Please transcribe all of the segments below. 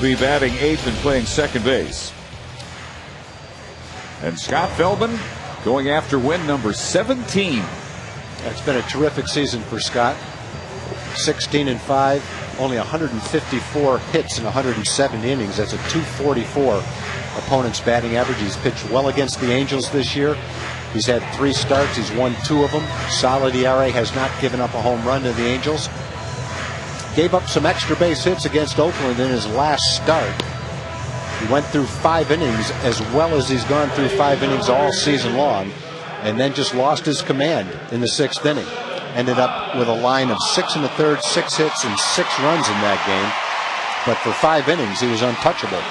Be batting eighth and playing second base. And Scott Feldman going after win number 17. It's been a terrific season for Scott. 16-5, only 154 hits in 107 innings. That's a 244 opponent's batting average. He's pitched well against the Angels this year. He's had 3 starts. He's won 2 of them. Solid ERA, has not given up a home run to the Angels. Gave up some extra base hits against Oakland in his last start. He went through 5 innings as well as he's gone through 5 innings all season long, and then just lost his command in the 6th inning. Ended up with a line of 6 1/3, 6 hits, and 6 runs in that game. But for 5 innings, he was untouchable.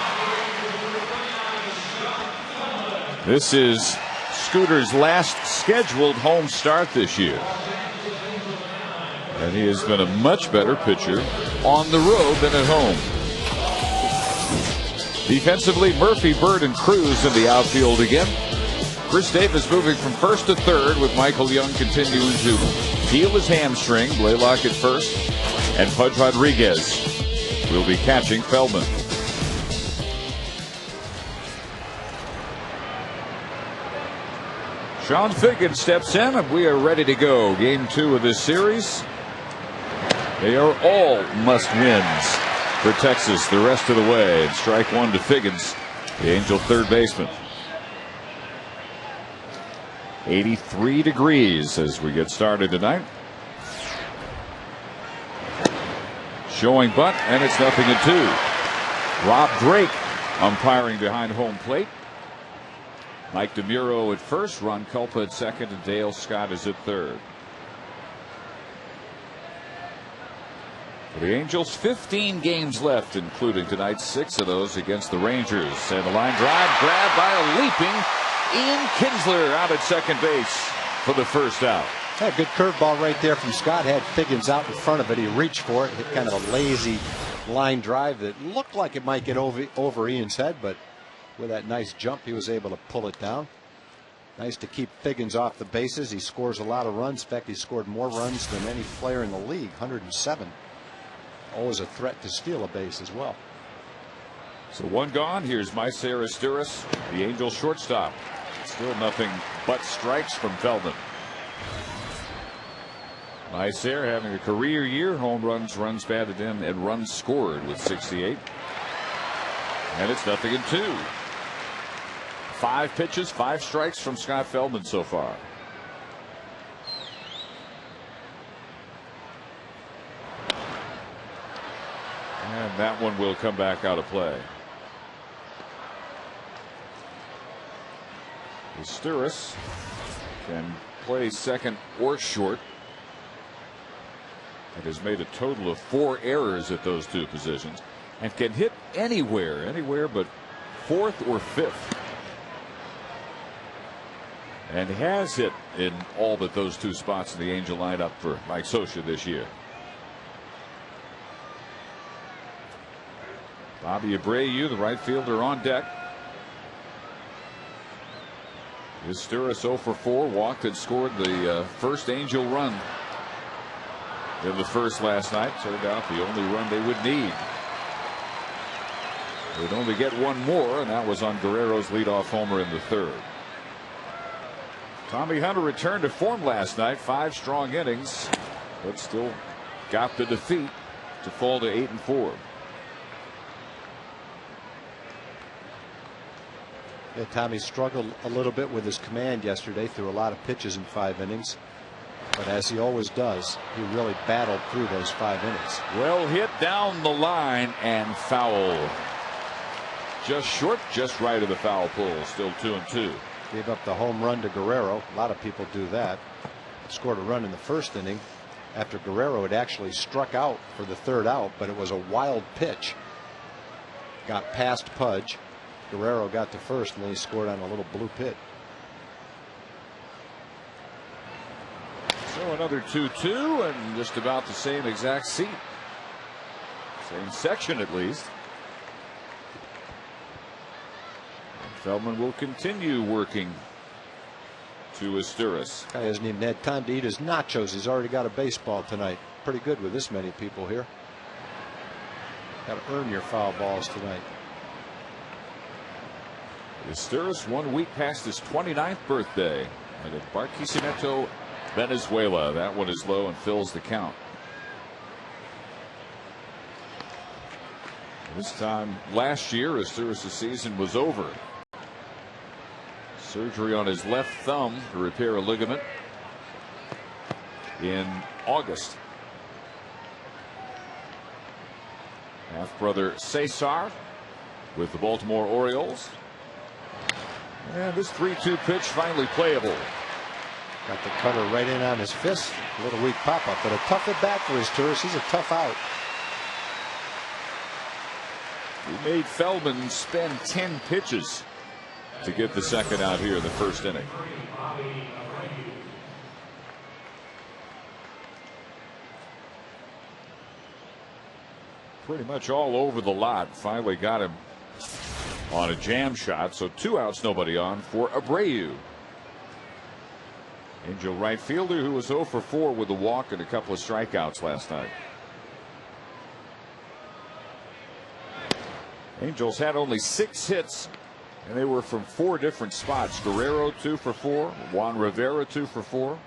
This is Scooter's last scheduled home start this year. And he has been a much better pitcher on the road than at home. Defensively, Murphy, Bird, and Cruz in the outfield again. Chris Davis moving from first to third, with Michael Young continuing to heal his hamstring. Blaylock at first, and Pudge Rodriguez will be catching Feldman. Sean Figgin steps in, and we are ready to go. Game 2 of this series. They are all must-wins for Texas the rest of the way. And strike 1 to Figgins, the Angel third baseman. 83 degrees as we get started tonight. Showing bunt, and it's 0-2. Rob Drake umpiring behind home plate. Mike DeMuro at first, Ron Culpa at second, and Dale Scott is at third. For the Angels, 15 games left, including tonight 6 of those against the Rangers. And the line drive grabbed by a leaping Ian Kinsler out at second base for the first out. Yeah, good curveball right there from Scott. Had Figgins out in front of it. He reached for it. Hit kind of a lazy line drive that looked like it might get over Ian's head, but with that nice jump, he was able to pull it down. Nice to keep Figgins off the bases. He scores a lot of runs. In fact, he scored more runs than any player in the league, 107. Always a threat to steal a base as well. So 1 gone. Here's Maicer Asturis, the Angels shortstop. Still nothing but strikes from Feldman. Maicer having a career year. Home runs, runs batted in, and runs scored with 68. And it's 0-2. 5 pitches, 5 strikes from Scott Feldman so far. And that one will come back out of play. Asturis can play second or short, and has made a total of 4 errors at those 2 positions, and can hit anywhere but 4th or 5th. And has hit in all but those 2 spots in the Angel lineup for Mike Scioscia this year. Bobby Abreu, the right fielder, on deck. Asturis 0 for 4, walked and scored the first Angel run in the first last night. Turned out the only run they would need. They'd only get 1 more, and that was on Guerrero's leadoff homer in the 3rd. Tommy Hunter returned to form last night, 5 strong innings, but still got the defeat to fall to 8-4. Yeah, Tommy struggled a little bit with his command yesterday, threw a lot of pitches in 5 innings. But as he always does, he really battled through those 5 innings. Well hit down the line and foul. Just short, just right of the foul pole. Still 2-2. Gave up the home run to Guerrero. A lot of people do that. Scored a run in the 1st inning after Guerrero had actually struck out for the 3rd out, but it was a wild pitch. Got past Pudge. Guerrero got to first, and then he scored on a little blue pit. So another 2-2, and just about the same exact seat. Same section at least. And Feldman will continue working to Asturis. Guy hasn't even had time to eat his nachos. He's already got a baseball tonight. Pretty good with this many people here. Got to earn your foul balls tonight. Esteros 1 week past his 29th birthday. And at Barquisimeto, Venezuela. That one is low and fills the count. This time last year, Esteros' season was over. Surgery on his left thumb to repair a ligament in August. Half-brother Cesar with the Baltimore Orioles. And this 3-2 pitch finally playable. Got the cutter right in on his fist. A little weak pop-up, but a tough at bat for his tourist. He's a tough out. He made Feldman spend 10 pitches to get the second out here in the first inning. Pretty much all over the lot. Finally got him on a jam shot. So 2 outs, nobody on for Abreu. Angel right fielder who was 0 for 4 with a walk and a couple of strikeouts last night. Angels had only 6 hits, and they were from 4 different spots. Guerrero 2 for 4, Juan Rivera 2 for 4,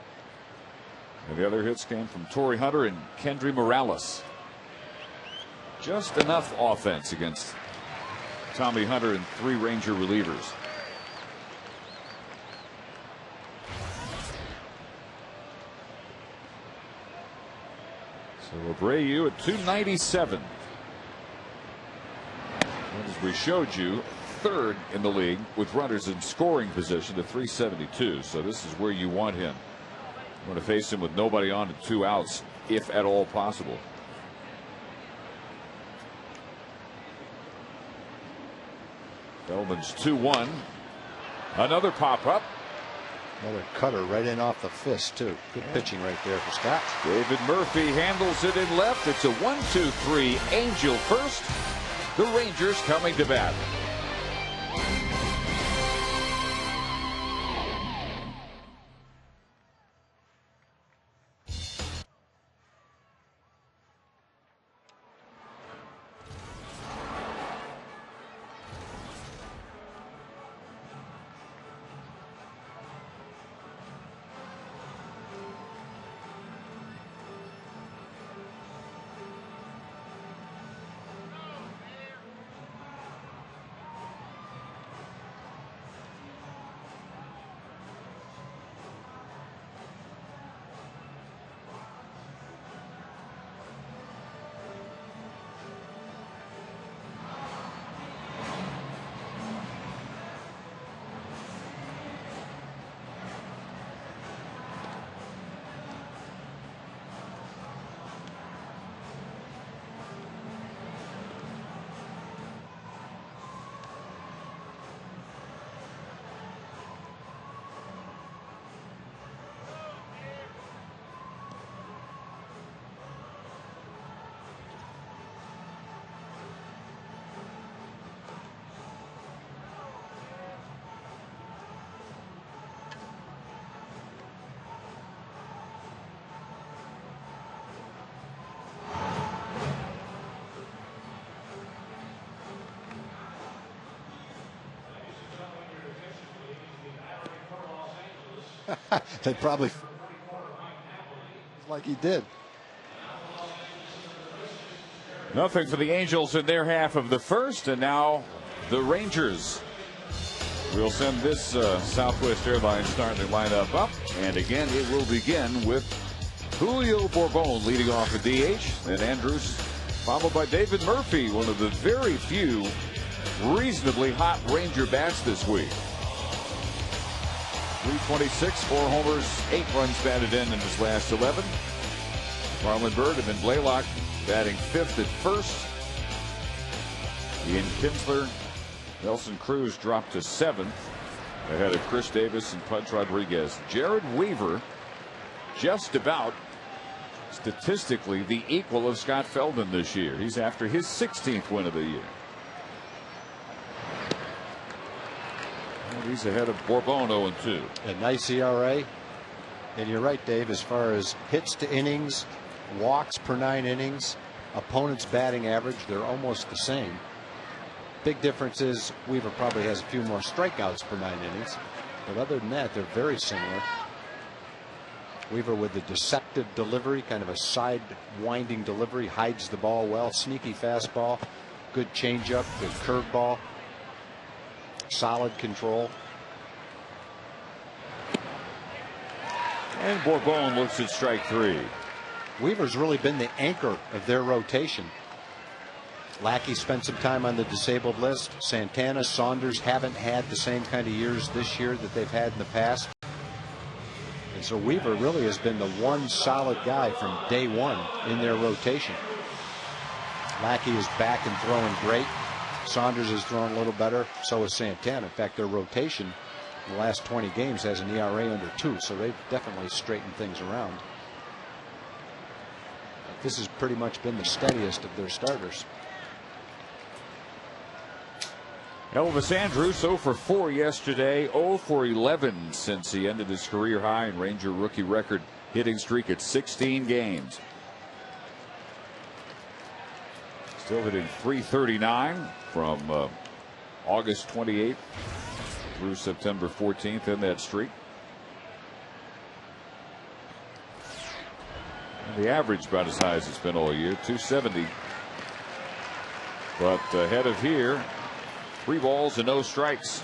and the other hits came from Torrey Hunter and Kendry Morales. Just enough offense against Tommy Hunter and 3 Ranger relievers. So Abreu at 297. As we showed you, 3rd in the league with runners in scoring position to 372. So this is where you want him. You want to face him with nobody on and 2 outs, if at all possible. Feldman's 2-1. Another pop up. Another cutter right in off the fist, too. Good pitching right there for Scott. David Murphy handles it in left. It's a 1-2-3. Angel first. The Rangers coming to bat. They probably like he did. Nothing for the Angels in their half of the first, and now the Rangers. We'll send this Southwest Airlines starting lineup up, and again it will begin with Julio Bourbon leading off at DH, and Andrews followed by David Murphy, one of the very few reasonably hot Ranger bats this week. 326, 4 homers, 8 runs batted in his last 11. Marlon Byrd and then Blaylock batting 5th at first. Ian Kinsler, Nelson Cruz dropped to 7th ahead of Chris Davis and Pudge Rodriguez. Jared Weaver just about statistically the equal of Scott Feldman this year. He's after his 16th win of the year. He's ahead of Bourbon 0-2. A nice ERA. And you're right, Dave, as far as hits to innings, walks per 9 innings, opponent's batting average, they're almost the same. Big difference is Weaver probably has a few more strikeouts per 9 innings, but other than that, they're very similar. Weaver with the deceptive delivery, kind of a side winding delivery, hides the ball well, sneaky fastball, good changeup, good curveball, solid control. And Bourbon looks at strike 3. Weaver's really been the anchor of their rotation. Lackey spent some time on the disabled list. Santana, Saunders haven't had the same kind of years this year that they've had in the past. And so Weaver really has been the one solid guy from day one in their rotation. Lackey is back and throwing great. Saunders is throwing a little better. So is Santana. In fact, their rotation in the last 20 games has an ERA under 2. So they've definitely straightened things around. This has pretty much been the steadiest of their starters. Elvis Andrus 0 for 4 yesterday, 0 for 11 since he ended his career high and Ranger rookie record hitting streak at 16 games. Still hitting .339 from August 28th through September 14th in that streak. And the average about as high as it's been all year, .270. But ahead of here, 3 balls and no strikes.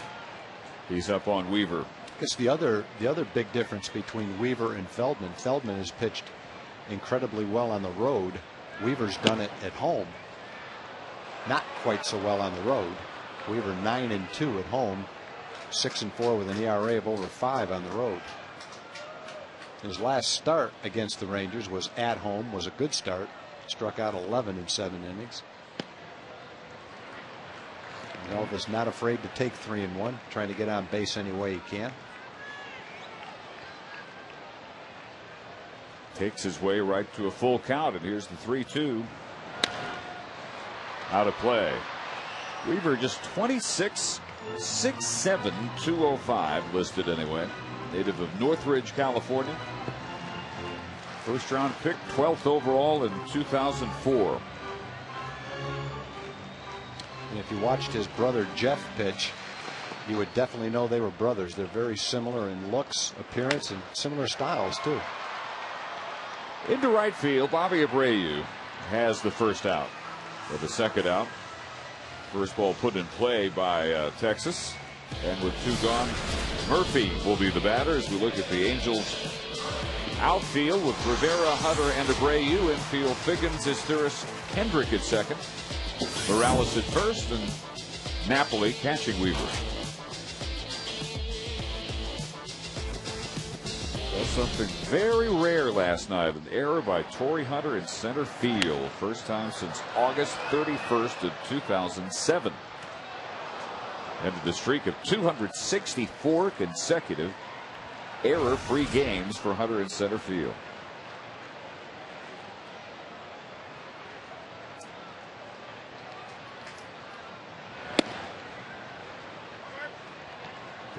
He's up on Weaver. I guess the other big difference between Weaver and Feldman. Feldman has pitched incredibly well on the road. Weaver's done it at home. Not quite so well on the road. Weaver 9-2 at home, 6-4 with an ERA of over 5 on the road. His last start against the Rangers was at home, was a good start. Struck out 11 in 7 innings. Elvis not afraid to take 3-1, trying to get on base any way he can. Takes his way right to a full count, and here's the 3-2. Out of play. Weaver just 26, 6'7", 205 listed anyway. Native of Northridge, California. First round pick, 12th overall in 2004. And if you watched his brother Jeff pitch, you would definitely know they were brothers. They're very similar in looks, appearance, and similar styles too. Into right field, Bobby Abreu has the first out. Or the second out. First ball put in play by Texas. And with 2 gone, Murphy will be the batter as we look at the Angels outfield with Rivera, Hunter, and Abreu. Infield, Figgins, Esteras, Hendrick at second. Morales at first, and Napoli catching Weaver. That's something very rare last night. An error by Torrey Hunter in center field. First time since August 31st of 2007. Ended the streak of 264 consecutive error-free games for Hunter in center field.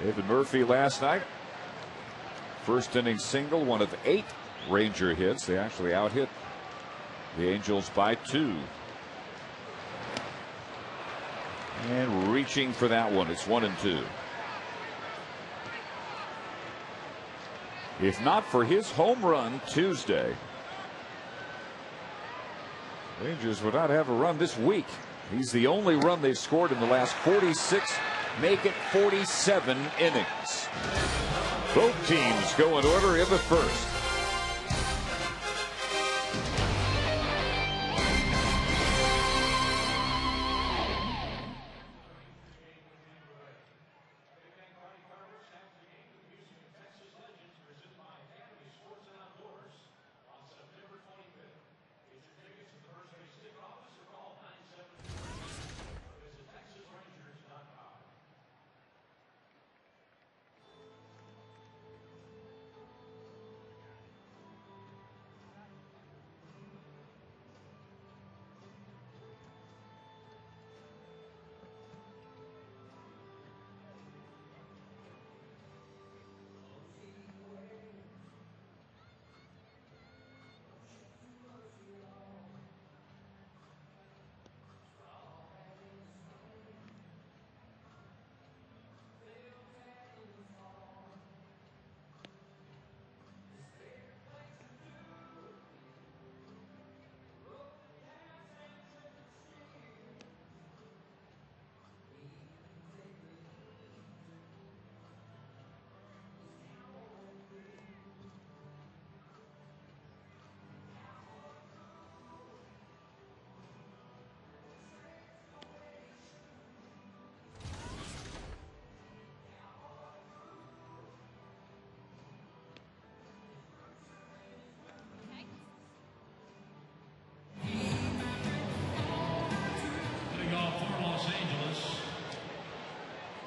David Murphy last night. First inning single, one of 8 Ranger hits. They actually out-hit the Angels by 2. And reaching for that one. It's 1-2. If not for his home run Tuesday, Rangers would not have a run this week. He's the only run they've scored in the last 46, make it 47 innings. Both teams go in order in the first.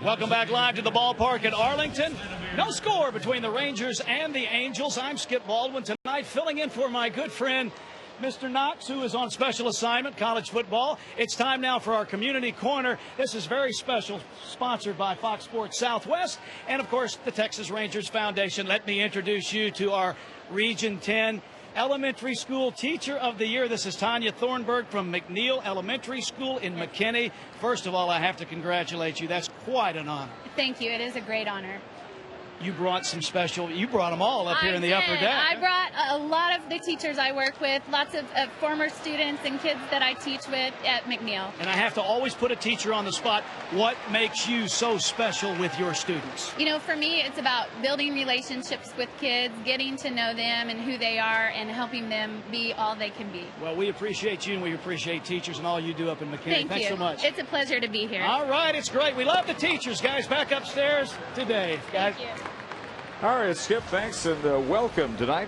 Welcome back live to the ballpark at Arlington. No score between the Rangers and the Angels. I'm Skip Baldwin tonight, filling in for my good friend, Mr. Knox, who is on special assignment, college football. It's time now for our Community Corner. This is very special, sponsored by Fox Sports Southwest and, of course, the Texas Rangers Foundation. Let me introduce you to our Region 10 Elementary School Teacher of the Year. This is Tanya Thornburg from McNeil Elementary School in McKinney. First of all, I have to congratulate you. That's quite an honor. Thank you. It is a great honor. You brought you brought them all up here in the upper deck. I brought a lot of the teachers I work with, lots of former students and kids that I teach with at McNeil. And I have to always put a teacher on the spot. What makes you so special with your students? You know, for me, it's about building relationships with kids, getting to know them and who they are, and helping them be all they can be. Well, we appreciate you, and we appreciate teachers and all you do up in McKinney. Thanks so much. It's a pleasure to be here. All right, it's great. We love the teachers, guys. Back upstairs today, guys. Thank you. All right, Skip, thanks, and welcome tonight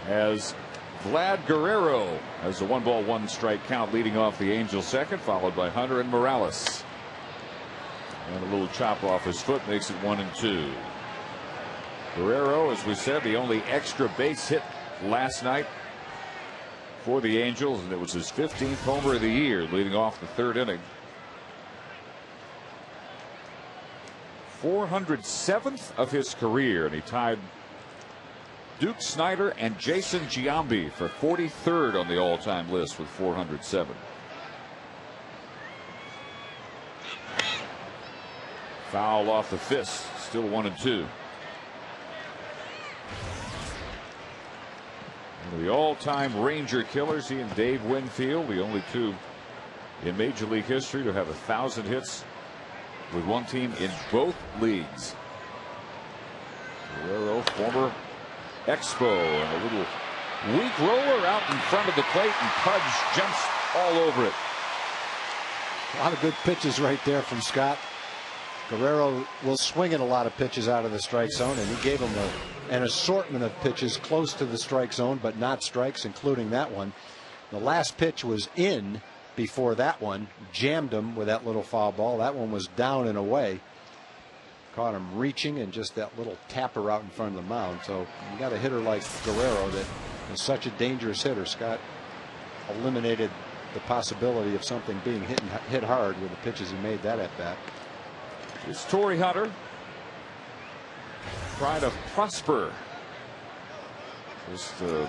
as Vlad Guerrero has a 1-ball, 1-strike count leading off the Angels second, followed by Hunter and Morales. And a little chop off his foot makes it 1-2. Guerrero, as we said, the only extra base hit last night for the Angels, and it was his 15th homer of the year leading off the third inning. 407th of his career, and he tied Duke Snyder and Jason Giambi for 43rd on the all-time list with 407. Foul off the fist, still 1-2. One of the all-time Ranger killers, he and Dave Winfield, the only two in Major League history to have 1,000 hits with one team in both leagues. Guerrero, former Expo, and a little weak roller out in front of the plate, and Pudge jumps all over it. A lot of good pitches right there from Scott. Guerrero will swing at a lot of pitches out of the strike zone, and he gave him an assortment of pitches close to the strike zone, but not strikes, including that one. The last pitch was in before that one, jammed him with that little foul ball. That one was down and away. Caught him reaching, and just that little tapper out in front of the mound. So you got a hitter like Guerrero that is such a dangerous hitter. Scott eliminated the possibility of something being hit hard with the pitches he made that at bat. It's Torrey Hunter. Pride of Prosper. Just a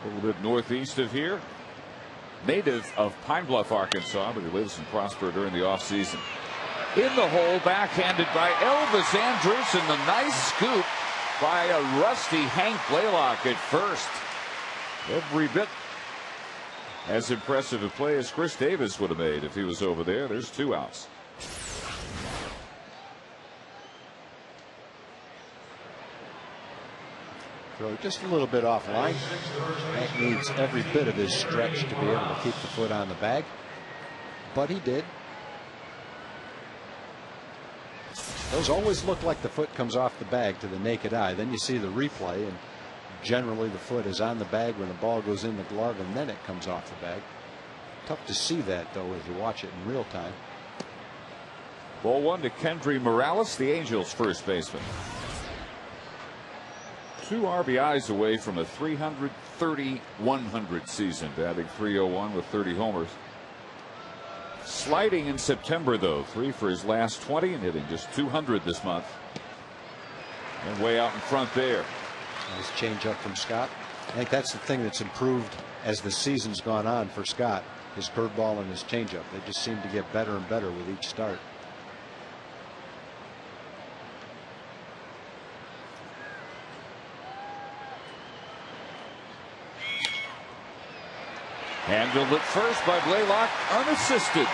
little bit northeast of here. Native of Pine Bluff, Arkansas, but he lives in Prosper during the offseason. In the hole, backhanded by Elvis Andrus, and the nice scoop by a rusty Hank Blaylock at first. Every bit as impressive a play as Chris Davis would have made if he was over there. There's 2 outs. Throw just a little bit offline. That needs every bit of his stretch to be able to keep the foot on the bag, but he did. Those always look like the foot comes off the bag to the naked eye. Then you see the replay, and generally the foot is on the bag when the ball goes in the glove, and then it comes off the bag. Tough to see that, though, as you watch it in real time. Ball 1 to Kendry Morales, the Angels' first baseman. 2 RBIs away from a 330-100 season, batting .301 with 30 homers. Sliding in September, though, 3 for his last 20 and hitting just 200 this month. And way out in front there. Nice changeup from Scott. I think that's the thing that's improved as the season's gone on for Scott. His curveball and his changeup. They just seem to get better and better with each start. Handled at first by Blaylock, unassisted.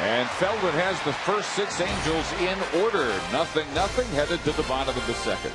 And Feldman has the first 6 Angels in order. 0-0, headed to the bottom of the second.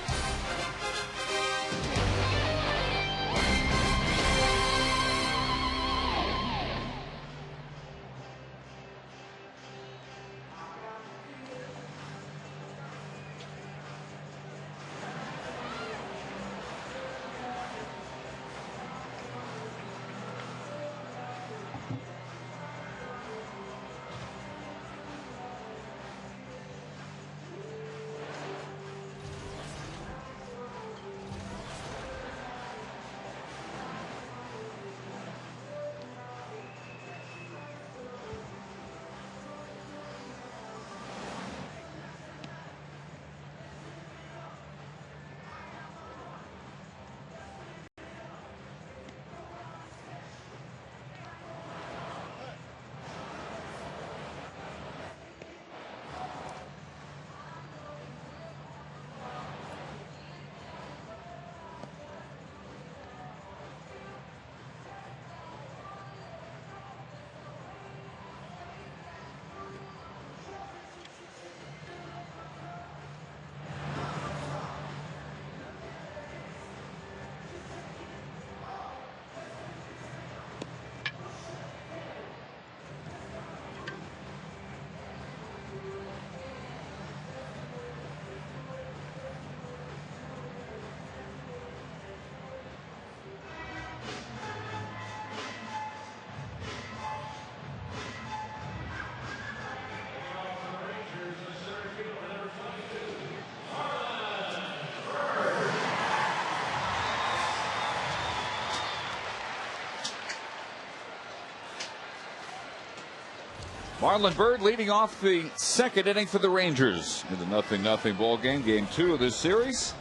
Marlon Byrd leading off the second inning for the Rangers in the 0-0 ball game. Game 2 of this series.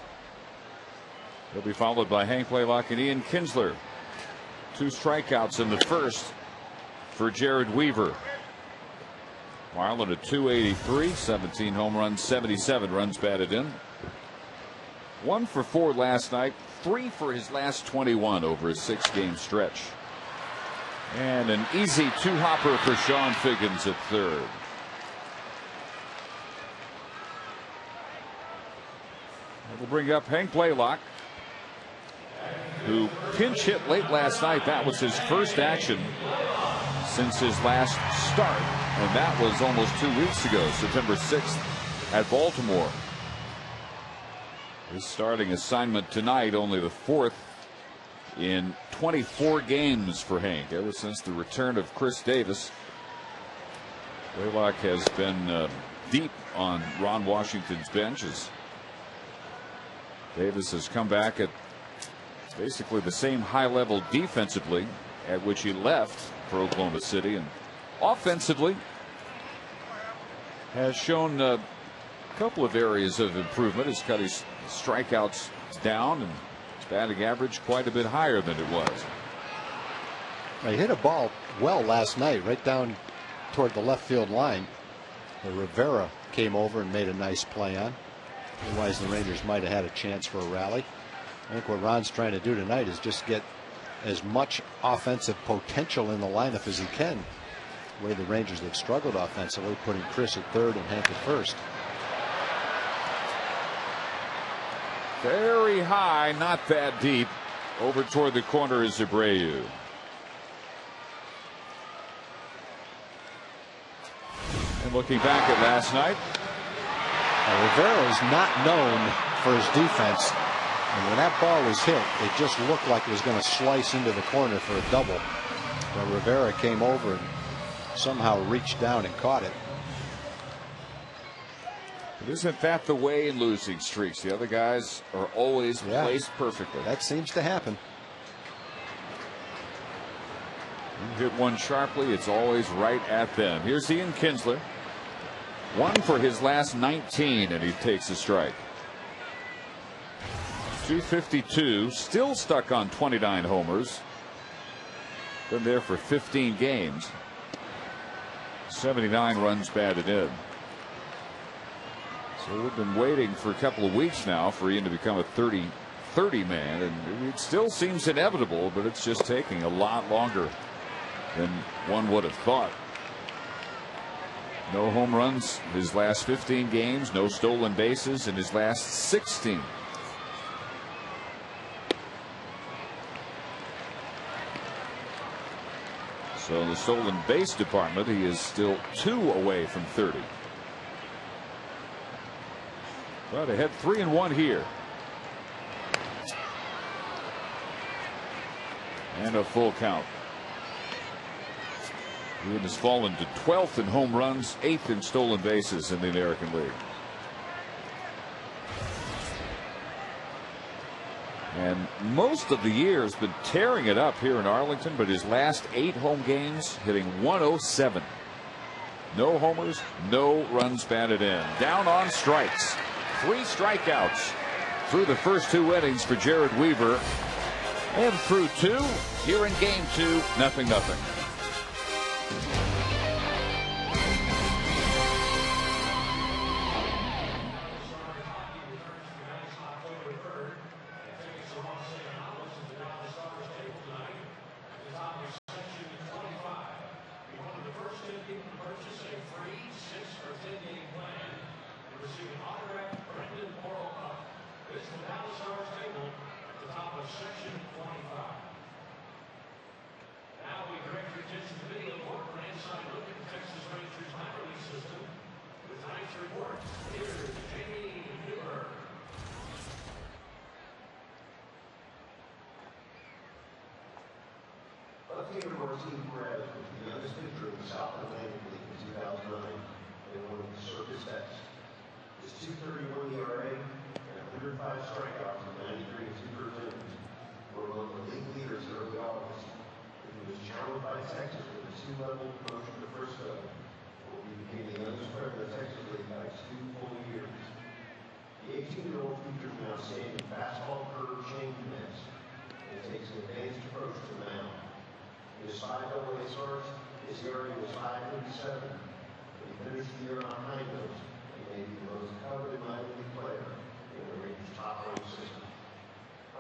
He'll be followed by Hank Blaylock and Ian Kinsler. 2 strikeouts in the first for Jared Weaver. Marlon at .283, 17 home runs, 77 runs batted in. 1 for 4 last night, 3 for his last 21 over a 6-game stretch. And an easy 2-hopper for Sean Figgins at third. We'll bring up Hank Blaylock, who pinch hit late last night. That was his first action since his last start, and that was almost 2 weeks ago, September 6th at Baltimore. His starting assignment tonight, only the 4th in 24 games for Hank, ever since the return of Chris Davis. Blaylock has been deep on Ron Washington's bench as Davis has come back at basically the same high level defensively at which he left for Oklahoma City, and offensively has shown a couple of areas of improvement. He's cut his strikeouts down and his batting average quite a bit higher than it was. He hit a ball well last night right down toward the left field line. Rivera came over and made a nice play on. Otherwise the Rangers might have had a chance for a rally. I think what Ron's trying to do tonight is just get as much offensive potential in the lineup as he can. The way the Rangers have struggled offensively, putting Chris at third and Hank at first. Very high, not that deep. Over toward the corner is Abreu. And looking back at last night, Rivera is not known for his defense. And when that ball was hit, it just looked like it was going to slice into the corner for a double. But Rivera came over and somehow reached down and caught it. But isn't that the way in losing streaks? The other guys are always placed perfectly. That seems to happen. You hit one sharply, it's always right at them. Here's Ian Kinsler. 1 for his last 19, and he takes a strike. 252, still stuck on 29 homers. Been there for 15 games. 79 runs batted in. So we've been waiting for a couple of weeks now for Ian to become a 30 man, and it still seems inevitable, but it's just taking a lot longer than one would have thought. No home runs his last 15 games, no stolen bases in his last 16. So in the stolen base department, he is still 2 away from 30. But ahead 3-1 here. And a full count. Ian has fallen to 12th in home runs, 8th in stolen bases in the American League. And most of the year has been tearing it up here in Arlington, but his last 8 home games hitting .107. No homers, no runs batted in. Down on strikes. 3 strikeouts through the first 2 innings for Jared Weaver. And through 2 here in game 2, 0-0. His ERA was 5.37. He finished the year on a high note. He may be the most coveted minor league player in the Rangers' top rank system.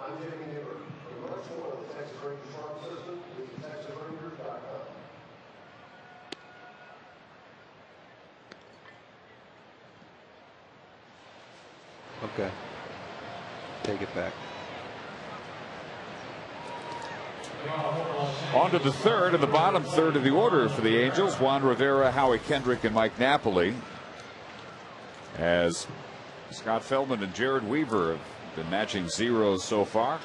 I'm Jamie Neighbor. For much more of the Texas Rangers farm system, visit TexasRangers.com. Okay. Take it back. On to the third and the bottom third of the order for the Angels. Juan Rivera, Howie Kendrick, and Mike Napoli. As Scott Feldman and Jared Weaver have been matching zeros so far.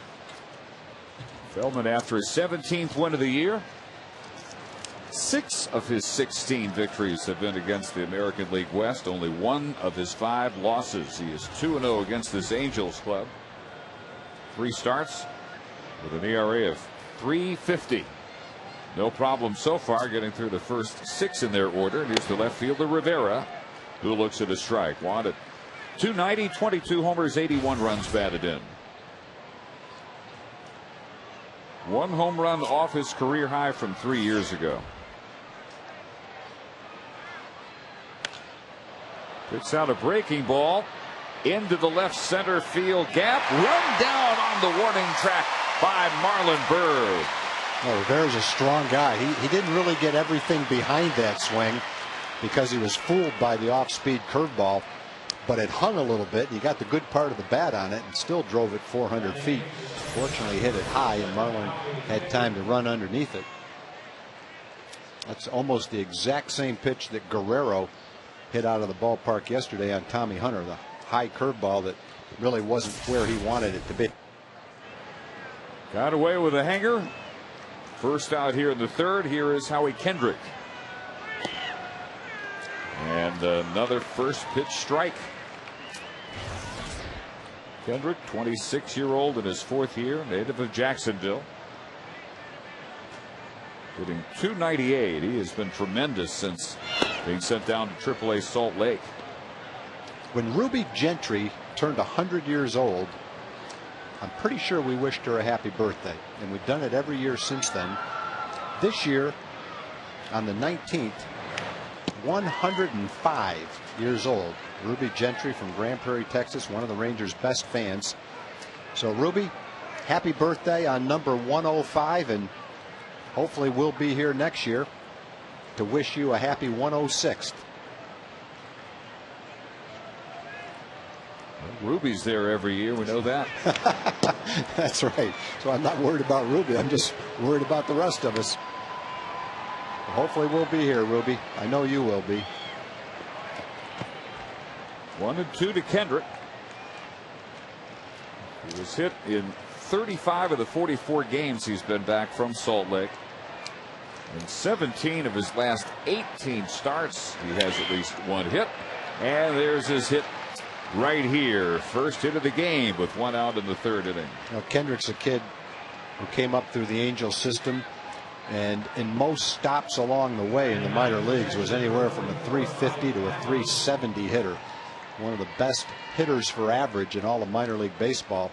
Feldman after his 17th win of the year. 6 of his 16 victories have been against the American League West. Only 1 of his 5 losses. He is 2-0 against this Angels club. 3 starts with an ERA of .350. No problem so far getting through the first 6 in their order. And here's the left fielder Rivera, who looks at a strike. Wanted 290, 22 homers, 81 runs batted in. 1 home run off his career high from 3 years ago. Picks out a breaking ball into the left center field gap. Run down on the warning track by Marlon Byrd. Oh, Rivera's a strong guy. He didn't really get everything behind that swing because he was fooled by the off-speed curveball, but it hung a little bit. He got the good part of the bat on it and still drove it 400 feet. Fortunately, hit it high, and Marlon had time to run underneath it. That's almost the exact same pitch that Guerrero hit out of the ballpark yesterday on Tommy Hunter, the high curveball that really wasn't where he wanted it to be. Got away with a hanger. First out here in the third. Here is Howie Kendrick. And another first pitch strike. Kendrick, 26-year-old in his 4th year, native of Jacksonville. Hitting .298. He has been tremendous since being sent down to AAA Salt Lake. When Ruby Gentry turned 100 years old, I'm pretty sure we wished her a happy birthday, and we've done it every year since then. This year, on the 19th, 105 years old. Ruby Gentry from Grand Prairie, Texas, one of the Rangers' best fans. So, Ruby, happy birthday on number 105, and hopefully we'll be here next year to wish you a happy 106th. Ruby's there every year, we know that. That's right. So I'm not worried about Ruby. I'm just worried about the rest of us. Hopefully we'll be here, Ruby. I know you will be. 1-2 to Kendrick. He was hit in 35 of the 44 games he's been back from Salt Lake. In 17 of his last 18 starts, he has at least 1 hit. And there's his hit right here. First hit of the game with 1 out in the 3rd inning. Now, Kendrick's a kid who came up through the Angels system, and in most stops along the way in the minor leagues was anywhere from a .350 to a .370 hitter. One of the best hitters for average in all of minor league baseball,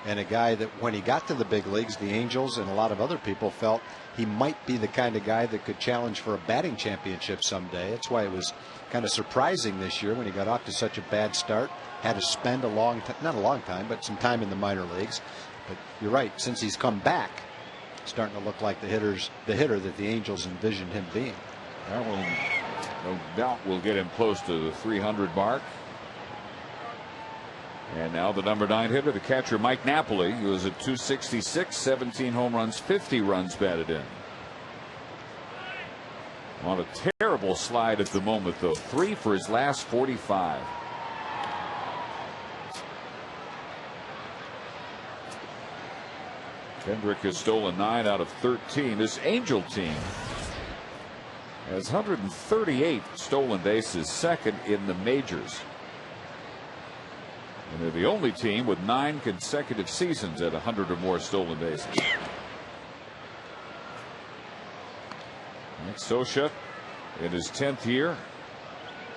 and a guy that when he got to the big leagues, the Angels and a lot of other people felt he might be the kind of guy that could challenge for a batting championship someday. That's why it was kind of surprising this year when he got off to such a bad start. Had to spend a long time, not a long time, but some time in the minor leagues. But you're right, since he's come back, starting to look like the hitter that the Angels envisioned him being. That one, no doubt, will get him close to the 300 mark. And now the number 9 hitter, the catcher Mike Napoli, who is at .266, 17 home runs, 50 runs batted in. On a terrible slide at the moment, though. 3 for his last 45. Kendrick has stolen 9 out of 13. This Angel team has 138 stolen bases, second in the majors. And they're the only team with 9 consecutive seasons at 100 or more stolen bases. Nick Scioscia in his 10th year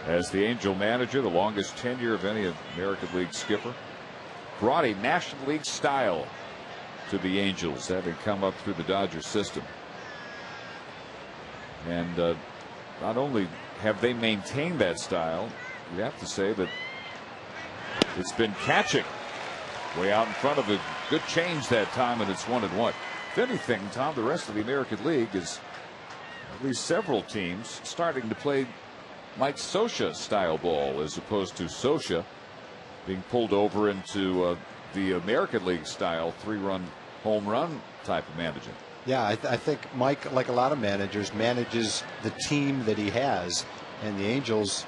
as the Angel manager, the longest tenure of any American League skipper. Brought a National League style to the Angels, having come up through the Dodgers system. And not only have they maintained that style, you have to say that it's been catching way out in front of a good change that time, and it's 1-1. If anything, Tom, the rest of the American League is at least several teams starting to play Mike Scioscia style ball as opposed to Scioscia being pulled over into the American League style 3-run home run type of managing. Yeah, I think Mike, like a lot of managers, manages the team that he has, and the Angels,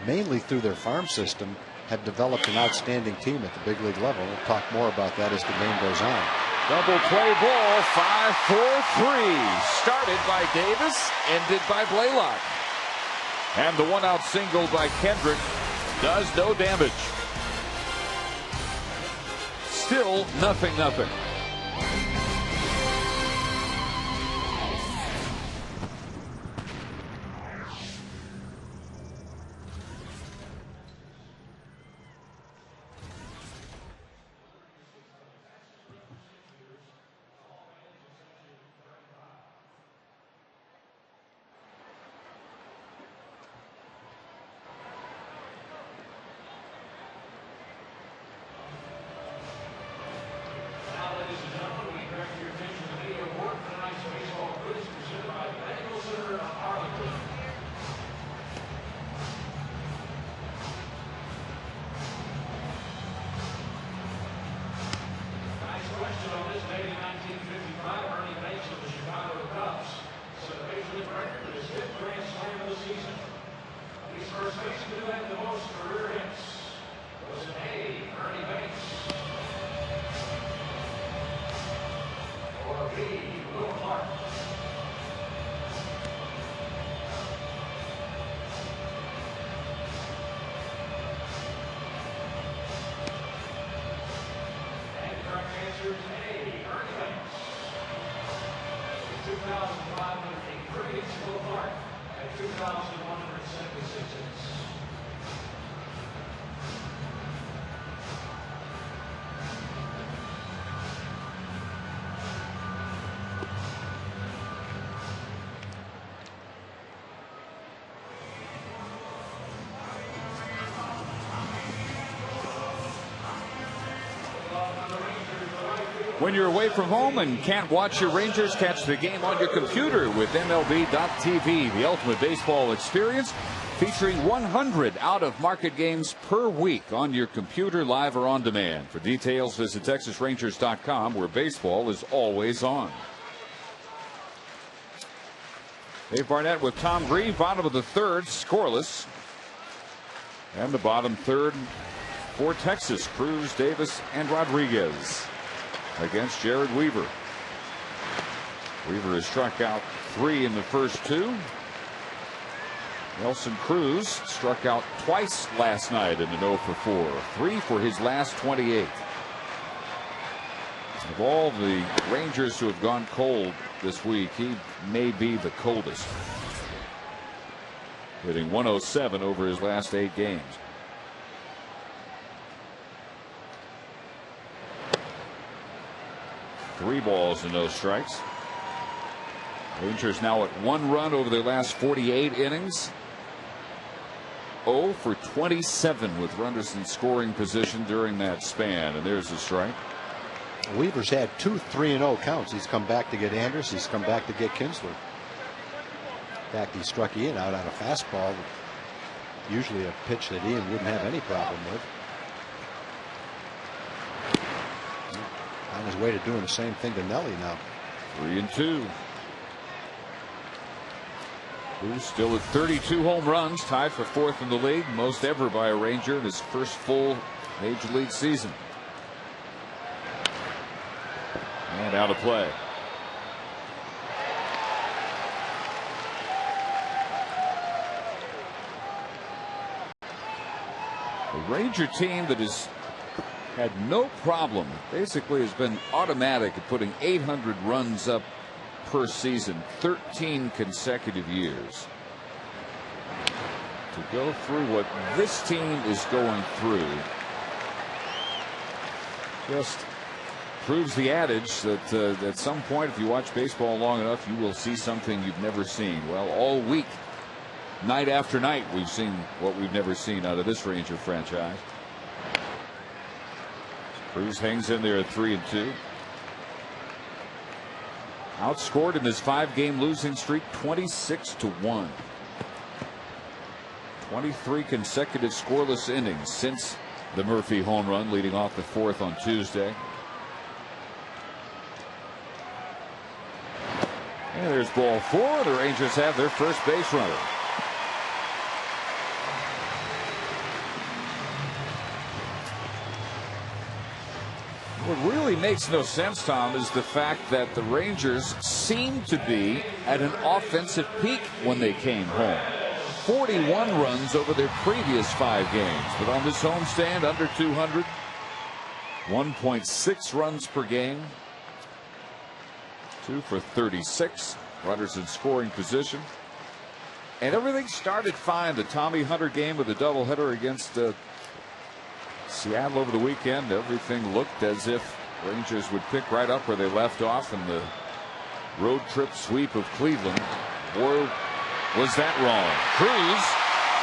mainly through their farm system, have developed an outstanding team at the big league level. We'll talk more about that as the game goes on. Double play ball, 5-4-3. Started by Davis, ended by Blaylock. And the one-out single by Kendrick does no damage. Still 0-0. When you're away from home and can't watch your Rangers, catch the game on your computer with MLB.tv, the ultimate baseball experience, featuring 100 out-of-market games per week on your computer, live or on demand. For details, visit TexasRangers.com, where baseball is always on. Dave Barnett with Tom Grieve, bottom of the third, scoreless. And the bottom third for Texas, Cruz, Davis, and Rodriguez against Jared Weaver. Weaver has struck out 3 in the first 2. Nelson Cruz struck out twice last night in an 0 for 4. 3 for his last 28. Of all the Rangers who have gone cold this week, he may be the coldest, hitting 107 over his last 8 games. Three balls and no strikes. Rangers now at 1 run over their last 48 innings. 0 for 27 with runners in scoring position during that span. And there's a strike. Weaver's had 2 3-0 counts. He's come back to get Anders. He's come back to get Kinsler. In fact, he struck Ian out on a fastball, usually a pitch that Ian wouldn't have any problem with. On his way to doing the same thing to Nelly now. 3-2. Who's still at 32 home runs, tied for 4th in the league, most ever by a Ranger in his first full major league season. And out of play. The Ranger team that has had no problem, basically has been automatic at putting 800 runs up per season, 13 consecutive years. To go through what this team is going through, just proves the adage that at some point, if you watch baseball long enough, you will see something you've never seen. Well, all week, night after night, we've seen what we've never seen out of this Ranger franchise. Cruz hangs in there at 3-2. Outscored in his 5-game losing streak 26-1. 23 consecutive scoreless innings since the Murphy home run, leading off the 4th on Tuesday. And there's ball 4. The Rangers have their first base runner. What really makes no sense, Tom, is the fact that the Rangers seemed to be at an offensive peak when they came home. 41 runs over their previous 5 games, but on this homestand, under 200, 1.6 runs per game, 2 for 36, runners in scoring position, and everything started fine. The Tommy Hunter game with a doubleheader against Seattle over the weekend, everything looked as if Rangers would pick right up where they left off in the road trip sweep of Cleveland. Boy, was that wrong. Cruz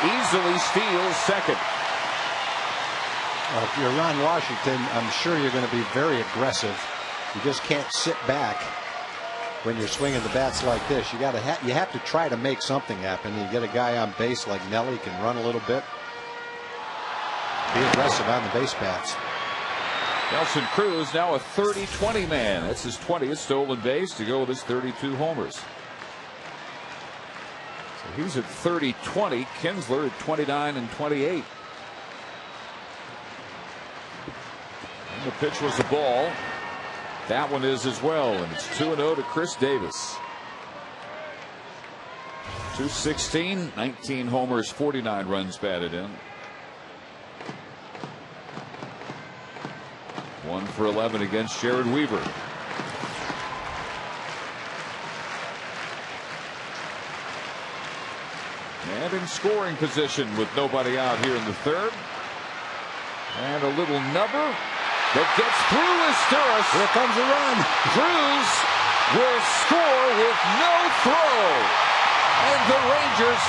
easily steals second. If you're Ron Washington, I'm sure you're going to be very aggressive. You just can't sit back when you're swinging the bats like this. You have to try to make something happen. You get a guy on base like Nelly, can run a little bit. Be aggressive on the base bats. Nelson Cruz now a 30-20 man. That's his 20th stolen base to go with his 32 homers. So he's at 30-20. Kinsler at 29 and 28. And the pitch was a ball. That one is as well, and it's 2-0 to Chris Davis. 216, 19 homers, 49 runs batted in. 1 for 11 against Jared Weaver. And in scoring position with nobody out here in the 3rd. And a little nubber that gets through Esteuras. Here comes a run. Cruz will score with no throw. And the Rangers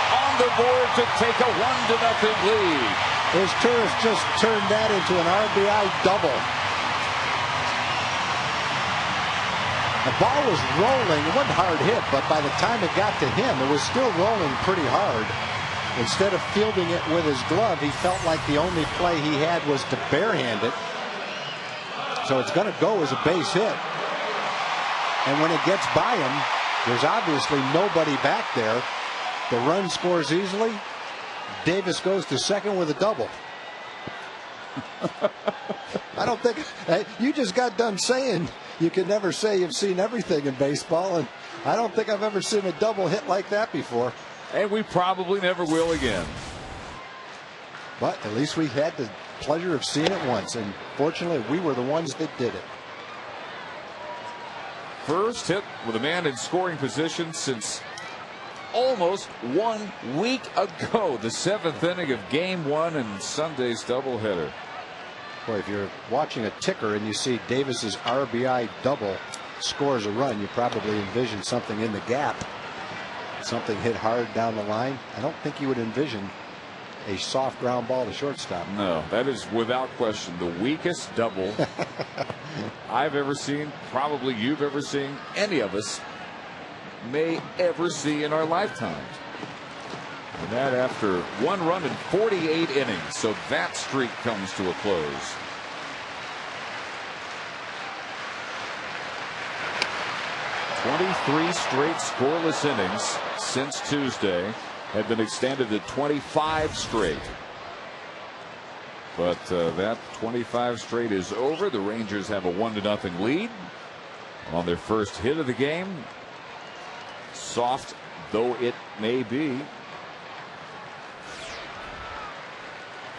on the board to take a 1-0 lead. Esteuras just turned that into an RBI double. The ball was rolling. It wasn't hard hit, but by the time it got to him, it was still rolling pretty hard. Instead of fielding it with his glove, he felt like the only play he had was to barehand it. So it's going to go as a base hit. And when it gets by him, there's obviously nobody back there. The run scores easily. Davis goes to second with a double. I don't think you just got done saying you can never say you've seen everything in baseball, and I don't think I've ever seen a double hit like that before. And we probably never will again. But at least we had the pleasure of seeing it once, and fortunately we were the ones that did it. First hit with a man in scoring position since almost 1 week ago, the 7th inning of Game 1 and Sunday's doubleheader. Boy, if you're watching a ticker and you see Davis's RBI double scores a run, you probably envision something in the gap, something hit hard down the line. I don't think you would envision a soft ground ball to shortstop. No, that is without question the weakest double I've ever seen, probably you've ever seen, any of us may ever see in our lifetimes. And that after 1 run in 48 innings. So that streak comes to a close. "23 straight scoreless innings since Tuesday have been extended to 25 straight. But that 25 straight is over. The Rangers have a 1-0 lead on their first hit of the game. Soft though it may be.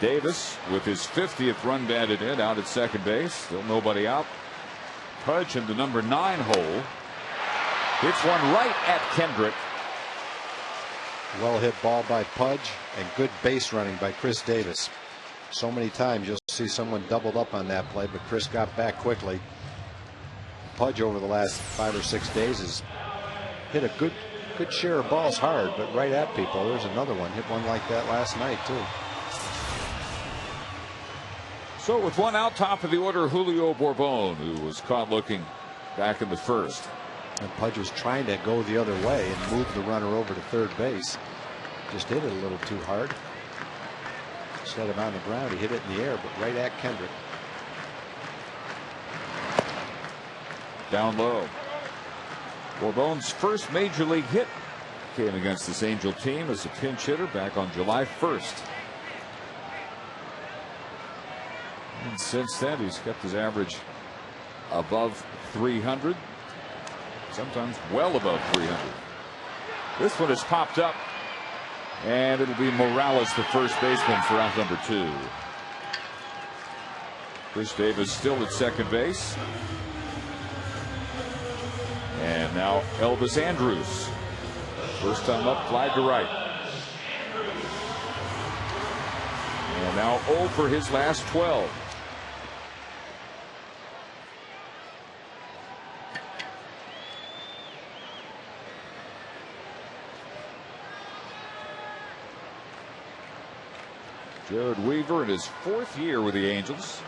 Davis with his 50th run batted in, out at second base. Still nobody out. Pudge in the number 9 hole. Hits one right at Kendrick. Well hit ball by Pudge and good base running by Chris Davis. So many times you'll see someone doubled up on that play, but Chris got back quickly. Pudge over the last 5 or 6 days has hit a good share of balls hard, but right at people. There's another one. Hit one like that last night, too. So with one out, top of the order, Julio Bourbon, who was caught looking back in the first. And Pudge was trying to go the other way and move the runner over to third base. Just hit it a little too hard. Instead of on the ground, he hit it in the air, but right at Kendrick. Down low. Bourbon's first major league hit came against this Angel team as a pinch hitter back on July 1st. And since then, he's kept his average above 300, sometimes well above 300. This one has popped up, and it'll be Morales, the first baseman, for out number 2. Chris Davis still at second base. And now Elvis Andrus. First time up, fly to right. And now 0 for his last 12. Jared Weaver in his 4th year with the Angels.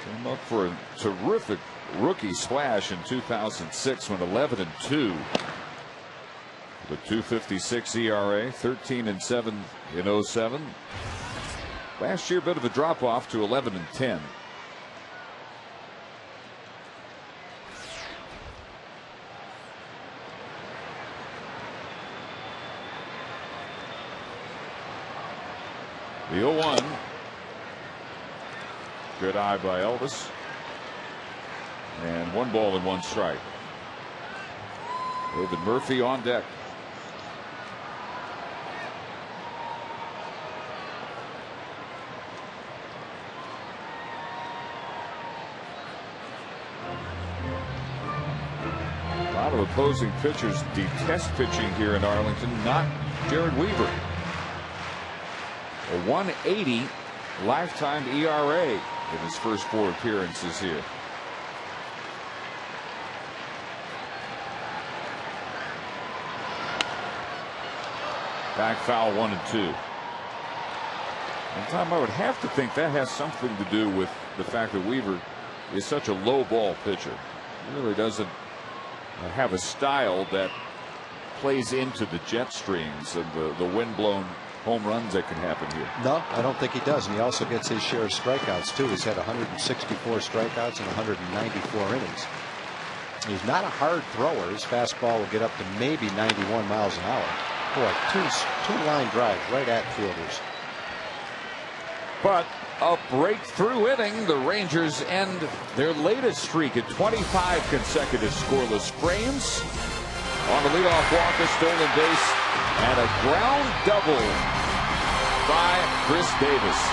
Came up for a terrific rookie splash in 2006 when 11-2. With a 2.56 ERA, 13-7 in 07. Last year, a bit of a drop off to 11-10. The 0-1. Good eye by Elvis. And 1 ball and 1 strike. David Murphy on deck. A lot of opposing pitchers detest pitching here in Arlington. Not Jared Weaver. A 1.80 lifetime ERA in his first 4 appearances here. Back foul, 1-2. And Tom, I would have to think that has something to do with the fact that Weaver is such a low ball pitcher. He really doesn't have a style that plays into the jet streams and the windblown home runs that can happen here. No, I don't think he does. And he also gets his share of strikeouts, too. He's had 164 strikeouts in 194 innings. He's not a hard thrower. His fastball will get up to maybe 91 miles an hour. Boy, two line drives right at fielders. But a breakthrough inning. The Rangers end their latest streak at 25 consecutive scoreless frames. On the leadoff walk, a stolen base, and a ground double by Chris Davis.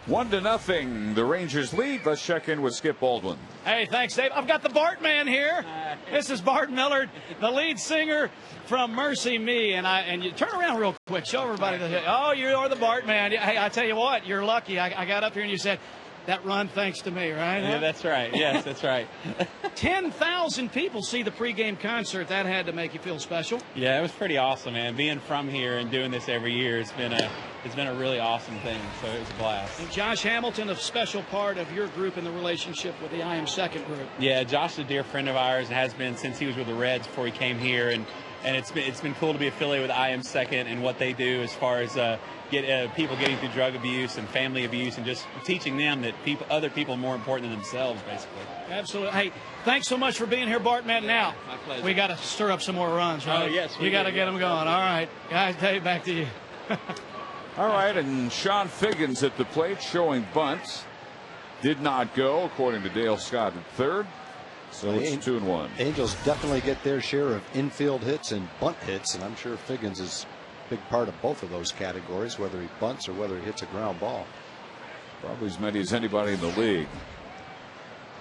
1-0. The Rangers lead. Let's check in with Skip Baldwin. Hey, thanks, Dave. I've got the Bart man here. This is Bart Millard, the lead singer from Mercy Me. And you turn around real quick. Show everybody. Oh, you are the Bart man. Hey, I tell you what, you're lucky. I got up here and you said, that run thanks to me, right? Yeah, that's right. Yes, that's right. 10,000 people see the pregame concert. That had to make you feel special. Yeah, it was pretty awesome, man. Being from here and doing this every year, it's been a really awesome thing. So it was a blast. And Josh Hamilton, a special part of your group in the relationship with the I Am Second group. Yeah, Josh is a dear friend of ours and has been since he was with the Reds before he came here, and it's been cool to be affiliated with I Am Second and what they do as far as get people getting through drug abuse and family abuse, and just teaching them that other people are more important than themselves, basically. Absolutely. Hey, thanks so much for being here, Bart. Man, now my pleasure. We got to stir up some more runs, right? Oh, yes. You got to get them going. All right, guys, Dave, back to you. All right, and Sean Figgins at the plate, showing bunt. Did not go, according to Dale Scott at third. So it's 2-1. Angels definitely get their share of infield hits and bunt hits, and I'm sure Figgins is a big part of both of those categories, whether he bunts or whether he hits a ground ball. Probably as many as anybody in the league.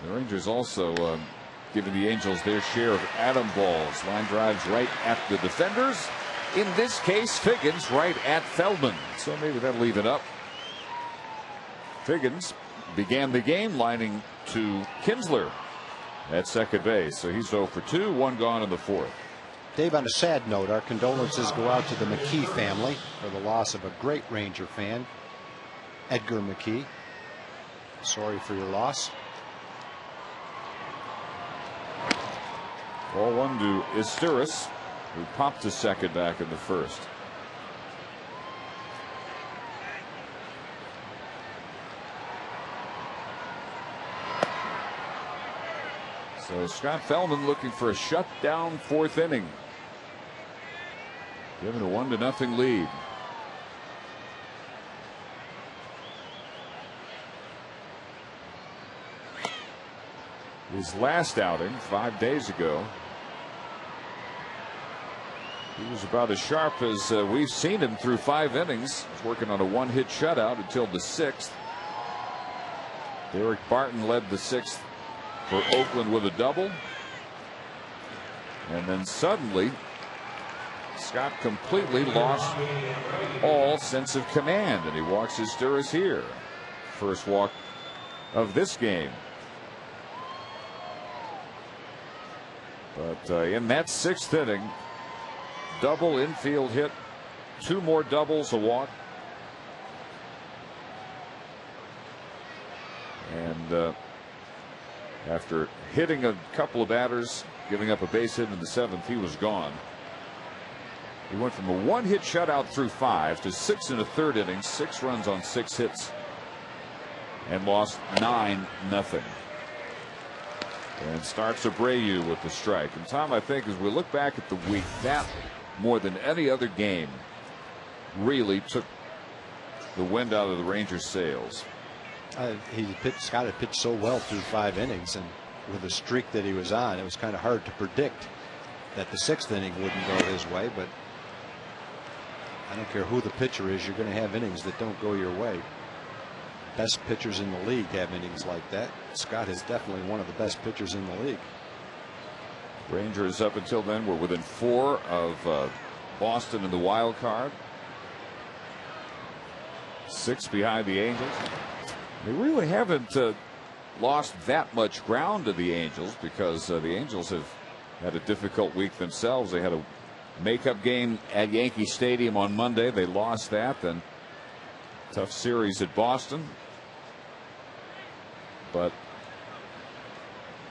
The Rangers also giving the Angels their share of atom balls. Line drives right at the defenders. In this case, Figgins right at Feldman. So maybe that'll leave it up. Figgins began the game lining to Kinsler at second base. So he's 0 for 2, 1 gone in the fourth. Dave, on a sad note, our condolences go out to the McKee family for the loss of a great Ranger fan, Edgar McKee. Sorry for your loss. Ball 1 to Isturis, who popped to second back in the first. So Scott Feldman looking for a shutdown fourth inning. Given a 1-0 lead. His last outing 5 days ago, he was about as sharp as we've seen him through 5 innings. He's working on a 1-hit shutout until the 6th. Derek Barton led the 6th for Oakland with a double. And then suddenly, Scott completely lost all sense of command, and he walks his Isturis here. First walk of this game. But in that 6th inning, double infield hit, 2 more doubles, a walk. And after hitting a couple of batters, giving up a base hit in the 7th, he was gone. He went from a 1-hit shutout through 5 to 6 in a 3rd inning, 6 runs on 6 hits, and lost 9-0. And starts Abreu with the strike. And Tom, I think as we look back at the week, that more than any other game really took the wind out of the Rangers' sails. Scott had pitched so well through 5 innings, and with the streak that he was on, it was kind of hard to predict that the 6th inning wouldn't go his way. But I don't care who the pitcher is, you're going to have innings that don't go your way. Best pitchers in the league have innings like that. Scott is definitely one of the best pitchers in the league. Rangers up until then were within 4 of Boston in the wild card. 6 behind the Angels. They really haven't lost that much ground to the Angels, because the Angels have had a difficult week themselves. They had a makeup game at Yankee Stadium on Monday. They lost that. Then tough series at Boston. But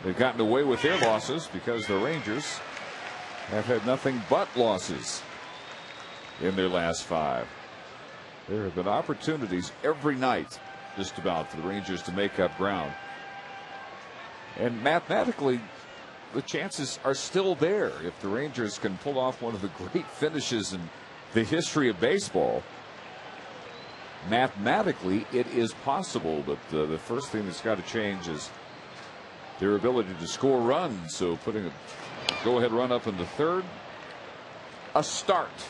they've gotten away with their losses because the Rangers have had nothing but losses in their last 5. There have been opportunities every night, just about, for the Rangers to make up ground. And mathematically, the chances are still there if the Rangers can pull off one of the great finishes in the history of baseball. Mathematically, it is possible, but the first thing that's got to change is their ability to score runs. So putting a go-ahead run up in the 3rd, a start,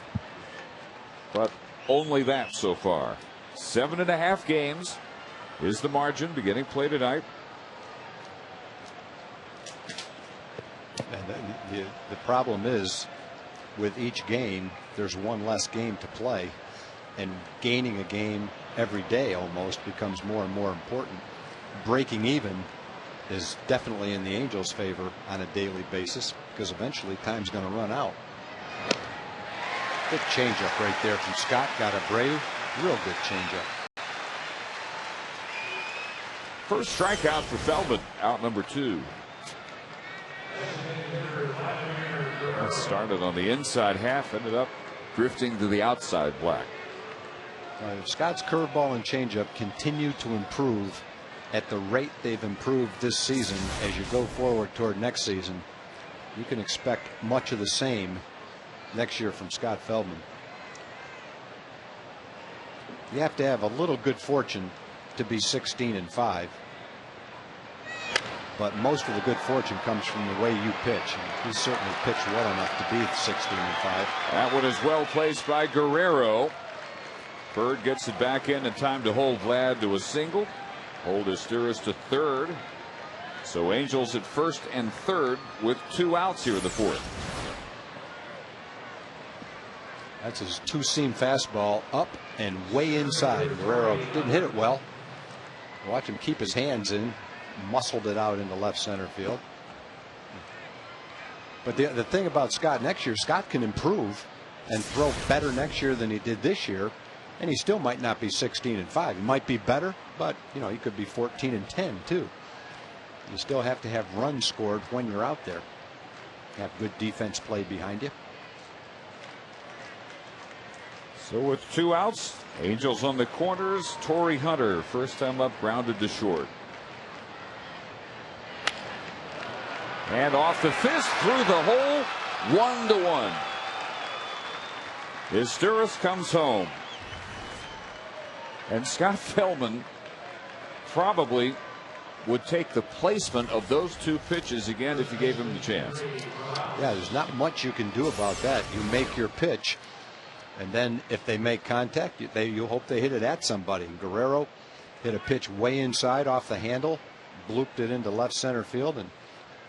but only that so far. 7.5 games, is the margin beginning play tonight. And the problem is, with each game, there's one less game to play, and gaining a game every day almost becomes more and more important. Breaking even is definitely in the Angels' favor on a daily basis, because eventually time's going to run out. Good changeup right there from Scott. Got Abreu. Real good changeup. First strikeout for Feldman, out number 2. Started on the inside half, ended up drifting to the outside black. If Scott's curveball and changeup continue to improve at the rate they've improved this season, as you go forward toward next season, you can expect much of the same next year from Scott Feldman. You have to have a little good fortune to be 16-5. But most of the good fortune comes from the way you pitch. And he certainly pitched well enough to be 16-5. That one is well placed by Guerrero. Bird gets it back in time to hold Vlad to a single. Hold Asteris to third. So Angels at first and third with 2 outs here in the 4th. That's his 2-seam fastball, up and way inside. Guerrero didn't hit it well. Watch him keep his hands in. Muscled it out into left center field. But the thing about Scott next year, Scott can improve and throw better next year than he did this year, and he still might not be 16-5. He might be better, but you know, he could be 14-10 too. You still have to have runs scored when you're out there. Have good defense play behind you. So with 2 outs, Angels on the corners. Torrey Hunter, first time up, grounded to short. And off the fist, through the hole, 1-1. Asteris comes home. And Scott Feldman probably would take the placement of those 2 pitches again if you gave him the chance. Yeah, there's not much you can do about that. You make your pitch, and then if they make contact, you hope they hit it at somebody. Guerrero hit a pitch way inside off the handle, blooped it into left center field, and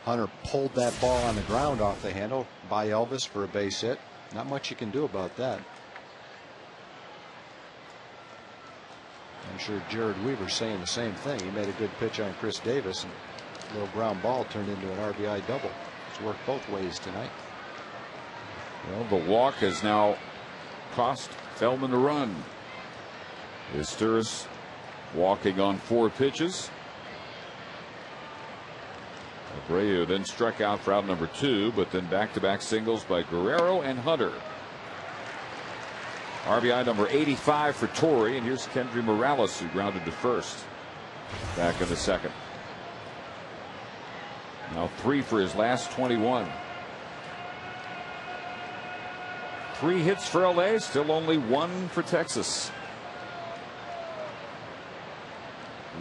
Hunter pulled that ball on the ground off the handle by Elvis for a base hit. Not much you can do about that. I'm sure Jared Weaver's saying the same thing. He made a good pitch on Chris Davis, and a little ground ball turned into an RBI double. It's worked both ways tonight. Well, the walk has now cost Feldman a run. Asteris walking on 4 pitches. Abreu then struck out for out number 2, but then back-to-back singles by Guerrero and Hunter. RBI number 85 for Torrey, and here's Kendry Morales, who grounded to first back in the 2nd. Now 3 for his last 21. 3 hits for LA, still only 1 for Texas.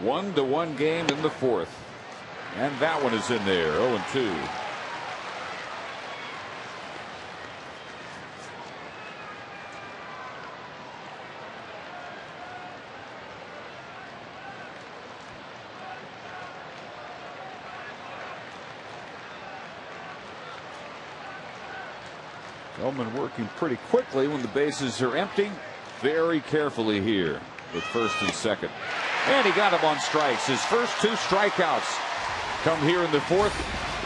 1-1 game in the 4th. And that one is in there, 0-2. Feldman working pretty quickly when the bases are empty. Very carefully here with first and second. And he got him on strikes. His first 2 strikeouts come here in the 4th,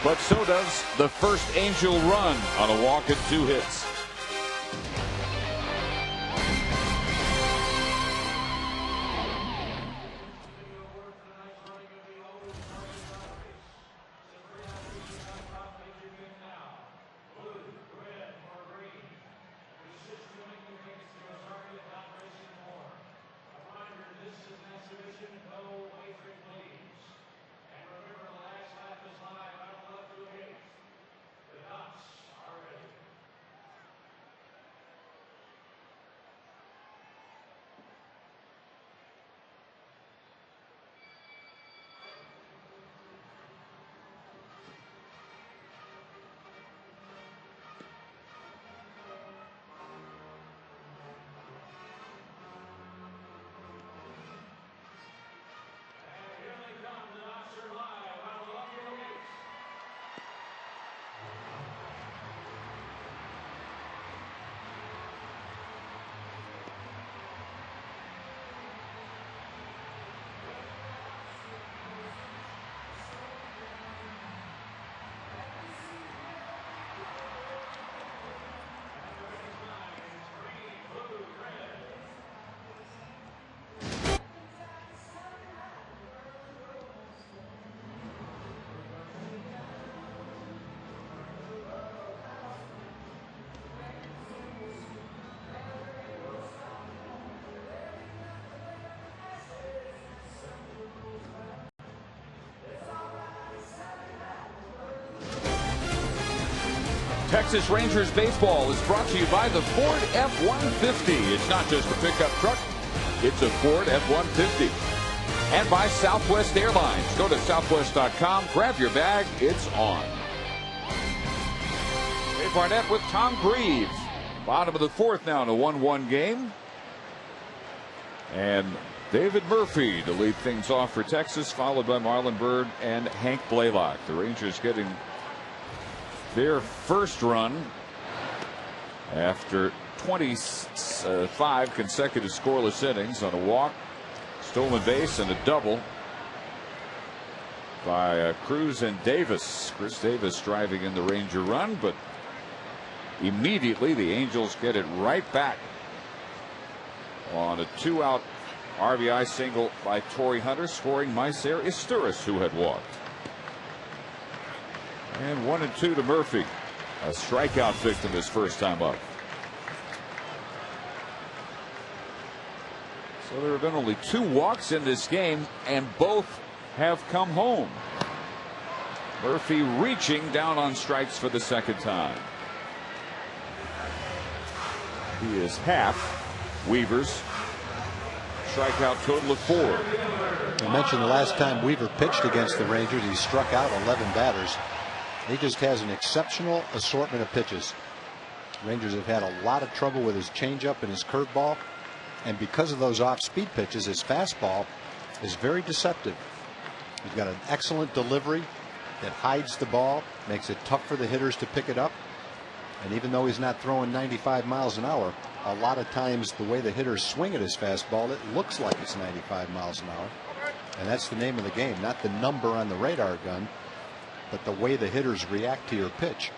but so does the first Angel run on a walk and 2 hits. Texas Rangers baseball is brought to you by the Ford F-150. It's not just a pickup truck, it's a Ford F-150. And by Southwest Airlines. Go to southwest.com, grab your bag, it's on. Dave Barnett with Tom Greaves. Bottom of the fourth now in a 1-1 game. And David Murphy to lead things off for Texas, followed by Marlon Byrd and Hank Blaylock. The Rangers getting their first run after 25 consecutive scoreless innings on a walk, stolen base, and a double by Cruz and Davis. Chris Davis driving in the Ranger run, but immediately the Angels get it right back on a 2-out RBI single by Torrey Hunter, scoring Maicer Isturis, who had walked. And 1-2 to Murphy, a strikeout victim his first time up. So there have been only 2 walks in this game, and both have come home. Murphy reaching down on strikes for the second time. He is half Weaver's strikeout total of 4. I mentioned the last time Weaver pitched against the Rangers, he struck out 11 batters. He just has an exceptional assortment of pitches. Rangers have had a lot of trouble with his changeup and his curveball, and because of those off-speed pitches, his fastball is very deceptive. He's got an excellent delivery that hides the ball, makes it tough for the hitters to pick it up. And even though he's not throwing 95 miles an hour, a lot of times the way the hitters swing at his fastball, it looks like it's 95 miles an hour. And that's the name of the game, not the number on the radar gun, but the way the hitters react to your pitch.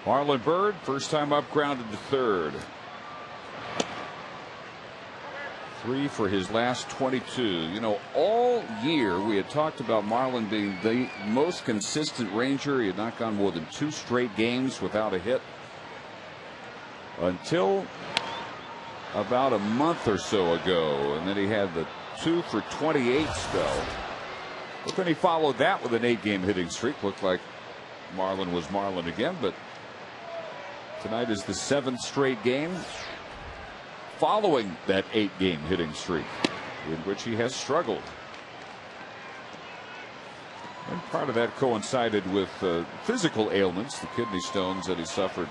Marlon Byrd, first time up, grounded to third. 3 for his last 22. You know, all year we had talked about Marlon being the most consistent Ranger. He had not gone more than 2 straight games without a hit until about a month or so ago, and then he had the 2 for 28 spell. But then he followed that with an 8-game hitting streak. Looked like Marlon was Marlon again, but tonight is the 7th straight game following that 8-game hitting streak in which he has struggled. And part of that coincided with physical ailments, the kidney stones that he suffered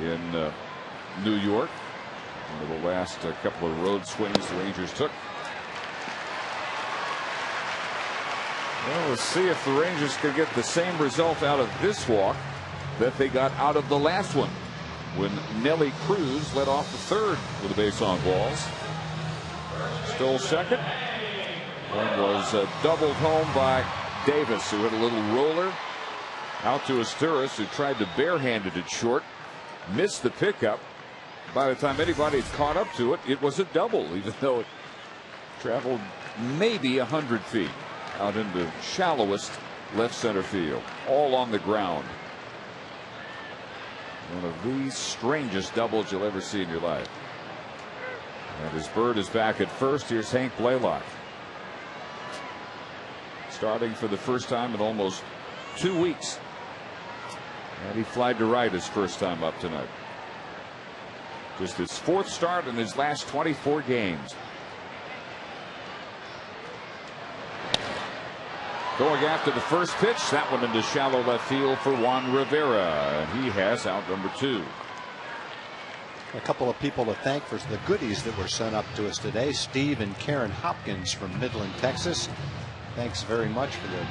in New York. One of the last couple of road swings the Rangers took. Well, let's see if the Rangers can get the same result out of this walk that they got out of the last one, when Nelly Cruz led off the third with a base on balls. Stole second and was doubled home by Davis, who hit a little roller out to Isturis, who tried to barehand it short, missed the pickup. By the time anybody had caught up to it, it was a double, even though it traveled maybe 100 feet out into shallowest left center field, all on the ground. One of the strangest doubles you'll ever see in your life. And as Byrd is back at first, here's Hank Blaylock, starting for the first time in almost 2 weeks. And he flied to right his first time up tonight. Just his 4th start in his last 24 games. Going after the first pitch, that one into shallow left field for Juan Rivera, and he has out number 2. A couple of people to thank for the goodies that were sent up to us today. Steve and Karen Hopkins from Midland, Texas. Thanks very much for the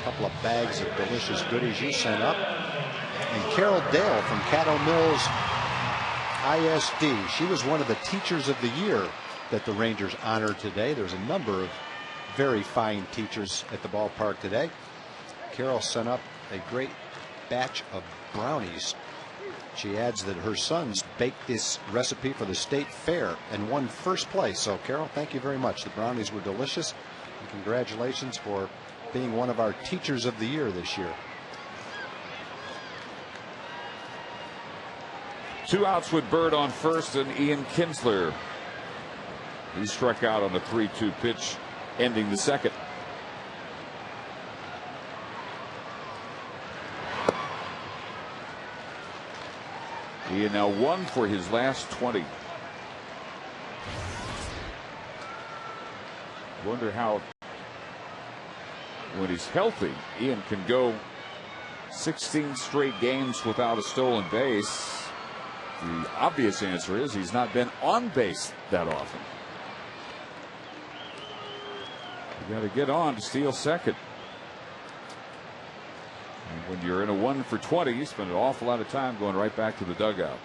couple of bags of delicious goodies you sent up. And Carol Dale from Caddo Mills ISD. She was one of the teachers of the year that the Rangers honored today. There's a number of very fine teachers at the ballpark today. Carol sent up a great batch of brownies. She adds that her sons baked this recipe for the state fair and won first place. So Carol, thank you very much. The brownies were delicious, and congratulations for being one of our teachers of the year this year. 2 outs with Byrd on first, and Ian Kinsler. He struck out on a 3-2 pitch, ending the second. He had now won for his last 20. Wonder how, when he's healthy, Ian can go 16 straight games without a stolen base. The obvious answer is he's not been on base that often. You got to get on to steal second. And when you're in a 1 for 20, you spend an awful lot of time going right back to the dugout.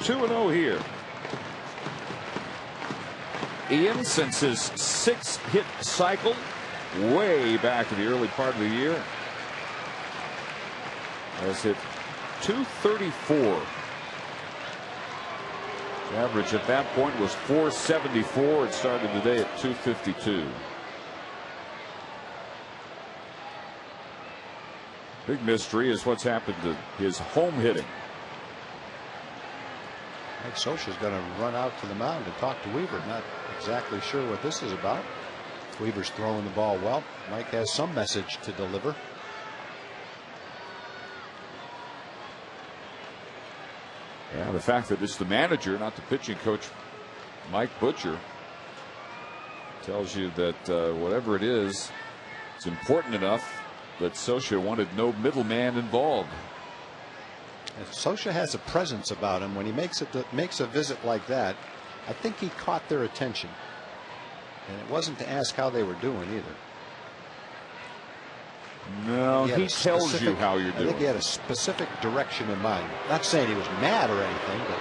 Two and 0 here. Ian, since his 6-hit cycle way back in the early part of the year, has hit 234. His average at that point was 474. It started the day at 252. Big mystery is what's happened to his home hitting. Mike Scioscia's going to run out to the mound and talk to Weaver. Not exactly sure what this is about. Weaver's throwing the ball well. Mike has some message to deliver. Yeah, the fact that it's the manager, not the pitching coach, Mike Butcher, tells you that whatever it is, it's important enough that Scioscia wanted no middleman involved. Scioscia has a presence about him when he makes a visit like that. I think he caught their attention, and it wasn't to ask how they were doing either. No, he tells you how you're doing. I think he had a specific direction in mind. Not saying he was mad or anything, but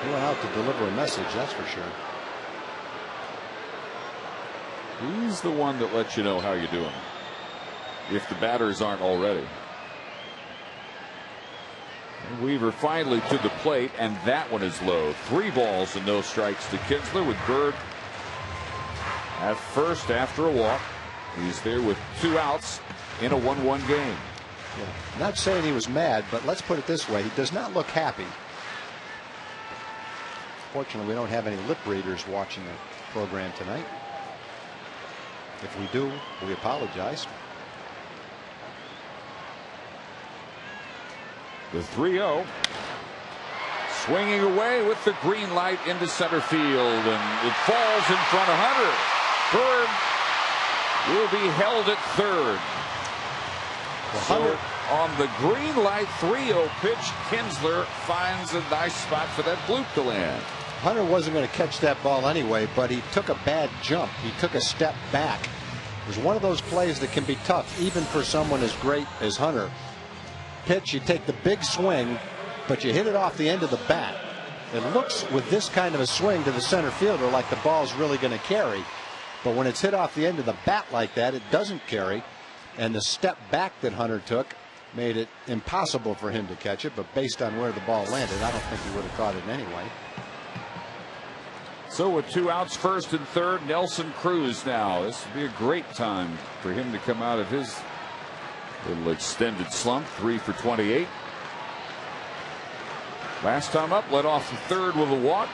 he went out to deliver a message, that's for sure. He's the one that lets you know how you're doing, if the batters aren't already. And Weaver finally to the plate, and that one is low. 3 balls and no strikes to Kinsler, with Bird at first after a walk. He's there with 2 outs in a 1-1 game. Yeah. Not saying he was mad, but let's put it this way. He does not look happy. Fortunately, we don't have any lip readers watching the program tonight. If we do, we apologize. The 3-0. Swinging away with the green light into center field, and it falls in front of Hunter. Bird will be held at third. So on the green light 3-0 pitch, Kinsler finds a nice spot for that bloop to land. Hunter wasn't going to catch that ball anyway, but he took a bad jump. He took a step back. It was one of those plays that can be tough, even for someone as great as Hunter. Pitch, you take the big swing, but you hit it off the end of the bat. It looks, with this kind of a swing to the center fielder, like the ball's really going to carry. But when it's hit off the end of the bat like that, it doesn't carry. And the step back that Hunter took made it impossible for him to catch it. But based on where the ball landed, I don't think he would have caught it anyway. So with 2 outs, first and third, Nelson Cruz now. This would be a great time for him to come out of his little extended slump. 3 for 28. Last time up, led off the third with a walk.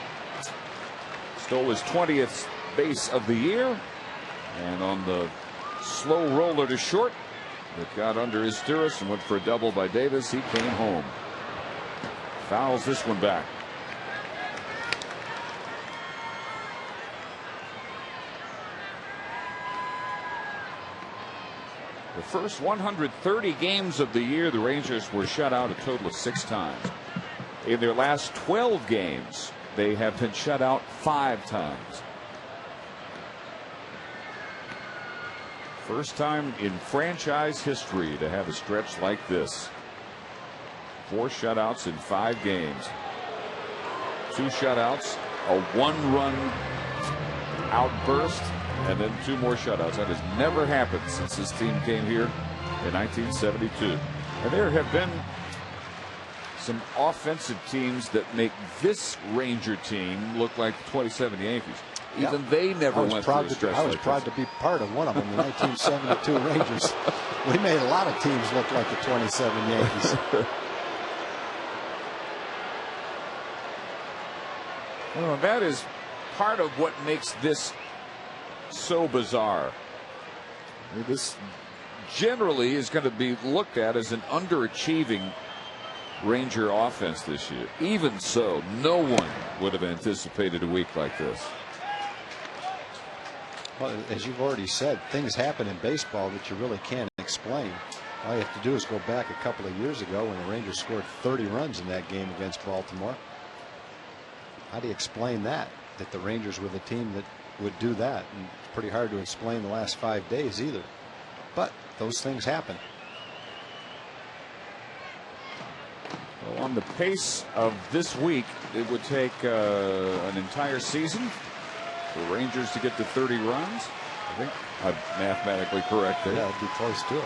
Stole his 20th base of the year. And on the slow roller to short that got under his stirrups and went for a double by Davis, he came home. Fouls this one back. The first 130 games of the year, the Rangers were shut out a total of 6 times. In their last 12 games, they have been shut out 5 times. First time in franchise history to have a stretch like this. 4 shutouts in 5 games. 2 shutouts, a 1-run outburst, and then 2 more shutouts. That has never happened since this team came here in 1972. And there have been some offensive teams that make this Ranger team look like the 27 Yankees. Even they never went through a stretch. I was proud to be part of one of them, the 1972 Rangers. We made a lot of teams look like the 27 Yankees. Well, that is part of what makes this so bizarre. This generally is going to be looked at as an underachieving Ranger offense this year. Even so, no one would have anticipated a week like this. Well, as you've already said, things happen in baseball that you really can't explain. All you have to do is go back a couple of years ago when the Rangers scored 30 runs in that game against Baltimore. How do you explain that the Rangers were the team that would do that? And it's pretty hard to explain the last 5 days either. But those things happen. Well, on the pace of this week, it would take an entire season for the Rangers to get to 30 runs. I think I'm mathematically correct there. Yeah, it'd be close to it.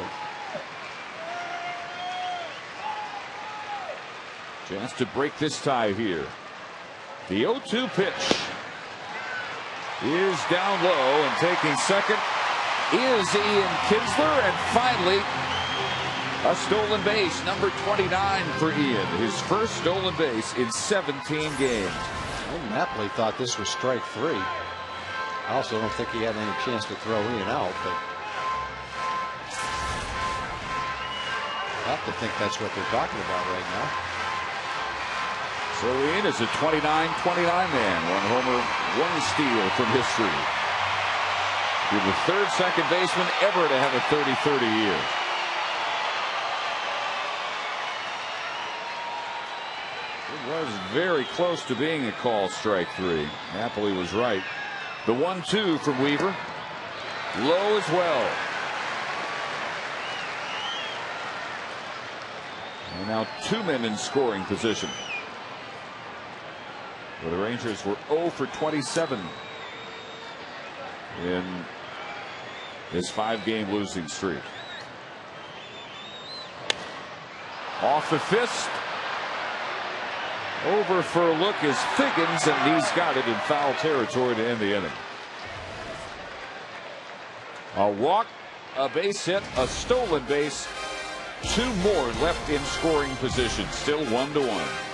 Chance to break this tie here. The 0-2 pitch is down low, and taking second is Ian Kinsler, and finally a stolen base, number 29 for Ian. His first stolen base in 17 games. Well, Napoli thought this was strike 3. I also don't think he had any chance to throw Ian out, but I have to think that's what they're talking about right now. So Ian is a 29-29 man. 1 homer, 1 steal from history. He's the third second baseman ever to have a 30-30 year. It was very close to being a call strike 3. Napoli was right. The 1-2 from Weaver. Low as well. And now 2 men in scoring position. Well, the Rangers were 0 for 27 in this 5-game losing streak. Off the fist. Over for a look is Figgins, and he's got it in foul territory to end the inning. A walk, a base hit, a stolen base. 2 more left in scoring position. Still 1-1.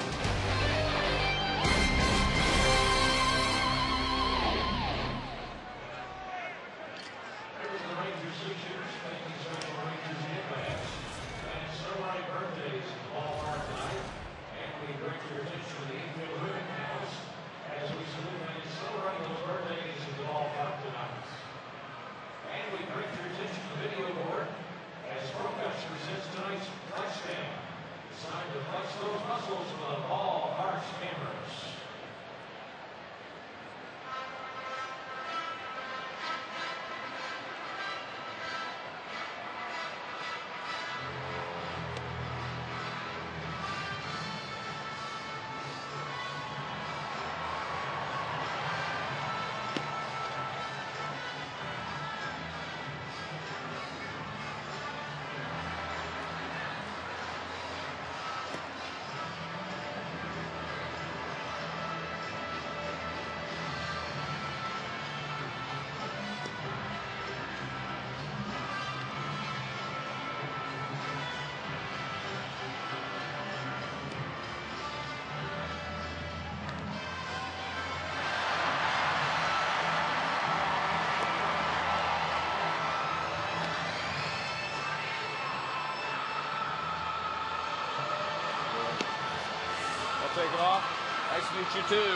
Taking off. Nice to meet you too.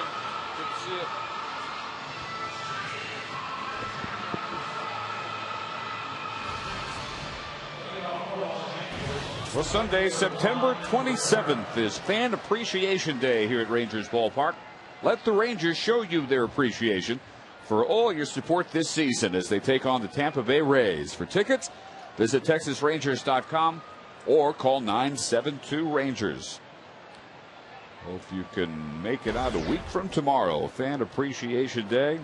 Good to see you. Well, Sunday, September 27th is Fan Appreciation Day here at Rangers Ballpark. Let the Rangers show you their appreciation for all your support this season as they take on the Tampa Bay Rays. For tickets, visit TexasRangers.com or call 972-RANGERS. Hope you can make it out a week from tomorrow. Fan Appreciation Day.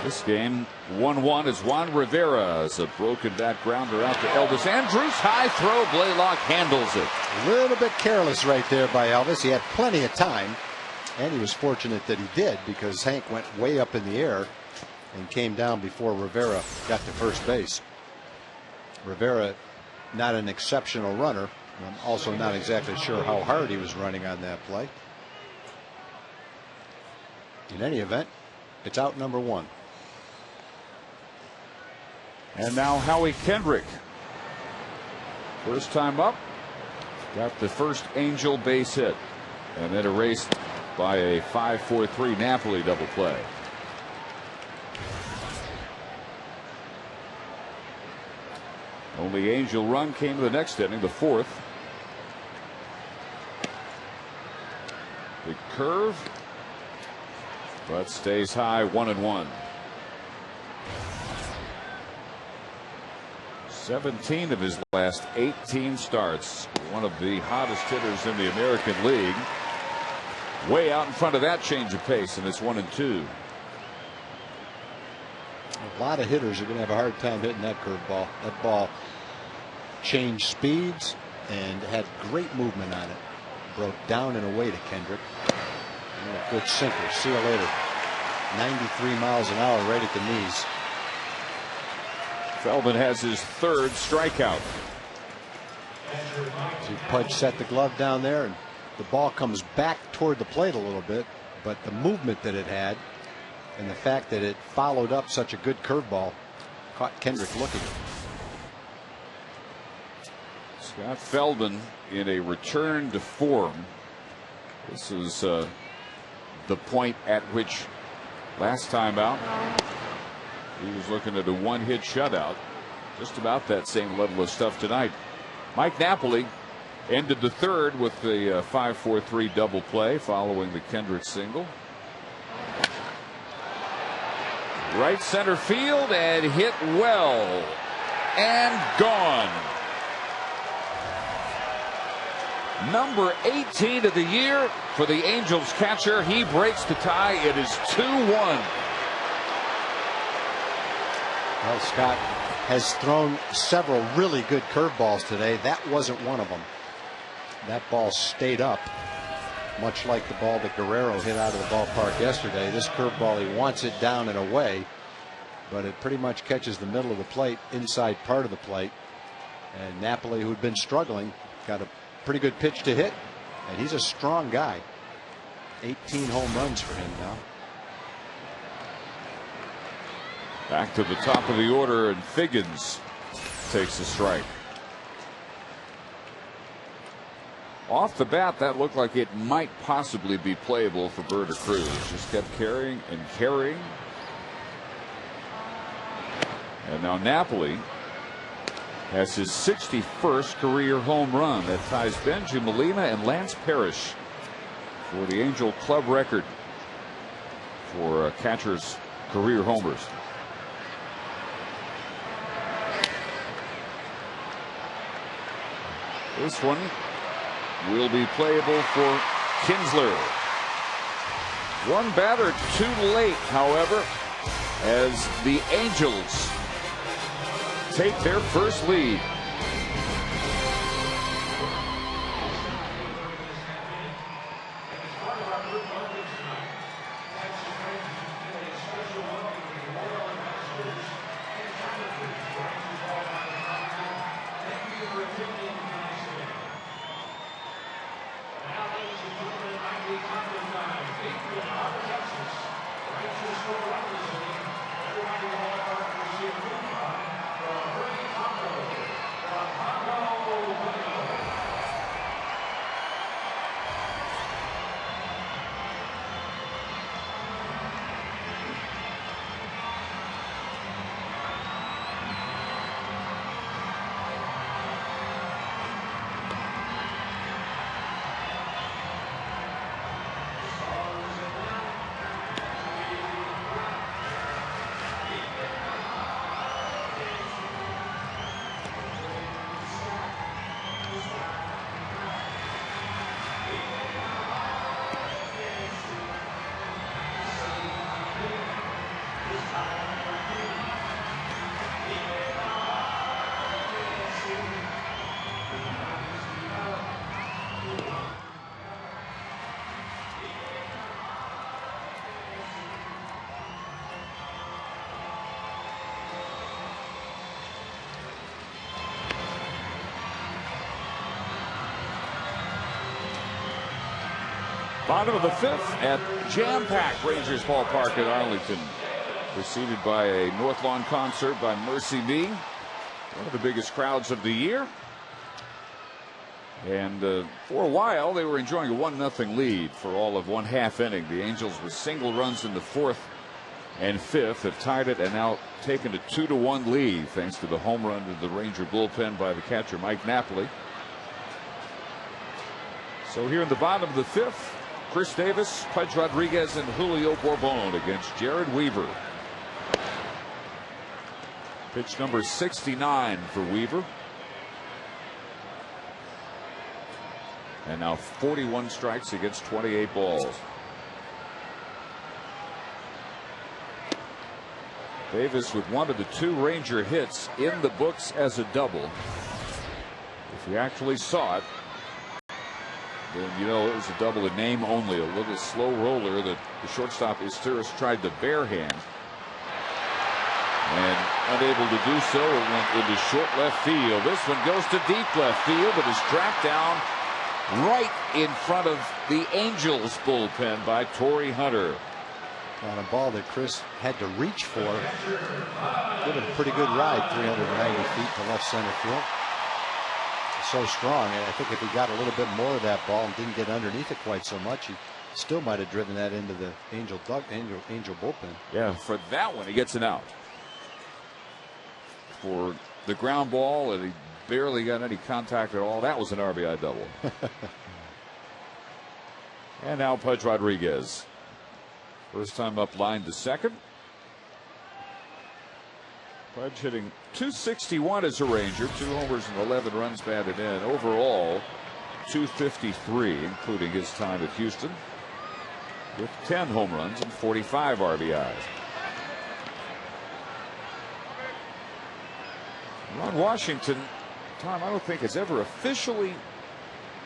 This game 1-1 as Juan Rivera is a broken back grounder out to Elvis Andrus. High throw. Blaylock handles it. A little bit careless right there by Elvis. He had plenty of time, and he was fortunate that he did, because Hank went way up in the air and came down before Rivera got to first base. Rivera, not an exceptional runner. I'm also not exactly sure how hard he was running on that play. In any event, it's out number 1. And now Howie Kendrick. First time up. Got the first Angel base hit. And then erased by a 5-4-3 Napoli double play. Only Angel run came to the next inning, the 4th. The curve, but stays high, 1-1. 17 of his last 18 starts. One of the hottest hitters in the American League. Way out in front of that change of pace, and it's 1-2. A lot of hitters are going to have a hard time hitting that curveball. That ball changed speeds and had great movement on it. Broke down and away to Kendrick. And a good sinker. See you later. 93 miles an hour right at the knees. Feldman has his 3rd strikeout. See Pudge set the glove down there, and the ball comes back toward the plate a little bit, but the movement that it had and the fact that it followed up such a good curveball caught Kendrick looking. Scott Feldman in a return to form. This is the point at which last time out he was looking at a 1-hit shutout. Just about that same level of stuff tonight. Mike Napoli ended the 3rd with the 5-4-3 double play following the Kendrick single. Right center field and hit well and gone. Number 18 of the year for the Angels catcher. He breaks the tie. It is 2-1. Well, Scott has thrown several really good curveballs today. That wasn't one of them. That ball stayed up, much like the ball that Guerrero hit out of the ballpark yesterday. This curveball, he wants it down and away, but it pretty much catches the middle of the plate, inside part of the plate. And Napoli, who'd been struggling, got a pretty good pitch to hit, and he's a strong guy. 18 home runs for him now. Back to the top of the order, and Figgins takes a strike. Off the bat, that looked like it might possibly be playable for Berta Cruz. Just kept carrying and carrying. And now Napoli has his 61st career home run. That ties Benji Molina and Lance Parrish for the Angel club record for catchers' career homers. This one will be playable for Kinsler. One batter too late, however, as the Angels take their first lead. Bottom of the fifth at jam-packed Rangers ballpark at Arlington. Preceded by a North Lawn concert by Mercy Me. One of the biggest crowds of the year. And for a while, they were enjoying a 1-0 lead for all of 1/2 inning. The Angels with single runs in the fourth and fifth have tied it and now taken a 2-1 lead thanks to the home run to the Ranger bullpen by the catcher Mike Napoli. So here in the bottom of the fifth, Chris Davis, Pudge Rodriguez, and Julio Bourbon against Jared Weaver. Pitch number 69 for Weaver. And now 41 strikes against 28 balls. Davis with one of the 2 Ranger hits in the books as a double. If you actually saw it, then you know it was a double in name only. A little slow roller that the shortstop Isturis tried to barehand. And unable to do so, it went into short left field. This one goes to deep left field, but is tracked down right in front of the Angels bullpen by Torrey Hunter. On a ball that Chris had to reach for. Give it a pretty good ride, 390 feet to left center field. So strong, and I think if he got a little bit more of that ball and didn't get underneath it quite so much, he still might have driven that into the Angel bullpen. Yeah, for that one, he gets an out. For the ground ball, and he barely got any contact at all. That was an RBI double. And now Pudge Rodriguez. First time up line to second. Pudge hitting .261 as a Ranger, 2 homers and 11 runs batted in. Overall, .253, including his time at Houston, with 10 home runs and 45 RBIs. Ron Washington, Tom, I don't think has ever officially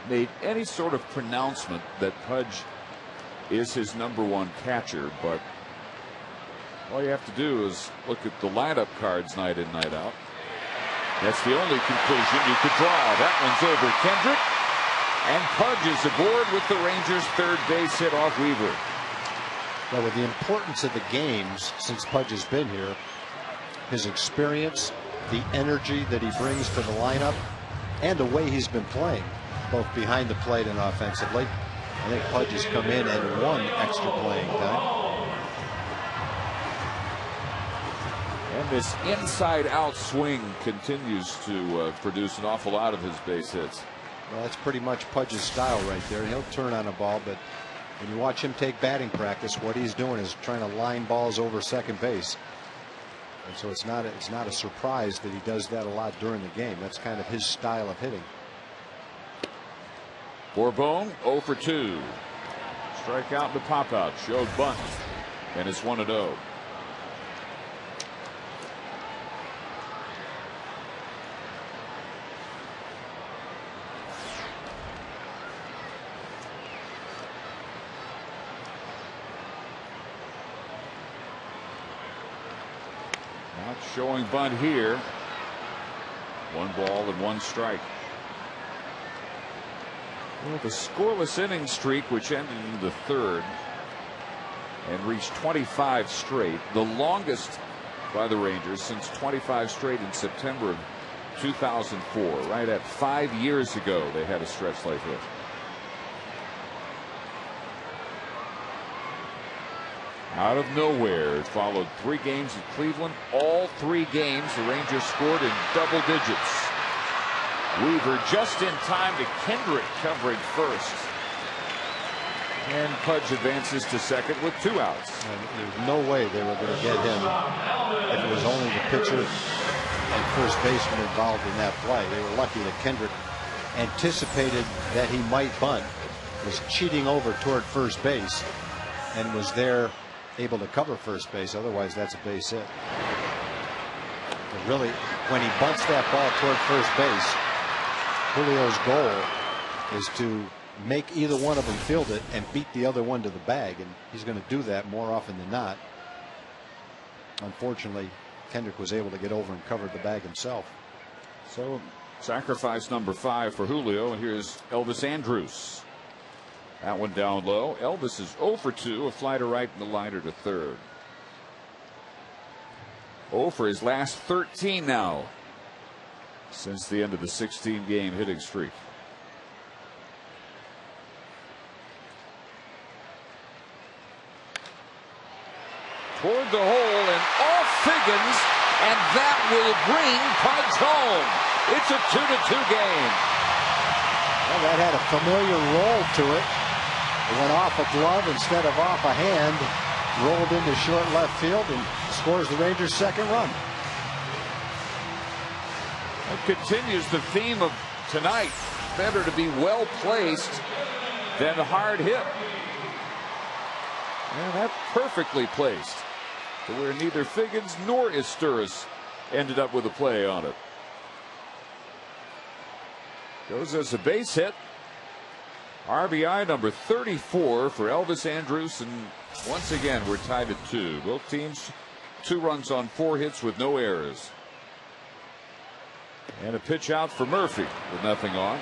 made any sort of pronouncement that Pudge is his #1 catcher, but all you have to do is look at the lineup cards night in, night out. That's the only conclusion you could draw. That one's over Kendrick, and Pudge is aboard with the Rangers' third base hit off Weaver. Well, with the importance of the games since Pudge has been here, his experience, the energy that he brings to the lineup, and the way he's been playing, both behind the plate and offensively, I think Pudge has come in and won extra playing time. And this inside-out swing continues to produce an awful lot of his base hits. Well, that's pretty much Pudge's style right there. He'll turn on a ball, but when you watch him take batting practice, what he's doing is trying to line balls over second base. And so it's not a surprise that he does that a lot during the game. That's kind of his style of hitting. Bourbon 0 for 2. Strikeout to pop out. Showed bunt. And it's 1-0. Not showing bunt here. 1 ball and 1 strike. Well, the scoreless inning streak, which ended in the third and reached 25 straight, the longest by the Rangers since 25 straight in September of 2004. Right at 5 years ago, they had a stretch like this. Out of nowhere, it followed 3 games at Cleveland. All 3 games, the Rangers scored in double digits. Weaver just in time to Kendrick covering first. And Pudge advances to second with 2 outs. And there's no way they were going to get him if it was only the pitcher and first baseman involved in that play. They were lucky that Kendrick anticipated that he might bunt, was cheating over toward first base, and was there able to cover first base. Otherwise, that's a base hit. But really, when he bunts that ball toward first base, Julio's goal is to make either one of them field it and beat the other one to the bag, and he's going to do that more often than not. Unfortunately, Kendrick was able to get over and cover the bag himself. So sacrifice number 5 for Julio, and here's Elvis Andrus. That one down low. Elvis is 0 for 2, a fly to right and a liner to third. 0 for his last 13 now since the end of the 16-game hitting streak. Toward the hole and off Figgins, and that will bring Pudge home. It's a 2-2 game. Well, that had a familiar roll to it. It went off a glove instead of off a hand. Rolled into short left field and scores the Rangers' second run. That continues the theme of tonight. Better to be well placed than hard hit. And that's perfectly placed to where neither Figgins nor Isturis ended up with a play on it. Goes as a base hit. RBI number 34 for Elvis Andrus, and once again we're tied at 2. Both teams 2 runs on 4 hits with no errors. And a pitch out for Murphy with nothing on.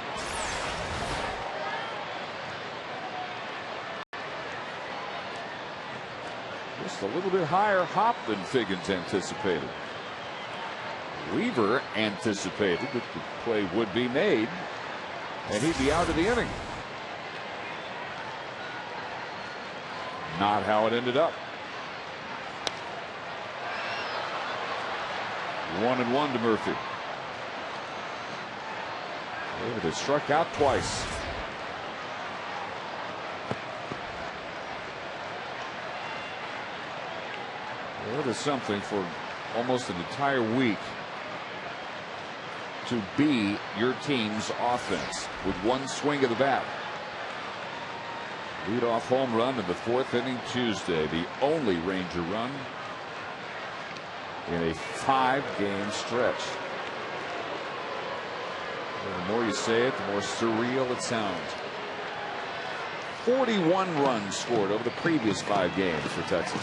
Just a little bit higher hop than Figgins anticipated. Weaver anticipated that the play would be made and he'd be out of the inning. Not how it ended up. 1-1 to Murphy. David has struck out twice. It is something for almost an entire week to be your team's offense with one swing of the bat. Leadoff home run in the 4th inning Tuesday, the only Ranger run in a 5-game stretch. The more you say it, the more surreal it sounds. 41 runs scored over the previous 5 games for Texas.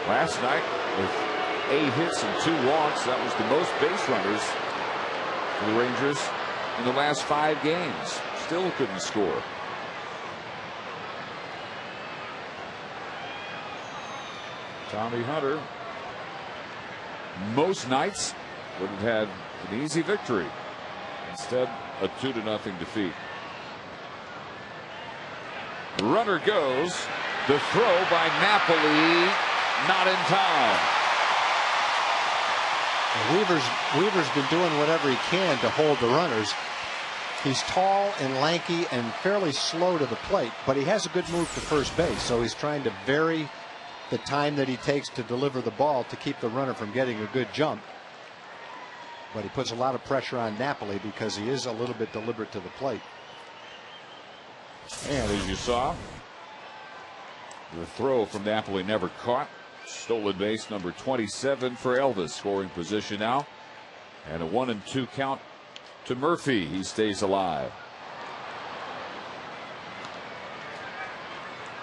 Last night, with 8 hits and 2 walks, that was the most base runners for the Rangers in the last 5 games. Still couldn't score. Tommy Hunter, most nights would have had an easy victory. Instead, a 2-0 defeat. Runner goes. The throw by Napoli, not in time. Weaver's been doing whatever he can to hold the runners. He's tall and lanky and fairly slow to the plate, but he has a good move to first base, so he's trying to vary the time that he takes to deliver the ball to keep the runner from getting a good jump. But he puts a lot of pressure on Napoli because he is a little bit deliberate to the plate. And as you saw, the throw from Napoli never caught. Stolen base number 27 for Elvis, scoring position now. And a 1-2 count to Murphy. He stays alive.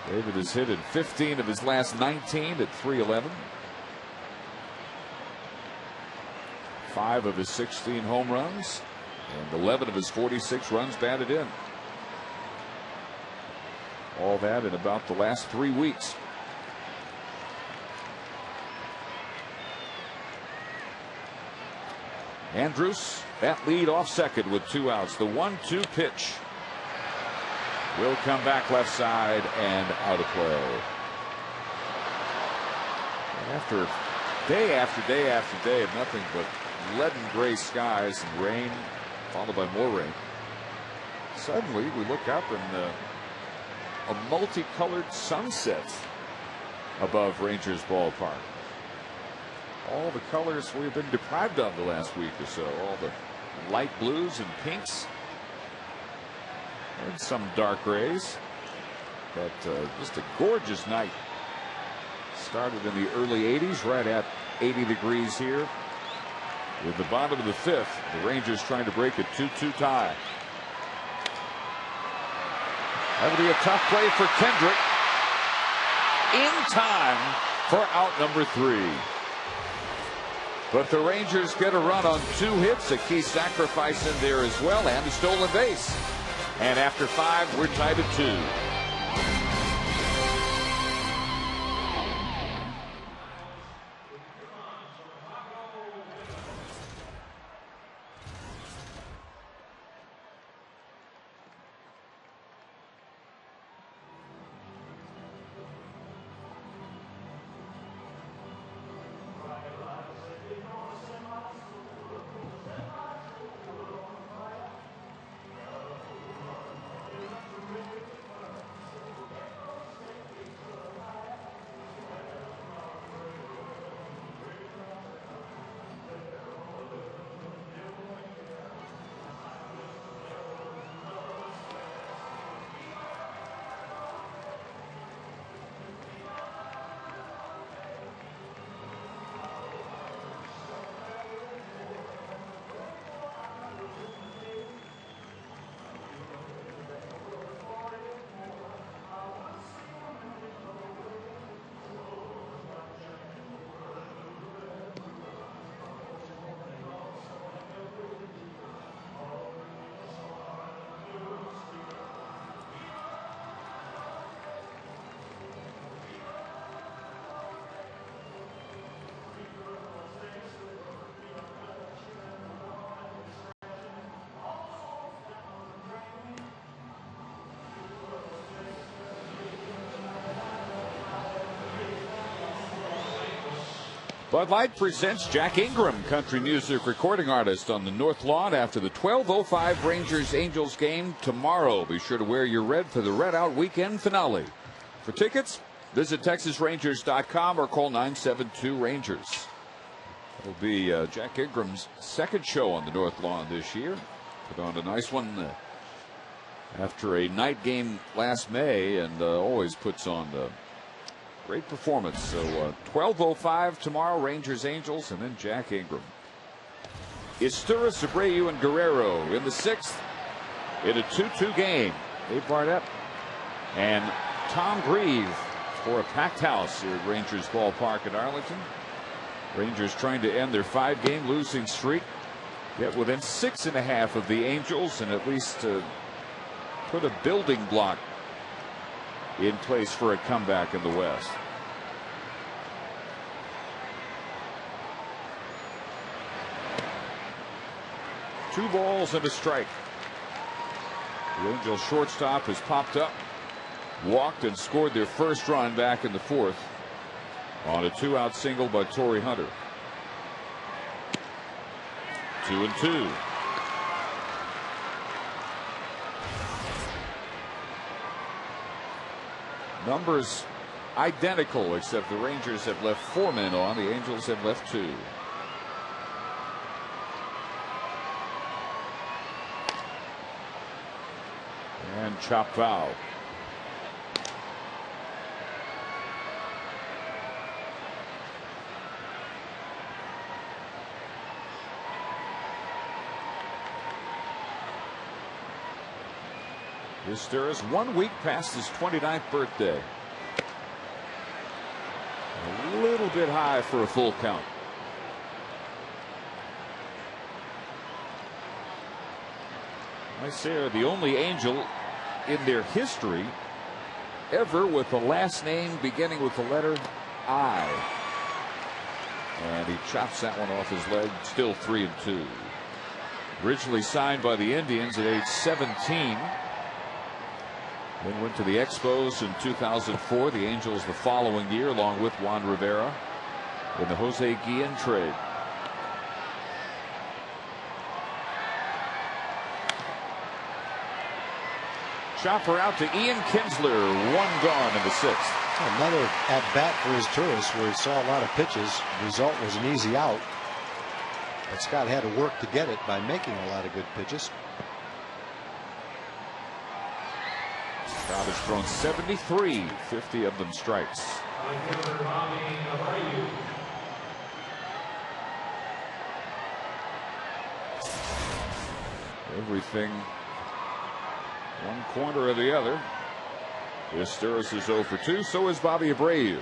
David has hit in 15 of his last 19 at .311. 5 of his 16 home runs and 11 of his 46 runs batted in. All that in about the last 3 weeks. Andrus, that lead off second with 2 outs. The 1-2 pitch will come back left side and out of play. And after day after day of nothing but leaden gray skies and rain, followed by more rain, suddenly we look up and a multicolored sunset above Rangers ballpark. All the colors we've been deprived of the last week or so. All the light blues and pinks and some dark grays. But just a gorgeous night. Started in the early 80s, right at 80 degrees here. With the bottom of the 5th, the Rangers trying to break a 2-2 tie. That would be a tough play for Kendrick. In time for out number 3. But the Rangers get a run on 2 hits, a key sacrifice in there as well, and a stolen base. And after 5, we're tied at 2. Bud Light presents Jack Ingram, country music recording artist, on the North Lawn after the 12:05 Rangers-Angels game tomorrow. Be sure to wear your red for the Red Out weekend finale. For tickets, visit TexasRangers.com or call 972-RANGERS. It'll be Jack Ingram's second show on the North Lawn this year. Put on a nice one after a night game last May, and always puts on great performance. So 12:05 tomorrow, Rangers Angels, and then Jack Ingram. Izturis, Abreu, and Guerrero in the 6th in a 2-2 game. Dave Barnett and Tom Grieve for a packed house here at Rangers Ballpark in Arlington. Rangers trying to end their 5-game losing streak, get within 6.5 of the Angels, and at least put a building block in place for a comeback in the West. Two balls and a strike. The Angels shortstop has popped up, walked, and scored their first run back in the 4th on a 2-out single by Torrey Hunter. 2-2. Numbers identical, except the Rangers have left 4 men on. The Angels have left 2. And chop foul. Izturis 1 week past his 29th birthday. A little bit high for a full count. I say are the only Angel in their history ever with the last name beginning with the letter I. And he chops that one off his leg. Still 3-2. Originally signed by the Indians at age 17. Then went to the Expos in 2004. The Angels the following year, along with Juan Rivera in the Jose Guillen trade. Chopper out to Ian Kinsler. 1 gone in the 6th. Another at-bat for Izturis where he saw a lot of pitches. The result was an easy out. But Scott had to work to get it by making a lot of good pitches. Scott has thrown 73, 50 of them strikes. Everything one corner or the other. Izturis is 0 for 2. So is Bobby Abreu.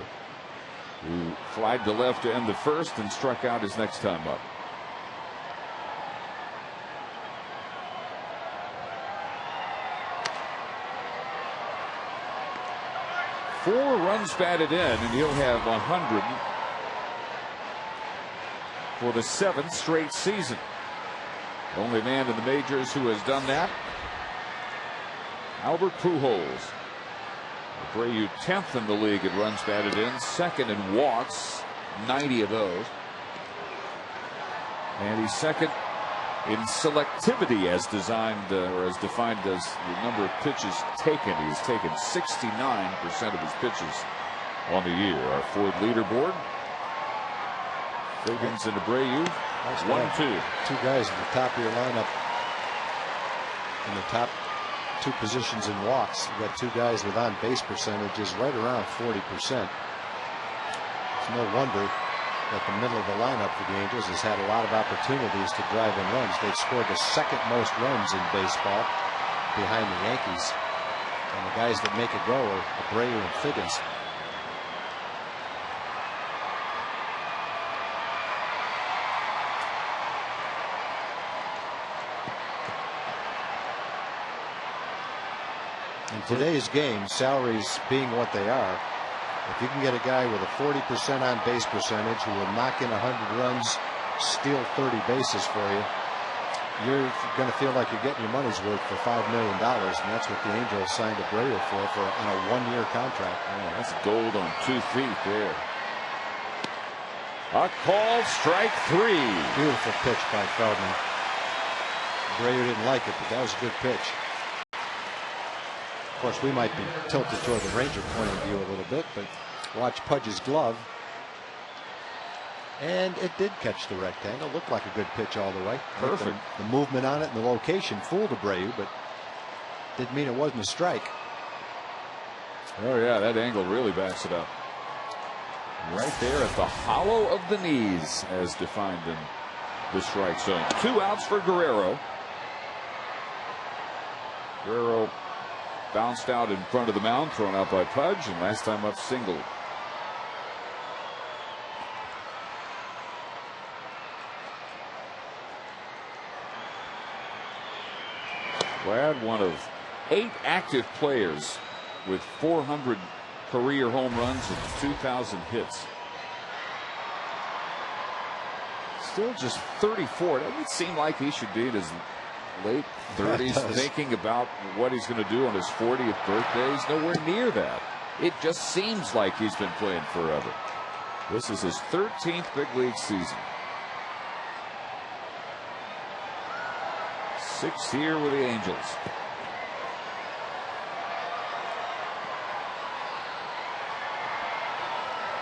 who flied to left to end the first and struck out his next time up. Four runs batted in, and he'll have 100 for the 7th straight season. The only man in the majors who has done that, Albert Pujols. Abreu 10th in the league at runs batted in, 2nd in walks, 90 of those. And he's 2nd in selectivity as designed or as defined as the number of pitches taken. He's taken 69% of his pitches on the year. Our Ford leaderboard. Figgins and Abreu, 1-2. Two guys at the top of your lineup in the top two positions in walks. You've got two guys with on base percentages right around 40%. It's no wonder that the middle of the lineup for the Angels has had a lot of opportunities to drive in runs. They've scored the 2nd most runs in baseball behind the Yankees. And the guys that make it go are Abreu and Figgins. In today's game, salaries being what they are, if you can get a guy with a 40% on base percentage who will knock in 100 runs, steal 30 bases for you, you're going to feel like you're getting your money's worth for $5 million, and that's what the Angels signed Abreu for on a 1-year contract. Oh, that's gold on 2 feet there. A call, strike 3. Beautiful pitch by Feldman. Abreu didn't like it, but that was a good pitch. Of course, we might be tilted toward the Ranger point of view a little bit, but watch Pudge's glove. And it did catch the rectangle. Looked like a good pitch all the way. Perfect. The movement on it and the location fooled Abreu, but didn't mean it wasn't a strike. Oh, yeah, that angle really backs it up. Right there at the hollow of the knees, as defined in the strike zone. 2 outs for Guerrero. Guerrero bounced out in front of the mound, thrown out by Pudge, and last time up singled. Glad one of 8 active players with 400 career home runs and 2,000 hits. Still just 34. Doesn't seem like he should be in his late 30s thinking about what he's going to do on his 40th birthday. He's nowhere near that. It just seems like he's been playing forever. This is his 13th big league season. 6th here with the Angels.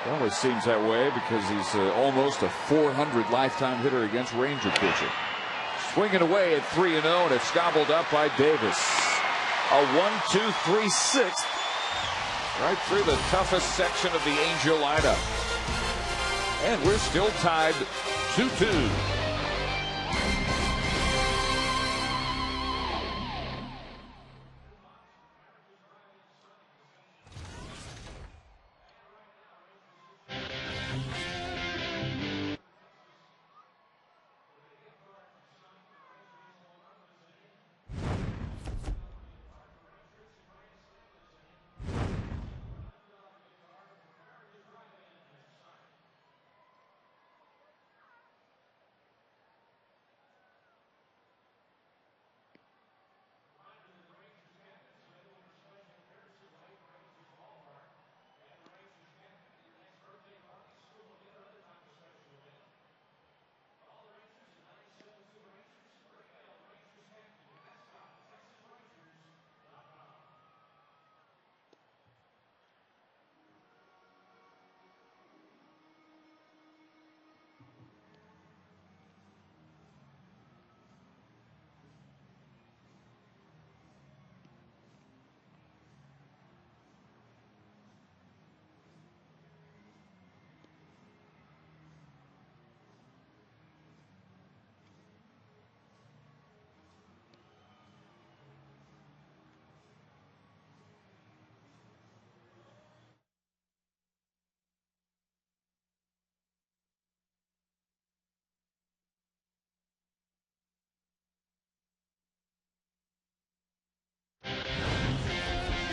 It always seems that way because he's almost a 400 lifetime hitter against Ranger pitcher. Swinging away at 3-0, and it's gobbled up by Davis. A 1-2-3-6 right through the toughest section of the Angel lineup. And we're still tied 2-2.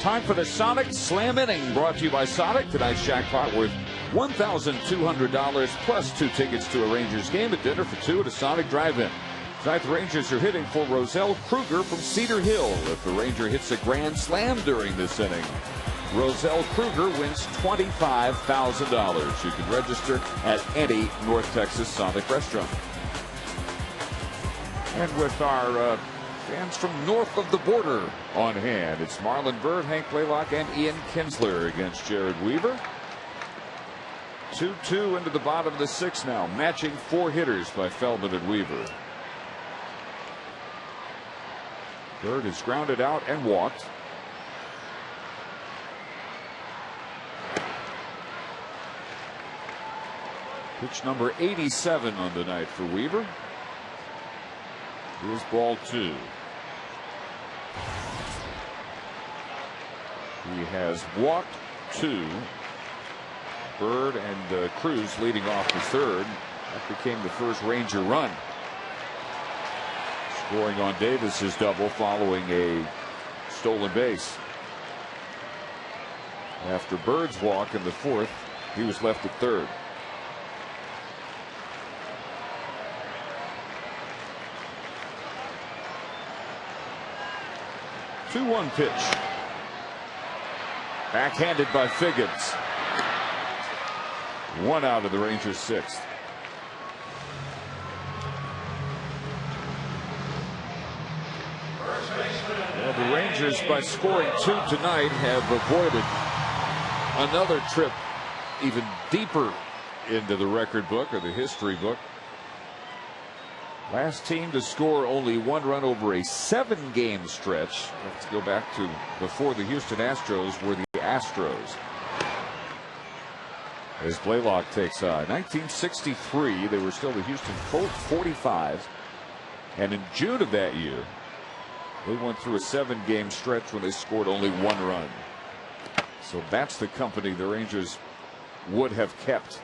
Time for the Sonic Slam Inning, brought to you by Sonic. Tonight's jackpot worth $1,200 plus 2 tickets to a Rangers game at dinner for 2 at a Sonic Drive-In. Tonight the Rangers are hitting for Roselle Kruger from Cedar Hill. If the Ranger hits a grand slam during this inning, Roselle Kruger wins $25,000. You can register at any North Texas Sonic restaurant. And with our fans from north of the border on hand, it's Marlon Byrd, Hank Blaylock, and Ian Kinsler against Jared Weaver. 2-2 into the bottom of the 6th now, matching 4 hitters by Feldman and Weaver. Byrd is grounded out and walked. Pitch number 87 on the night for Weaver. Here's ball 2. He has walked 2. Byrd and Cruz leading off the 3rd. That became the first Ranger run. Scoring on Davis's double following a stolen base. After Bird's walk in the 4th, he was left at 3rd. The 2-1 pitch. Backhanded by Figgins. 1 out of the Rangers' 6th. Well, the Rangers, by scoring 2 tonight, have avoided another trip even deeper into the record book or the history book. Last team to score only 1 run over a 7-game stretch. Let's go back to before the Houston Astros were the Astros. As Blaylock takes on 1963, they were still the Houston 45s, and in June of that year they went through a 7-game stretch when they scored only 1 run. So that's the company the Rangers would have kept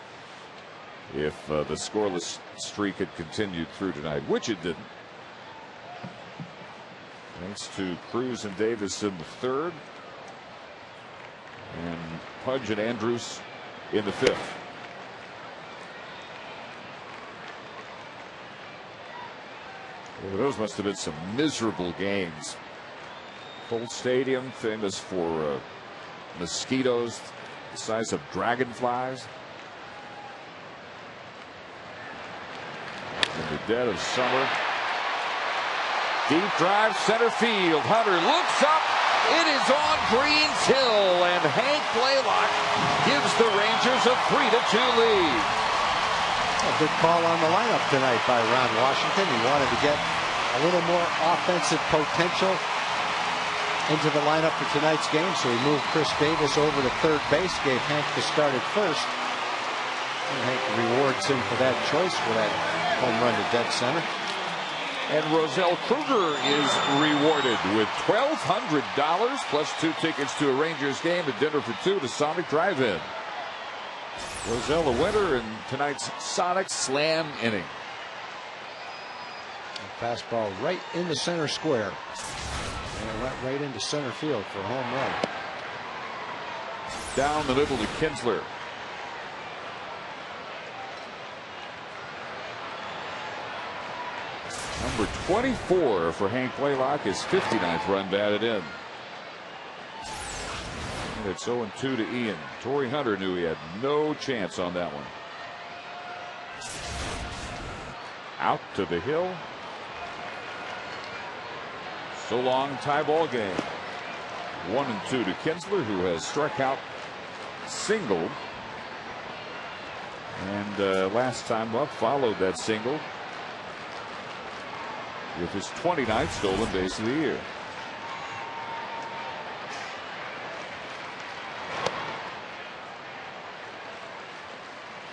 if the scoreless streak had continued through tonight, which it didn't. Thanks to Cruz and Davis in the 3rd, and Pudge and Andrews in the 5th. Well, those must have been some miserable games. Full stadium, famous for mosquitoes the size of dragonflies. In the dead of summer. Deep drive, center field. Hunter looks up. It is on Green's Hill, and Hank Blaylock gives the Rangers a 3-2 lead. A good call on the lineup tonight by Ron Washington. He wanted to get a little more offensive potential into the lineup for tonight's game, so he moved Chris Davis over to 3rd base, gave Hank the start at 1st. And Hank rewards him for that choice for that home run to dead center. And Roselle Kruger is rewarded with $1,200 plus 2 tickets to a Rangers game at dinner for 2 to Sonic Drive-In. Roselle a winner in tonight's Sonic Slam Inning. A fastball right in the center square. And it went right into center field for a home run. Down the middle to Kinsler. Number 24 for Hank Blaylock, his 59th run batted in. And it's 0-2 to Ian. Torrey Hunter knew he had no chance on that one. Out to the hill. So long, tie ball game. 1-2 to Kinsler, who has struck out, singled, and last time up followed that single with his 29th stolen base of the year.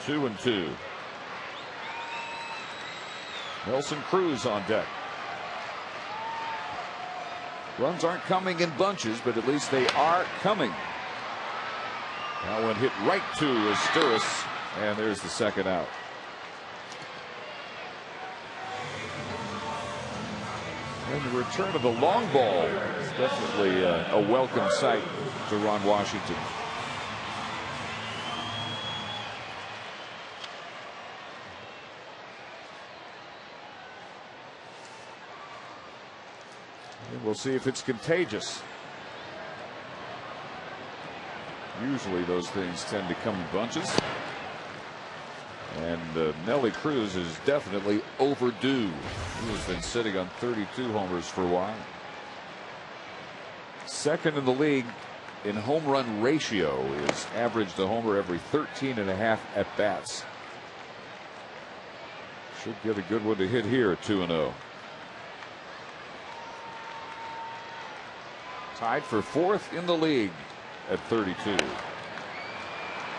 Two and two. Nelson Cruz on deck. Runs aren't coming in bunches, but at least they are coming. That one hit right to Asturis, and there's the 2nd out. And the return of the long ball is definitely a welcome sight to Ron Washington. And we'll see if it's contagious. Usually those things tend to come in bunches. And Nelly Cruz is definitely overdue. He has been sitting on 32 homers for a while. Second in the league in home run ratio, is averaged a homer every 13.5 at bats. Should get a good one to hit here at 2-0. Tied for fourth in the league at 32.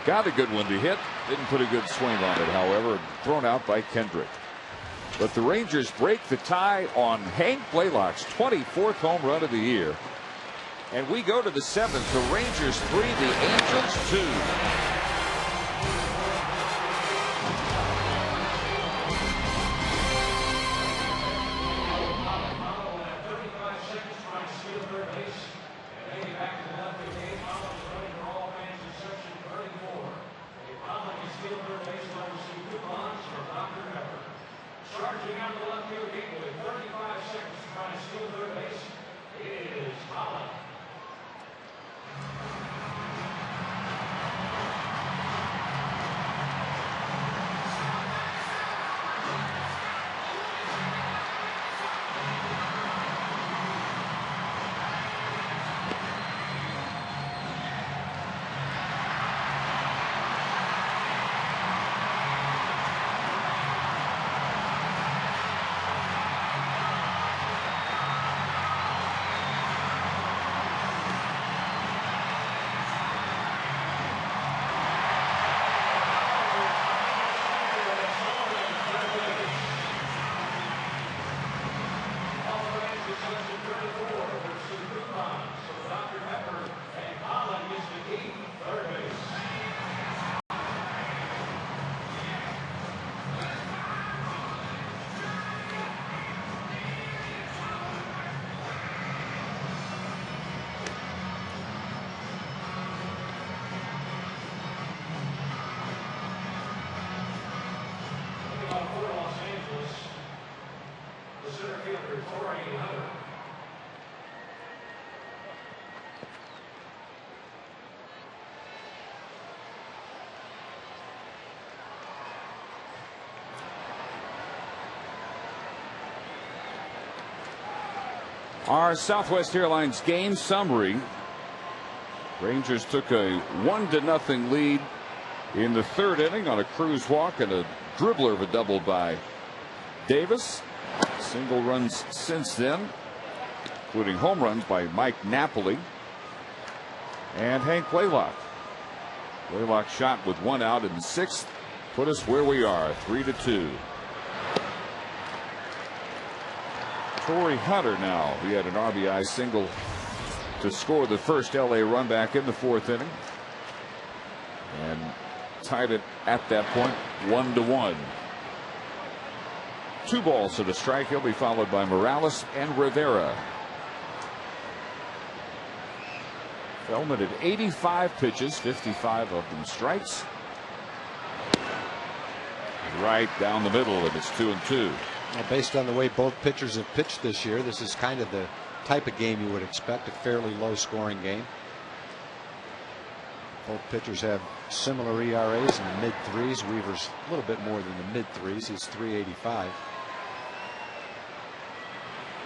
Got a good one to hit. Didn't put a good swing on it, however. Thrown out by Kendrick. But the Rangers break the tie on Hank Blaylock's 24th home run of the year. And we go to the seventh. The Rangers 3, the Angels 2. Our Southwest Airlines game summary. Rangers took a 1-0 lead in the third inning on a Cruz walk and a dribbler of a double by Davis. Single runs since then, including home runs by Mike Napoli and Hank Blaylock. Blaylock shot with one out in the sixth, put us where we are, 3-2. Torrey Hunter now. He had an RBI single to score the first LA run back in the fourth inning. And tied it at that point 1-1. 2 balls to the strike. He'll be followed by Morales and Rivera. Feldman at 85 pitches, 55 of them strikes. Right down the middle, and it's 2-2. Well, based on the way both pitchers have pitched this year, this is kind of the type of game you would expect, a fairly low scoring game. Both pitchers have similar ERAs in the mid-3s. Weaver's a little bit more than the mid-3s. He's 3.85.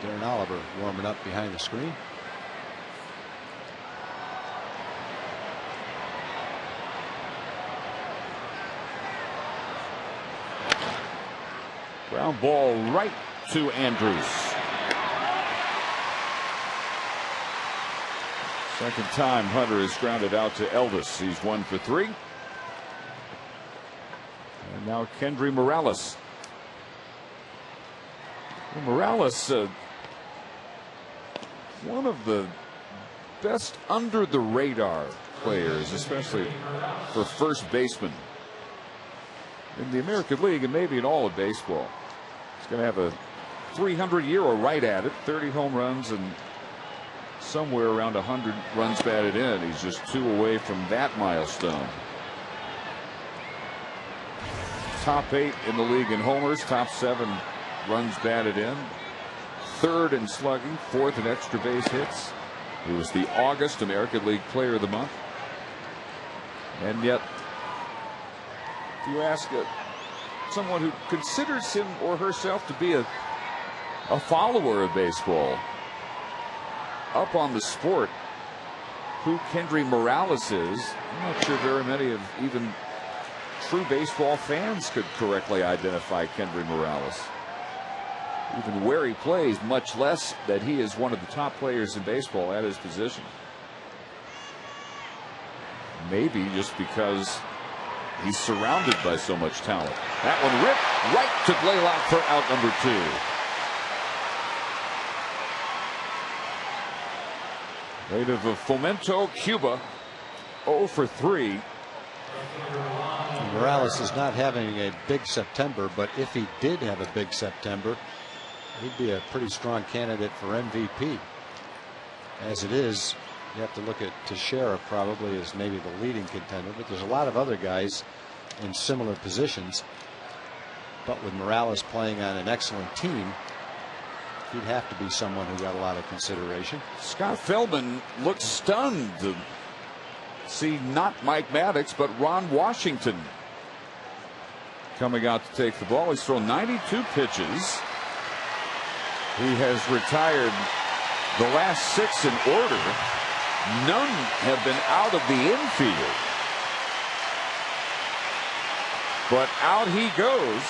Darren Oliver warming up behind the screen. Ground ball right to Andrews. Second time Hunter is grounded out to Elvis. He's 1 for 3. And now Kendry Morales. Well, Morales, one of the best under the radar players, especially for first baseman in the American League and maybe in all of baseball. He's going to have a 300 year or right at it. 30 home runs and somewhere around 100 runs batted in. He's just 2 away from that milestone. Top 8 in the league in homers, top 7 runs batted in, 3rd in slugging, 4th in extra base hits. He was the August American League Player of the Month. And yet, if you ask someone who considers him or herself to be a follower of baseball, up on the sport, who Kendry Morales is, I'm not sure very many of even true baseball fans could correctly identify Kendry Morales. Even where he plays, much less that he is one of the top players in baseball at his position. Maybe just because he's surrounded by so much talent. That one ripped right to Blaylock for out number 2. Native of Fomento, Cuba, 0 for 3. Morales is not having a big September, but if he did have a big September, he'd be a pretty strong candidate for MVP. As it is, you have to look at Teixeira probably as maybe the leading contender, but there's a lot of other guys in similar positions. But with Morales playing on an excellent team, he'd have to be someone who got a lot of consideration. Scott Feldman looked stunned to see not Mike Maddox, but Ron Washington coming out to take the ball. He's thrown 92 pitches. He has retired the last 6 in order. None have been out of the infield. But out he goes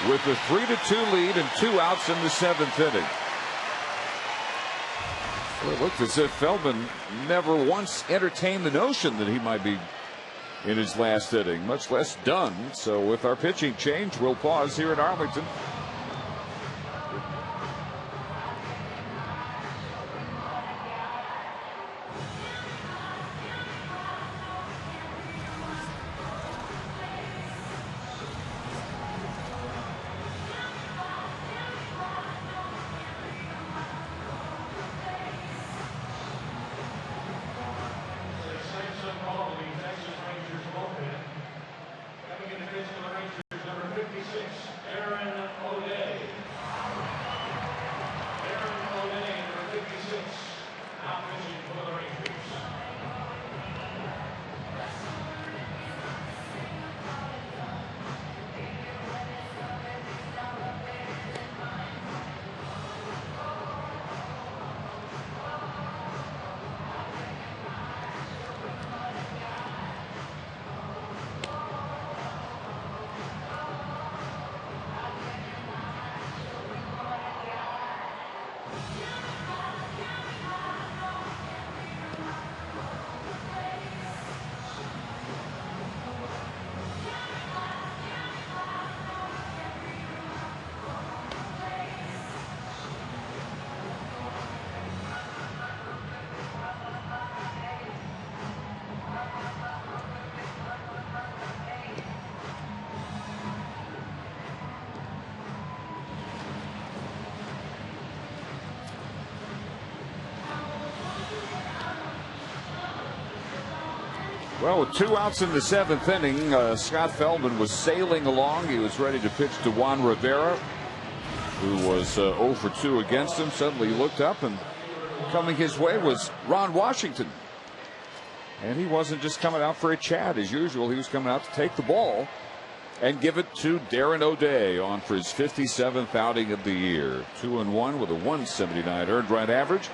with a 3-2 lead and 2 outs in the 7th inning. Well, it looked as if Feldman never once entertained the notion that he might be in his last inning, much less done. So with our pitching change, we'll pause here in Arlington. Well, with 2 outs in the 7th inning, Scott Feldman was sailing along. He was ready to pitch to Juan Rivera, who was 0 for 2 against him. Suddenly he looked up, and coming his way was Ron Washington. And he wasn't just coming out for a chat as usual. He was coming out to take the ball and give it to Darren O'Day on for his 57th outing of the year. 2-1 with a 179 earned run average.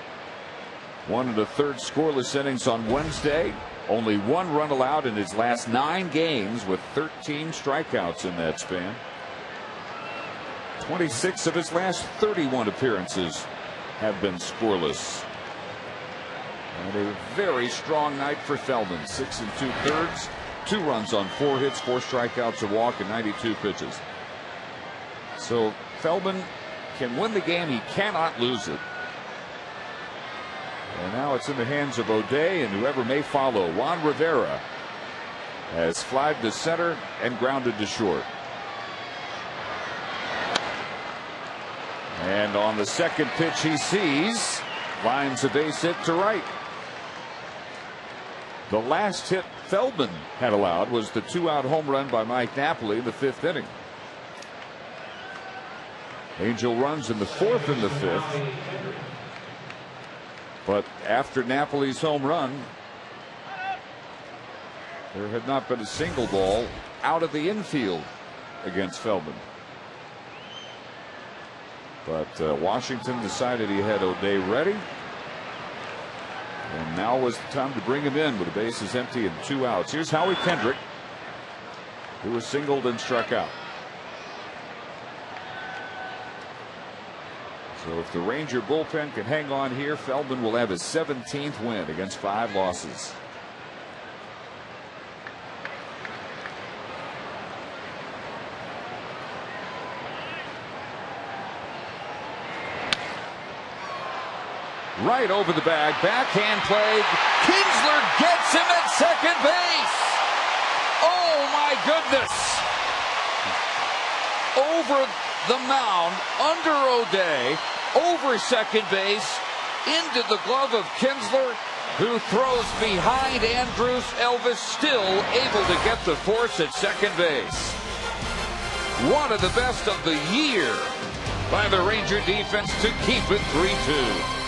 1 1/3 scoreless innings on Wednesday. Only 1 run allowed in his last 9 games, with 13 strikeouts in that span. 26 of his last 31 appearances have been scoreless. And a very strong night for Feldman. 6 2/3, 2 runs on 4 hits, 4 strikeouts, a walk, and 92 pitches. So Feldman can win the game. He cannot lose it. And now it's in the hands of O'Day and whoever may follow. Juan Rivera has flied to center and grounded to short. And on the second pitch he sees, lines a base hit to right. The last hit Feldman had allowed was the 2-out home run by Mike Napoli in the 5th inning. Angel runs in the 4th and the 5th. But after Napoli's home run, there had not been a single ball out of the infield against Feldman. But Washington decided he had O'Day ready. And now was the time to bring him in with the bases empty and 2 outs. Here's Howie Kendrick, who was singled and struck out. So if the Ranger bullpen can hang on here, Feldman will have his 17th win against 5 losses. Right over the bag, backhand play. Kinsler gets him at second base. Oh my goodness. Over the mound, under O'Day, over second base, into the glove of Kinsler, who throws behind Andrus. Elvis still able to get the force at second base. One of the best of the year by the Ranger defense to keep it 3-2.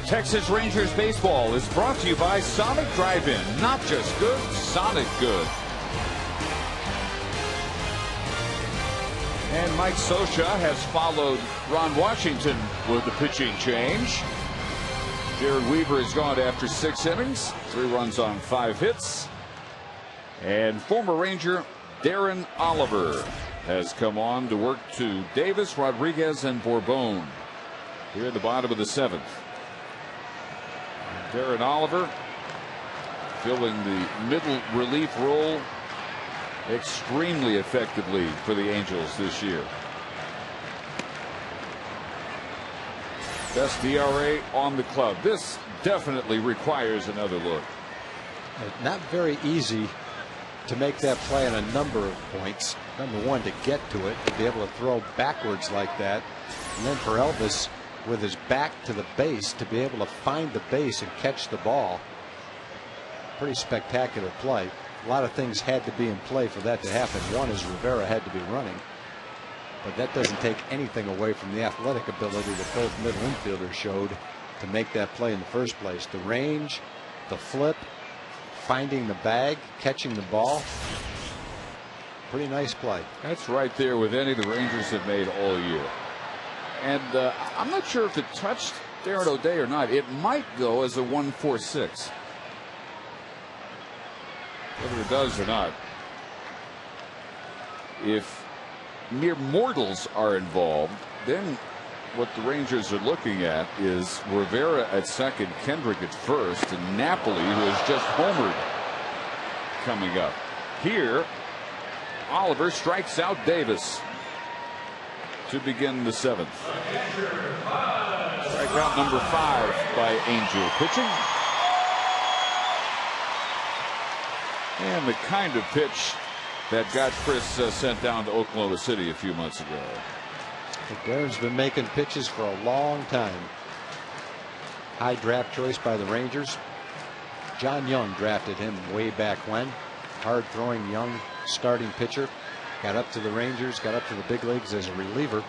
Texas Rangers baseball is brought to you by Sonic Drive-In. Not just good, Sonic good. And Mike Scioscia has followed Ron Washington with the pitching change. Jared Weaver has gone after 6 innings, 3 runs on 5 hits. And former Ranger Darren Oliver has come on to work to Davis, Rodriguez, and Bourbon here at the bottom of the 7th. Darren Oliver filling the middle relief role extremely effectively for the Angels this year. Best ERA on the club. This definitely requires another look. Not very easy to make that play on a number of points. Number one, to get to it, to be able to throw backwards like that, and then for Elvis, with his back to the base, to be able to find the base and catch the ball. Pretty spectacular play. A lot of things had to be in play for that to happen. One is Rivera had to be running, but that doesn't take anything away from the athletic ability that both middle infielders showed to make that play in the first place. The range, the flip, finding the bag, catching the ball. Pretty nice play. That's right there with any the Rangers have made all year. And I'm not sure if it touched Darren O'Day or not. It might go as a 1-4-6. Whether it does or not. If mere mortals are involved, then what the Rangers are looking at is Rivera at second, Kendrick at first, and Napoli, who has just homered, coming up. Here, Oliver strikes out Davis to begin the seventh. Strikeout number 5 by Angel pitching. And the kind of pitch that got Chris sent down to Oklahoma City a few months ago. Darren's been making pitches for a long time. High draft choice by the Rangers. John Young drafted him way back when. Hard throwing young starting pitcher. Got up to the Rangers, got up to the big leagues as a reliever.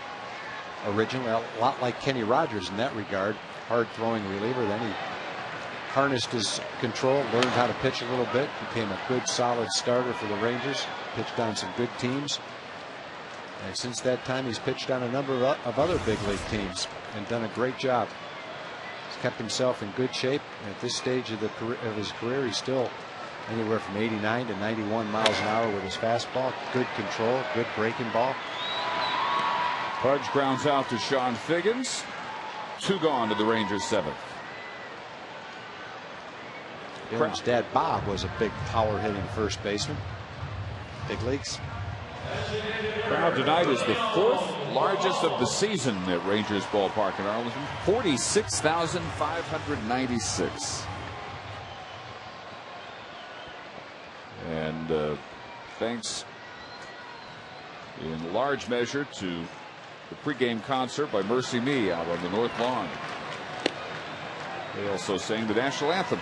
Originally, a lot like Kenny Rogers in that regard. Hard throwing reliever. Then he harnessed his control, learned how to pitch a little bit, became a good solid starter for the Rangers. Pitched on some good teams. And since that time, he's pitched on a number of other big league teams and done a great job. He's kept himself in good shape. At this stage of his career, he's still anywhere from 89 to 91 miles an hour with his fastball. Good control, good breaking ball. Pudge grounds out to Sean Figgins. 2 gone to the Rangers' 7th. Darren's dad, Bob, was a big power hitting first baseman. Big leagues. Crowd tonight is the 4th largest of the season at Rangers Ballpark in Arlington. 46,596. And thanks in large measure to the pregame concert by Mercy Me out on the North Lawn. They also sang the national anthem.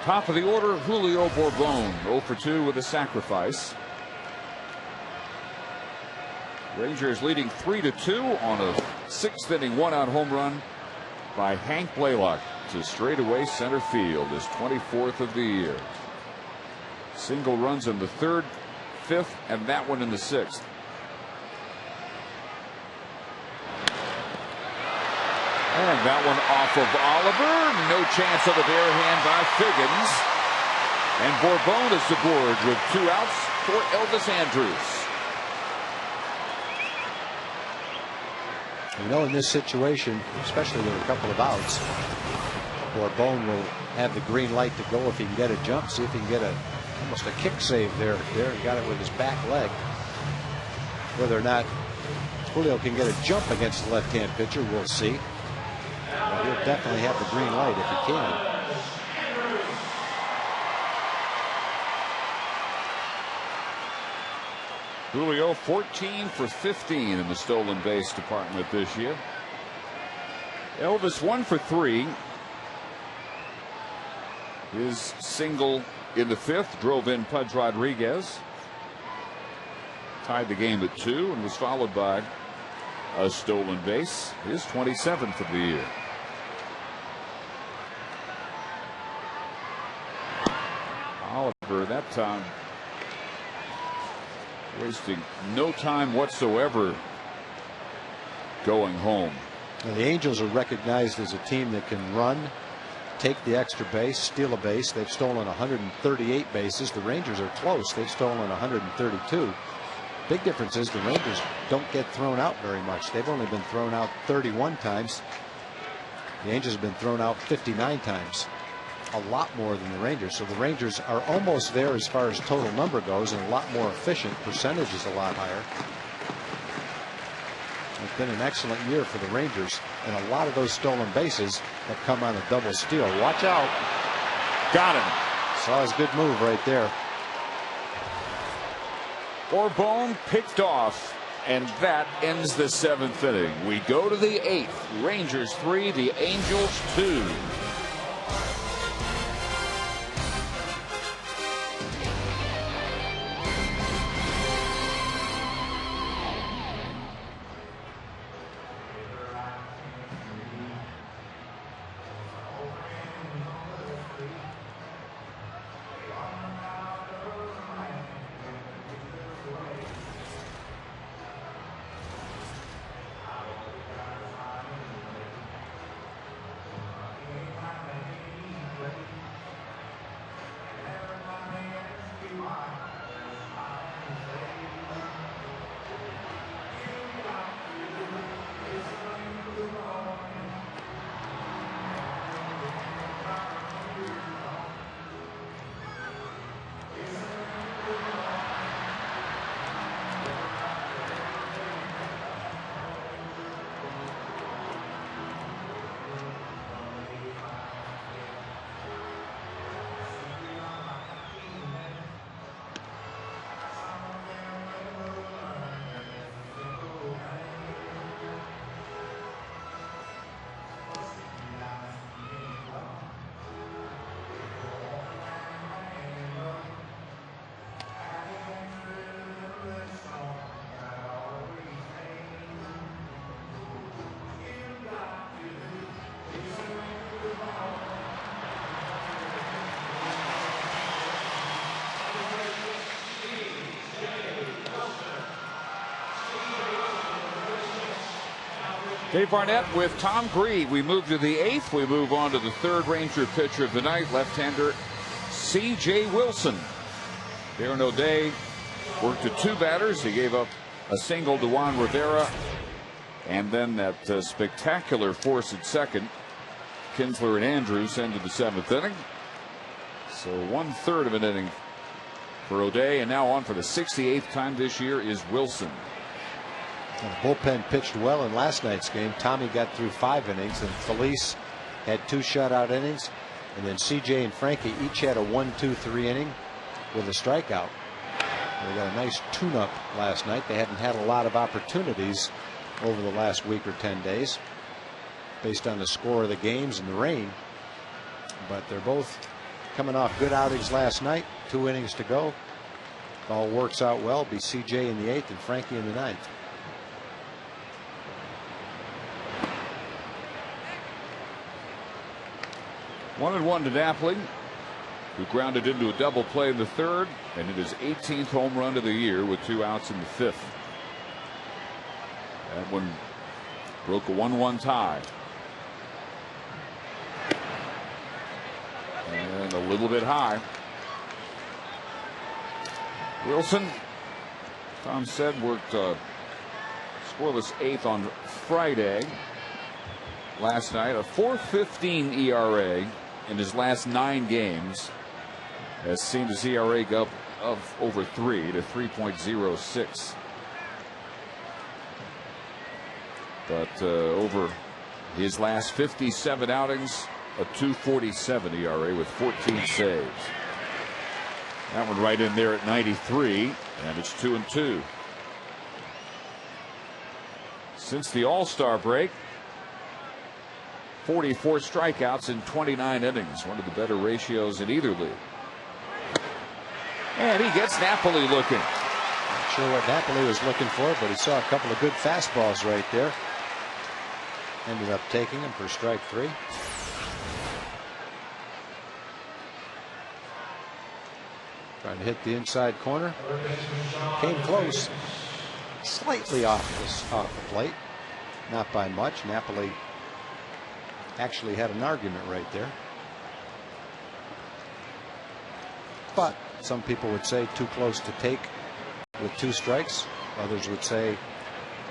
Top of the order, Julio Bourbon, 0 for 2 with a sacrifice. Rangers leading 3-2 on a 6th inning 1-out home run by Hank Blaylock to straightaway center field, his 24th of the year. Single runs in the 3rd, 5th, and that one in the 6th. And that one off of Oliver. No chance of a bare hand by Figgins. And Bourbon is aboard with 2 outs for Elvis Andrus. You know, in this situation, especially with a couple of outs, Bourbon will have the green light to go if he can get a jump. See if he can get almost a kick save there. He got it with his back leg. Whether or not Julio can get a jump against the left-hand pitcher, we'll see. But he'll definitely have the green light if he can. Julio 14 for 15 in the stolen base department this year. Elvis 1 for 3. His single in the 5th drove in Pudge Rodriguez. Tied the game at 2 and was followed by a stolen base, his 27th of the year. Oliver that time wasting no time whatsoever going home. Now, the Angels are recognized as a team that can run, take the extra base, steal a base. They've stolen 138 bases. The Rangers are close. They've stolen 132. Big difference is the Rangers don't get thrown out very much. They've only been thrown out 31 times. The Angels have been thrown out 59 times. A lot more than the Rangers. So the Rangers are almost there as far as total number goes and a lot more efficient. Percentage is a lot higher. It's been an excellent year for the Rangers, and a lot of those stolen bases have come on a double steal. Watch out. Got him. Saw his good move right there. Bourbon picked off, and that ends the 7th inning. We go to the 8th. Rangers 3, the Angels 2. Dave Barnett with Tom Green. We move to the 8th. We move on to the 3rd Ranger pitcher of the night, left-hander C.J. Wilson. Darren O'Day worked to 2 batters. He gave up a single to Juan Rivera, and then that spectacular force at second. Kinsler and Andrews into the 7th inning. So 1/3 of an inning for O'Day, and now on for the 68th time this year is Wilson. And the bullpen pitched well in last night's game. Tommy got through 5 innings, and Felice had 2 shutout innings, and then CJ and Frankie each had a 1-2-3 inning with a strikeout. They got a nice tune-up last night. They hadn't had a lot of opportunities over the last week or 10 days based on the score of the games and the rain, but they're both coming off good outings last night. 2 innings to go. If all works out well, be CJ in the 8th and Frankie in the 9th. One and one to Napoli, who grounded into a double play in the 3rd, and it is 18th home run of the year with 2 outs in the 5th. That one broke a 1-1 tie. And a little bit high. Wilson, Tom said, worked scoreless 8th on Friday. Last night, a 4.15 ERA in his last 9 games has seen his ERA go up of over 3 to 3.06. But over his last 57 outings, a 2.47 ERA with 14 saves. That one right in there at 93, and it's 2-2. Since the All-Star break, 44 strikeouts in 29 innings, one of the better ratios in either league. And he gets Napoli looking. Not sure what Napoli was looking for, but he saw a couple of good fastballs right there. Ended up taking him for strike 3. Trying to hit the inside corner. Came close. Slightly off the plate. Not by much. Napoli actually had an argument right there. But some people would say too close to take with 2 strikes. Others would say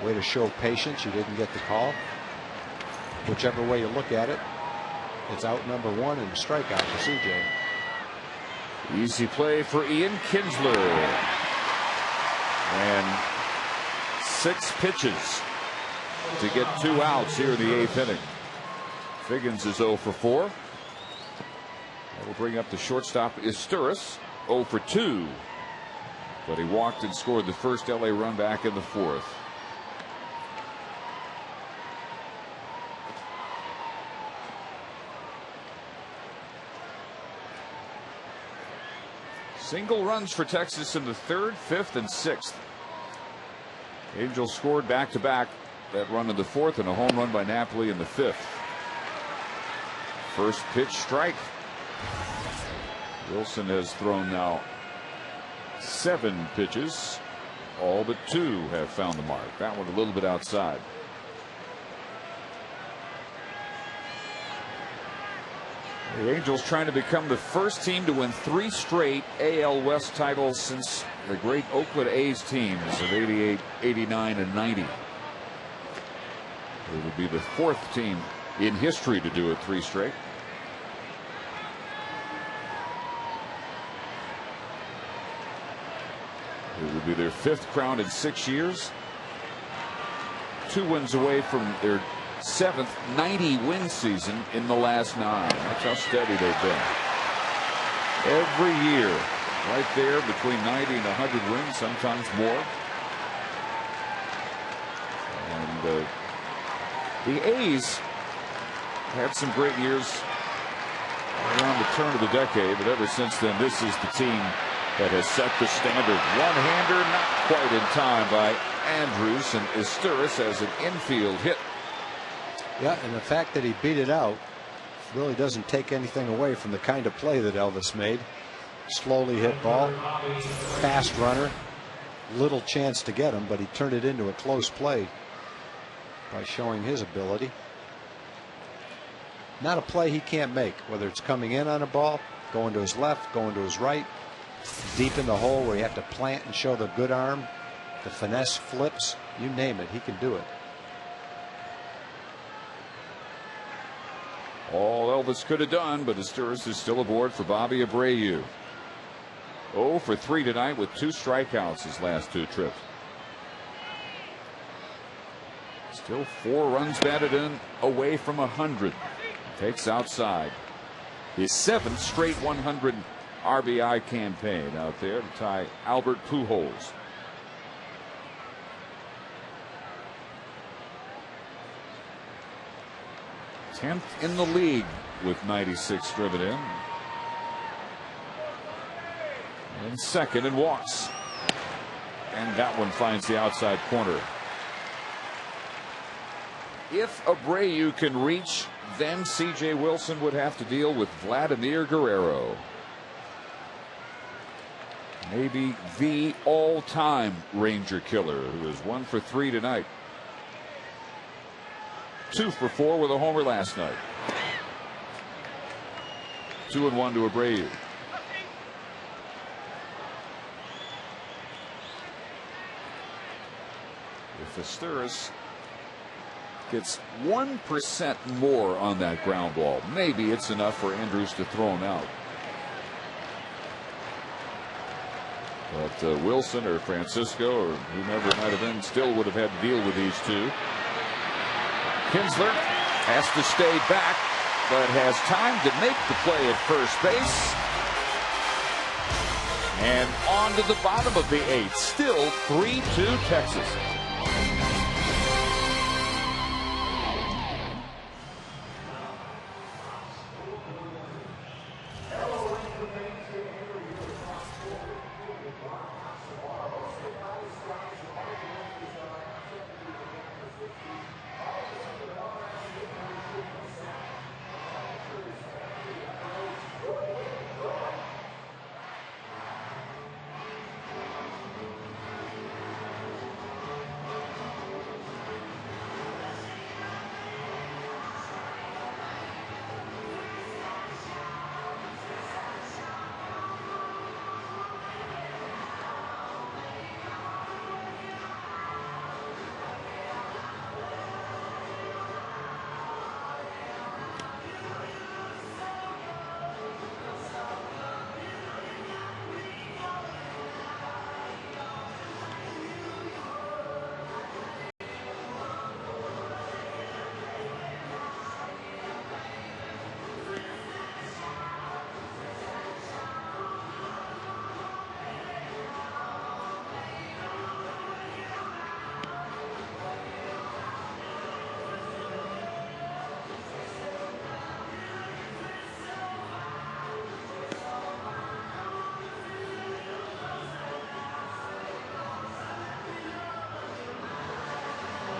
way to show patience. You didn't get the call. Whichever way you look at it, it's out number 1 and a strikeout for CJ. Easy play for Ian Kinsler. And 6 pitches to get 2 outs here in the 8th inning. Figgins is 0 for 4. That will bring up the shortstop Isturis, 0 for 2. But he walked and scored the first LA run back in the 4th. Single runs for Texas in the 3rd, 5th, and 6th. Angels scored back-to-back. That run in the 4th and a home run by Napoli in the 5th. First pitch strike. Wilson has thrown now 7 pitches. All but 2 have found the mark. That one a little bit outside. The Angels trying to become the first team to win 3 straight AL West titles since the great Oakland A's teams of 88, 89, and 90. It would be the 4th team in history to do it 3 straight. It would be their 5th crown in 6 years. 2 wins away from their 7th 90-win season in the last 9. That's how steady they've been. Every year, right there between 90 and 100 wins, sometimes more. And the A's had some great years around the turn of the decade, but ever since then, this is the team that has set the standard. One-hander, not quite in time by Andrews, and Isturis as an infield hit. Yeah, and the fact that he beat it out really doesn't take anything away from the kind of play that Elvis made. Slowly hit ball, fast runner, little chance to get him, but he turned it into a close play. by showing his ability. Not a play he can't make, whether it's coming in on a ball, going to his left, going to his right, deep in the hole where you have to plant and show the good arm, the finesse flips, you name it, he can do it. All Elvis could have done, but Asturis is still aboard for Bobby Abreu. 0 for 3 tonight with 2 strikeouts his last 2 trips. Still 4 runs batted in away from 100. Takes outside. His 7th straight 100 RBI campaign out there to tie Albert Pujols. Tenth in the league with 96 driven in. And second in walks. And that one finds the outside corner. If Abreu can reach, then C.J. Wilson would have to deal with Vladimir Guerrero. Maybe the all-time Ranger killer, who is 1 for 3 tonight. 2 for 4 with a homer last night. 2-1 to Abreu. If Asturis gets 1% more on that ground ball, maybe it's enough for Andrews to throw him out. But Wilson or Francisco or whomever it might have been still would have had to deal with these two. Kinsler has to stay back, but has time to make the play at first base. And on to the bottom of the 8th. Still 3-2 Texas.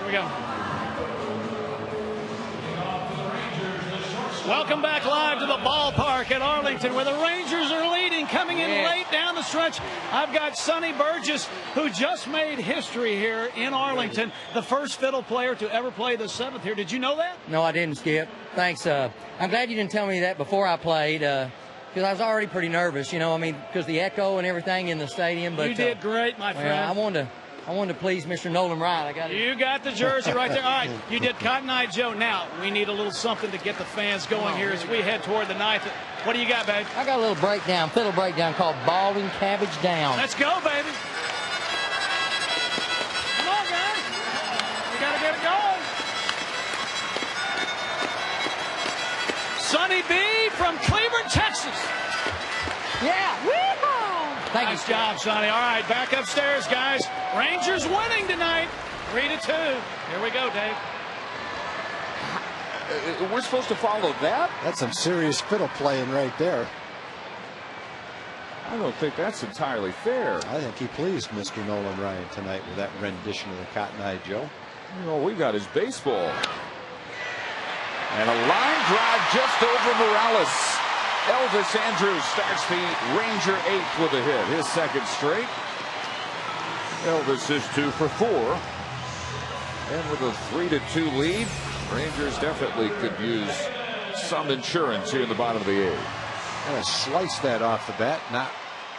We go. Welcome back live to the ballpark at Arlington, where the Rangers are leading, coming in late down the stretch. I've got Sonny Burgess, who just made history here in Arlington, the first fiddle player to ever play the 7th here. Did you know that? No, I didn't, Skip. Thanks. I'm glad you didn't tell me that before I played, because I was already pretty nervous, you know, I mean, because the echo and everything in the stadium. But you did great, my friend. I wanted to please Mr. Nolan Wright. You got the jersey right there. All right, you did Cotton Eye Joe. Now, we need a little something to get the fans going here as we head toward the 9th. What do you got, babe? I got a little breakdown, fiddle breakdown called Balding Cabbage Down. Let's go, baby. Come on, guys. We got to get it going. Sonny B from Cleveland, Texas. Yeah. Nice job, Sonny. All right, back upstairs, guys. Rangers winning tonight, 3-2. Here we go, Dave. We're supposed to follow that? That's some serious fiddle playing right there. I don't think that's entirely fair. I think he pleased Mr. Nolan Ryan tonight with that rendition of the Cotton Eye Joe. Well, we got his baseball. And a line drive just over Morales. Elvis Andrews starts the Ranger 8th with a hit, his 2nd straight. Elvis is 2 for 4. And with a 3-2 lead, Rangers definitely could use some insurance here in the bottom of the eighth. And sliced that off the bat. Not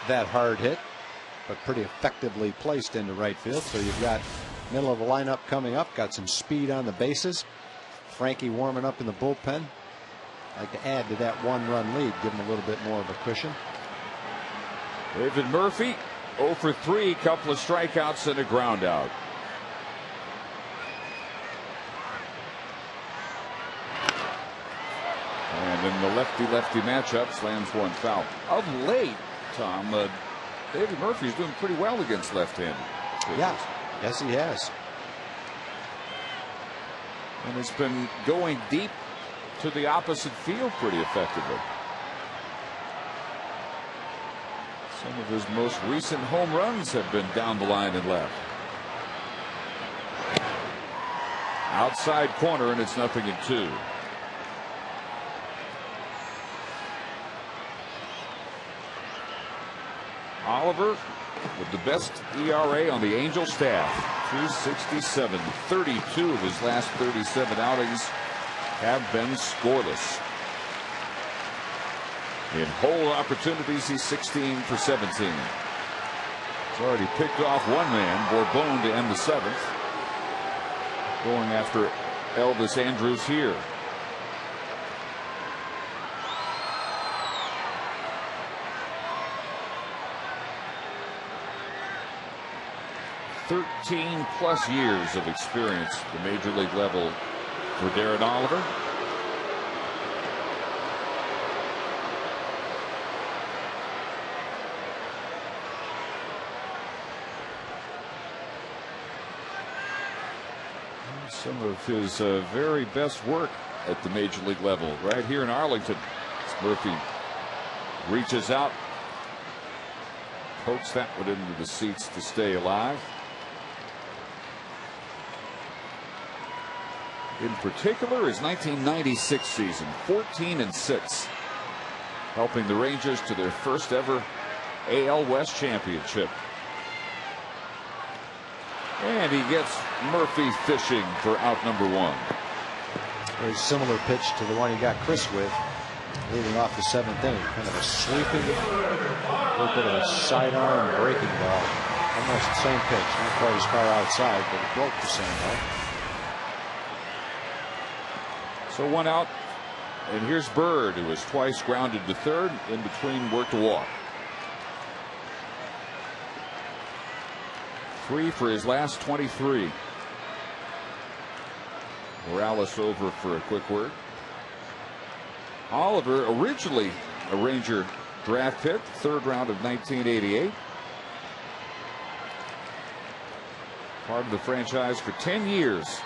that hard hit, but pretty effectively placed into right field. So you've got middle of the lineup coming up. Got some speed on the bases. Frankie warming up in the bullpen. Like to add to that 1-run lead, give him a little bit more of a cushion. David Murphy 0 for 3, couple of strikeouts and a ground out. And in the lefty-lefty matchup, slams one foul. Of late, Tom, David Murphy's doing pretty well against left-handed pitchers. Yeah, yes he has. And it's been going deep to the opposite field pretty effectively. Some of his most recent home runs have been down the line and left. Outside corner, and it's 0-2. Oliver with the best ERA on the Angel staff, 2.67. 32 of his last 37 outings have been scoreless. In whole opportunities, he's 16 for 17. He's already picked off one man, Bourbon, to end the seventh. Going after Elvis Andrus here. +13 years of experience at the major league level for Darren Oliver. Some of his very best work at the major league level right here in Arlington. As Murphy reaches out, pokes that one into the seats to stay alive. In particular, his 1996 season, 14-6, helping the Rangers to their first ever AL West championship. And he gets Murphy fishing for out number one. Very similar pitch to the one he got Chris with, leading off the seventh inning. Kind of a sweeping, a little bit of a sidearm breaking ball. Almost the same pitch, not quite as far outside, but it broke the same way. So one out, and here's Bird, who was twice grounded to third, in between work to walk. 3 for his last 23. Morales over for a quick word. Oliver, originally a Ranger draft pick, third round of 1988. Part of the franchise for 10 years.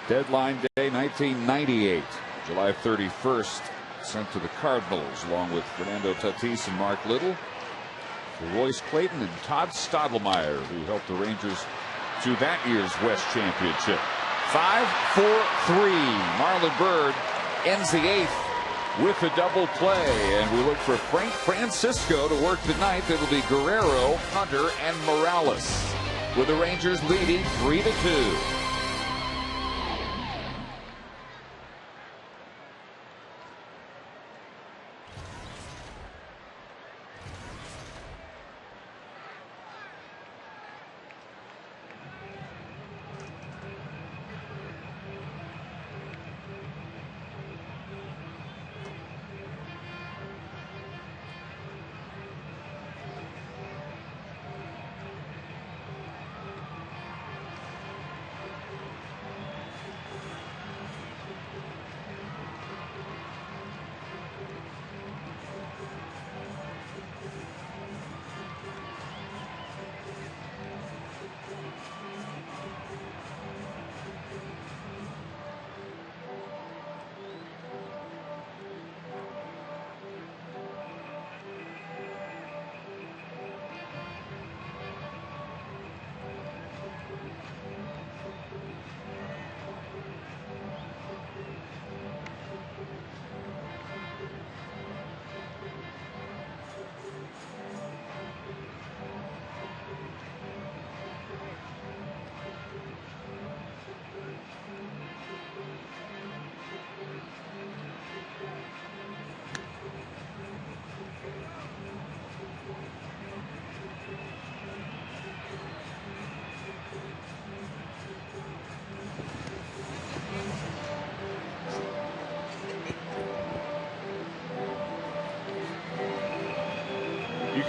Deadline day 1998, July 31st, sent to the Cardinals along with Fernando Tatis and Mark Little. Royce Clayton and Todd Stottlemyre, who helped the Rangers to that year's West Championship. 5-4-3. Marlon Byrd ends the eighth with a double play, and we look for Frank Francisco to work the ninth. It'll be Guerrero, Hunter, and Morales, with the Rangers leading 3-2.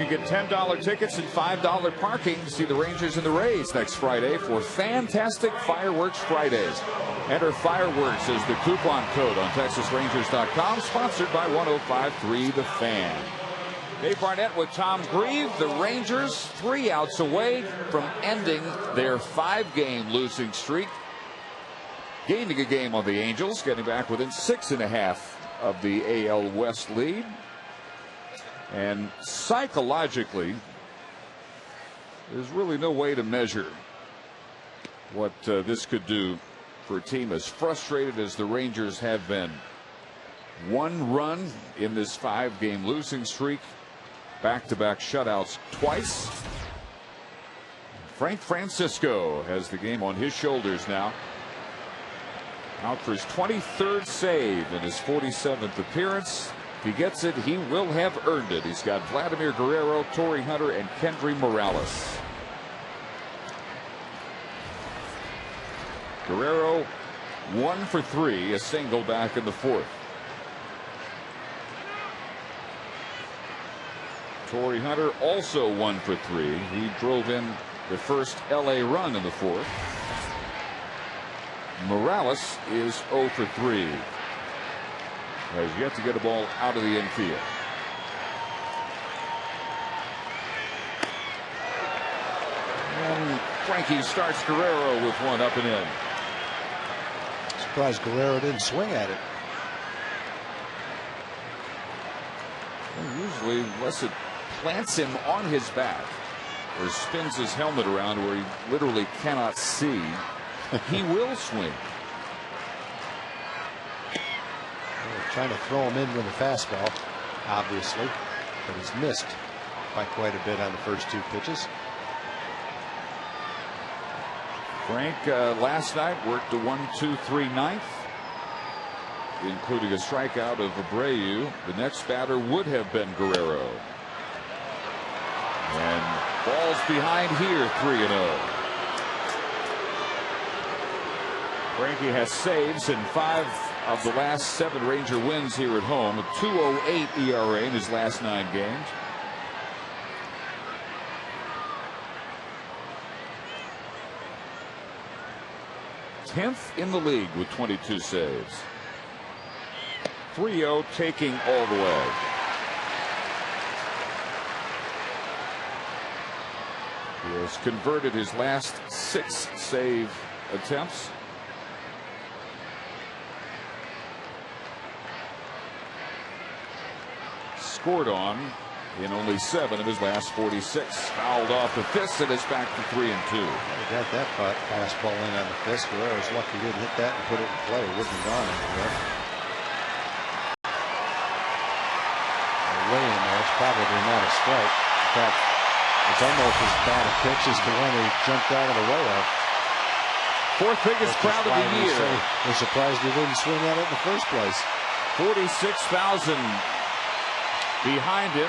can get $10 tickets and $5 parking to see the Rangers and the Rays next Friday for fantastic Fireworks Fridays. Enter Fireworks as the coupon code on TexasRangers.com, sponsored by 105.3 The Fan. Dave Barnett with Tom Grieve. The Rangers 3 outs away from ending their 5-game losing streak. Gaining a game on the Angels, getting back within 6.5 of the AL West lead. And psychologically, there's really no way to measure what this could do for a team as frustrated as the Rangers have been. 1 run in this 5-game losing streak. Back-to-back shutouts twice. Frank Francisco has the game on his shoulders now. Out for his 23rd save in his 47th appearance. If he gets it, he will have earned it. He's got Vladimir Guerrero, Torrey Hunter, and Kendry Morales. Guerrero 1 for 3, a single back in the 4th. Torrey Hunter also 1 for 3. He drove in the first LA run in the 4th. Morales is 0 for 3. Has yet to get a ball out of the infield. And Frankie starts Guerrero with 1 up and in. Surprised Guerrero didn't swing at it. Well, usually, unless it plants him on his back or spins his helmet around where he literally cannot see, he will swing. They're trying to throw him in with a fastball, obviously, but he's missed by quite a bit on the first 2 pitches. Frank last night worked a 1-2-3 ninth, including a strikeout of Abreu. The next batter would have been Guerrero. And balls behind here, 3-0. Frankie has saves in 5 of the last 7 Ranger wins here at home. A 2.08 ERA in his last 9 games. Tenth in the league with 22 saves. 3-0 taking all the way. He has converted his last 6 save attempts. Scored on in only 7 of his last 46. Fouled off the fist and is back to 3-2. He got that fastball in on the fist. Guerrero's lucky he didn't hit that and put it in play. It wouldn't have gone anywhere. Way in there. It's probably not a strike. In fact, it's almost as bad a pitch as the one he jumped out of the way of. 4th biggest crowd of the year. We're surprised he didn't swing at it in the first place. 46,000 behind him.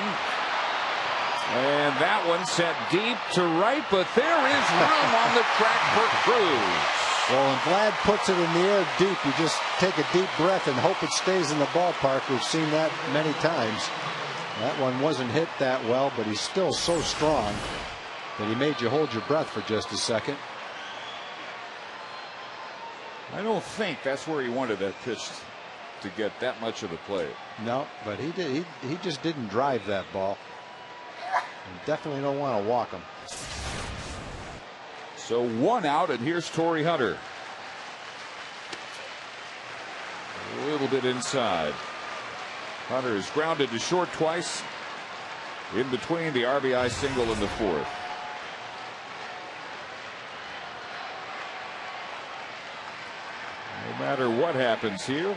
And that one sent deep to right, but there is room on the track for Cruz. Well, when Vlad puts it in the air deep, you just take a deep breath and hope it stays in the ballpark. We've seen that many times. That one wasn't hit that well, but he's still so strong that he made you hold your breath for just a second. I don't think that's where he wanted that pitch to get that much of the play. No, but he did. He just didn't drive that ball. You definitely don't want to walk him. So 1 out, and here's Torrey Hunter. A little bit inside. Hunter is grounded to short twice. In between the RBI single in the 4th. No matter what happens here,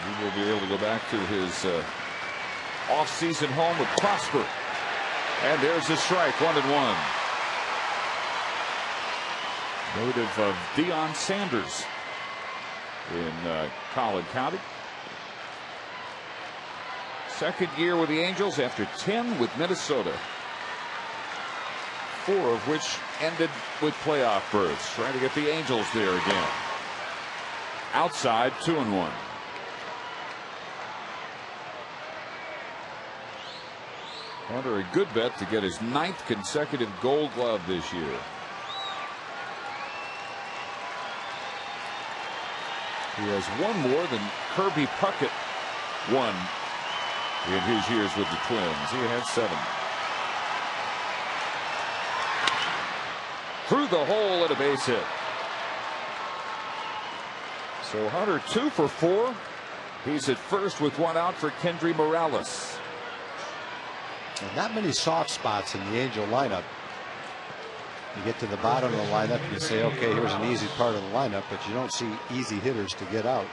he will be able to go back to his off-season home with Prosper. And there's a strike, 1-1. Native of Deion Sanders in Collin County. 2nd year with the Angels after 10 with Minnesota. 4 of which ended with playoff berths. Trying to get the Angels there again. Outside, 2-1. Hunter, a good bet to get his 9th consecutive Gold Glove this year. He has one more than Kirby Puckett won in his years with the Twins. He had 7. Through the hole and a base hit. So Hunter 2 for 4. He's at first with 1 out for Kendry Morales. And not many soft spots in the Angel lineup. You get to the bottom of the lineup and you say, okay, here's an easy part of the lineup, but you don't see easy hitters to get out.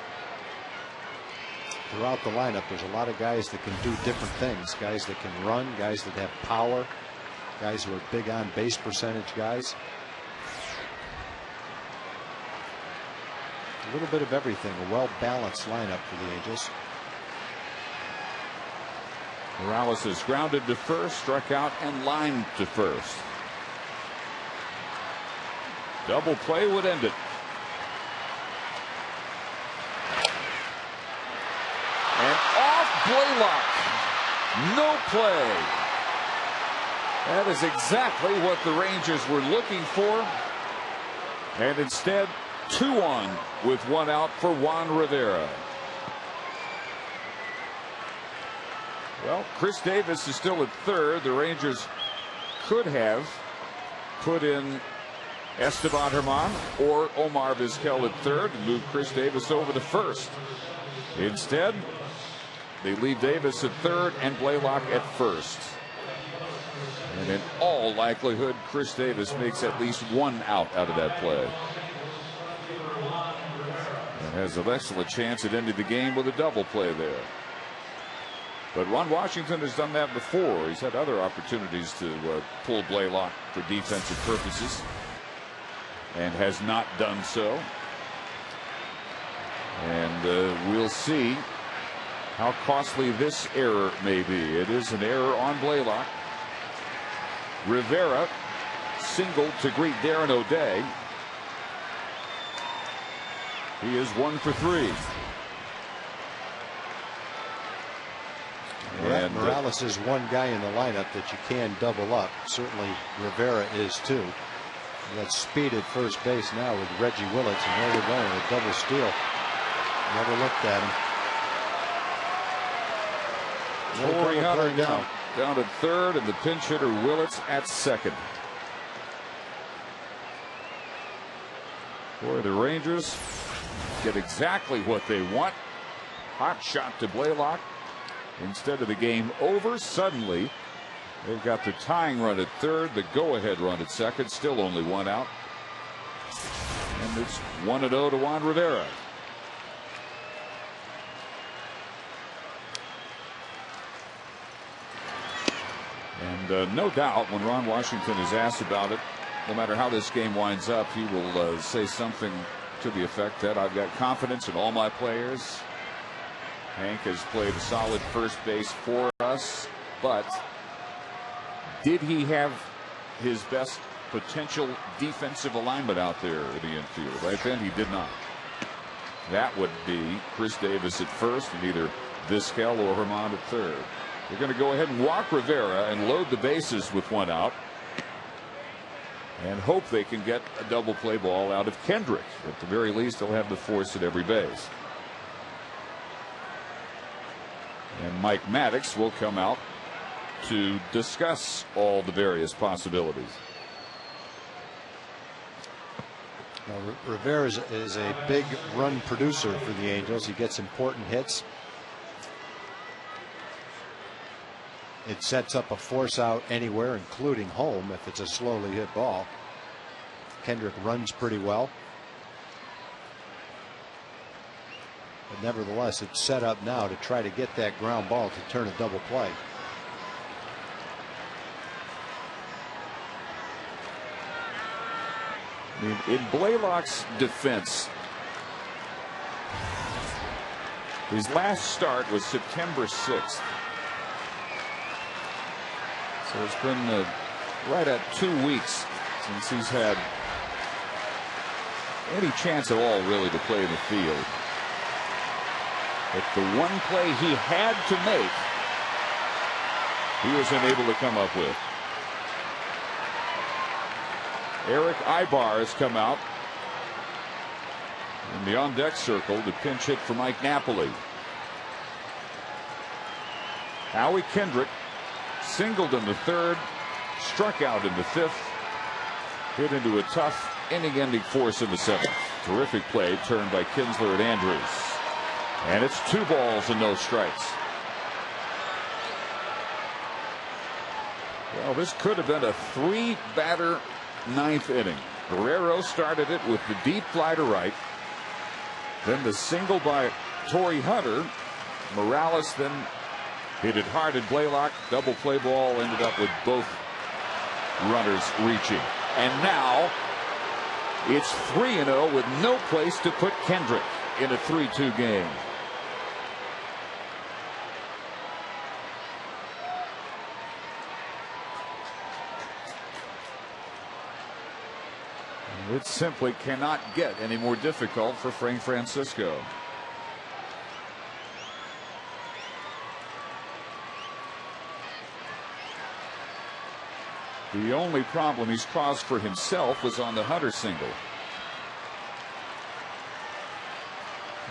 Throughout the lineup, there's a lot of guys that can do different things. Guys that can run, guys that have power, guys who are big on base percentage guys. A little bit of everything, a well-balanced lineup for the Angels. Morales is grounded to first, struck out, and lined to first. Double play would end it. And off Blaylock. No play. That is exactly what the Rangers were looking for. And instead, 2 on with 1 out for Juan Rivera. Well, Chris Davis is still at third. The Rangers could have put in Esteban Herman or Omar Vizquel at third and move Chris Davis over to first. Instead, they leave Davis at third and Blaylock at first. And in all likelihood, Chris Davis makes at least 1 out of that play. And has an excellent chance at ending the game with a double play there. But Ron Washington has done that before. He's had other opportunities to pull Blaylock for defensive purposes and has not done so. And we'll see how costly this error may be. It is an error on Blaylock. Rivera singled to greet Darren O'Day. He is 1 for 3. And Morales is one guy in the lineup that you can double up. Certainly Rivera is too. That speed at first base now with Reggie Willits, and there we're going, a double steal. Never looked at him. Corey Hunter down at third, and the pinch hitter Willits at second. Boy, the Rangers get exactly what they want. Hot shot to Blaylock. Instead of the game over, suddenly they've got the tying run at third, the go-ahead run at second, still only 1 out. And it's 1-0 to Juan Rivera. And no doubt when Ron Washington is asked about it, no matter how this game winds up, he will say something to the effect that I've got confidence in all my players. Hank has played a solid first base for us, but did he have his best potential defensive alignment out there in the infield? Right then, he did not. That would be Chris Davis at first and either Vizquel or Herman at third. They're going to go ahead and walk Rivera and load the bases with 1 out and hope they can get a double play ball out of Kendrick. At the very least, they'll have the force at every base. And Mike Maddox will come out to discuss all the various possibilities. Well, Rivera is a big run producer for the Angels. He gets important hits. It sets up a force out anywhere, including home, if it's a slowly hit ball. Kendrick runs pretty well. But nevertheless, it's set up now to try to get that ground ball to turn a double play. I mean, in Blaylock's defense, his last start was September 6th. So it's been right at 2 weeks since he's had any chance at all really to play in the field. But the one play he had to make he was unable to come up with. Eric Ibar has come out in the on-deck circle to pinch hit for Mike Napoli. Howie Kendrick singled in the third, struck out in the fifth, hit into a tough inning-ending force in the seventh. Terrific play turned by Kinsler and Andrews. And it's 2 balls and no strikes. Well, this could have been a 3-batter 9th inning. Guerrero started it with the deep fly to right. Then the single by Torrey Hunter. Morales then hit it hard at Blaylock. Double play ball ended up with both runners reaching. And now it's 3-0 with no place to put Kendrick in a 3-2 game. It simply cannot get any more difficult for Frank Francisco. The only problem he's caused for himself was on the Hunter single.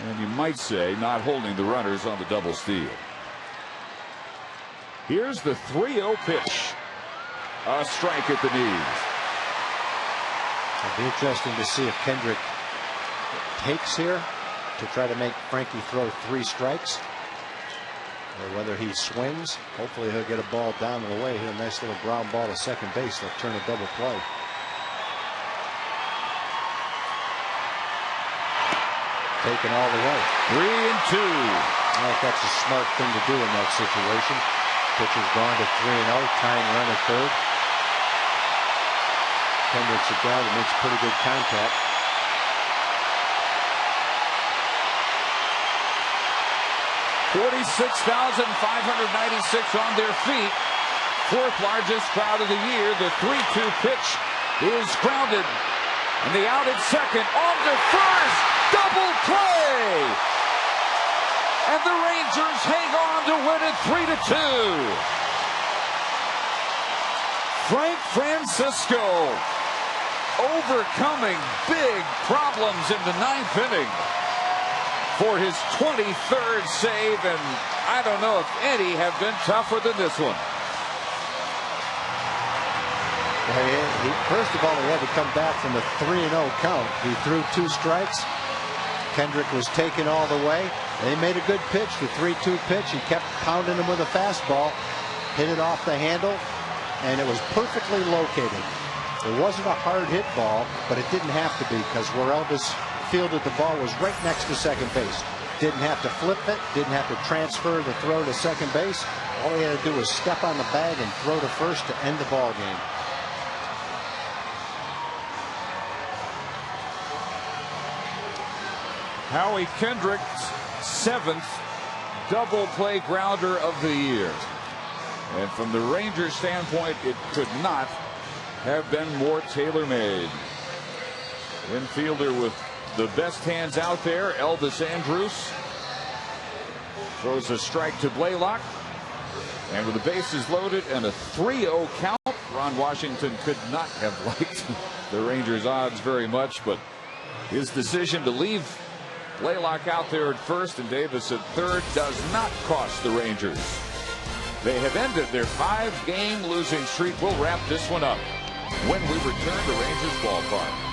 And you might say not holding the runners on the double steal. Here's the 3-0 pitch. A strike at the knees. It'll be interesting to see if Kendrick takes here to try to make Frankie throw 3 strikes, or whether he swings. Hopefully he'll get a ball down and away. Hit a nice little ground ball to second base. They'll turn a double play. Taken all the way. 3-2. I think that's a smart thing to do in that situation. Pitcher's gone to 3-0, tying run at third. Kendrick's a guy that makes pretty good contact. $46,596 on their feet. 4th largest crowd of the year. The 3-2 pitch is grounded. And the out at second. On to first. Double play. And the Rangers hang on to win it 3-2. Frank Francisco overcoming big problems in the 9th inning for his 23rd save, and I don't know if any have been tougher than this one. First of all, he had to come back from the 3-0 count. He threw 2 strikes. Kendrick was taken all the way. They made a good pitch, the 3-2 pitch. He kept pounding him with a fastball, hit it off the handle, and it was perfectly located. It wasn't a hard hit ball, but it didn't have to be, because where Elvis fielded the ball was right next to second base. Didn't have to flip it, didn't have to transfer the throw to second base. All he had to do was step on the bag and throw to first to end the ball game. Howie Kendrick's 7th double play grounder of the year. And from the Rangers standpoint, it could not have been more tailor-made. Infielder with the best hands out there, Elvis Andrews, throws a strike to Blaylock. And with the bases loaded and a 3-0 count, Ron Washington could not have liked the Rangers' odds very much, but his decision to leave Blaylock out there at first and Davis at third does not cost the Rangers. They have ended their 5-game losing streak. We'll wrap this one up when we return to Rangers Ballpark.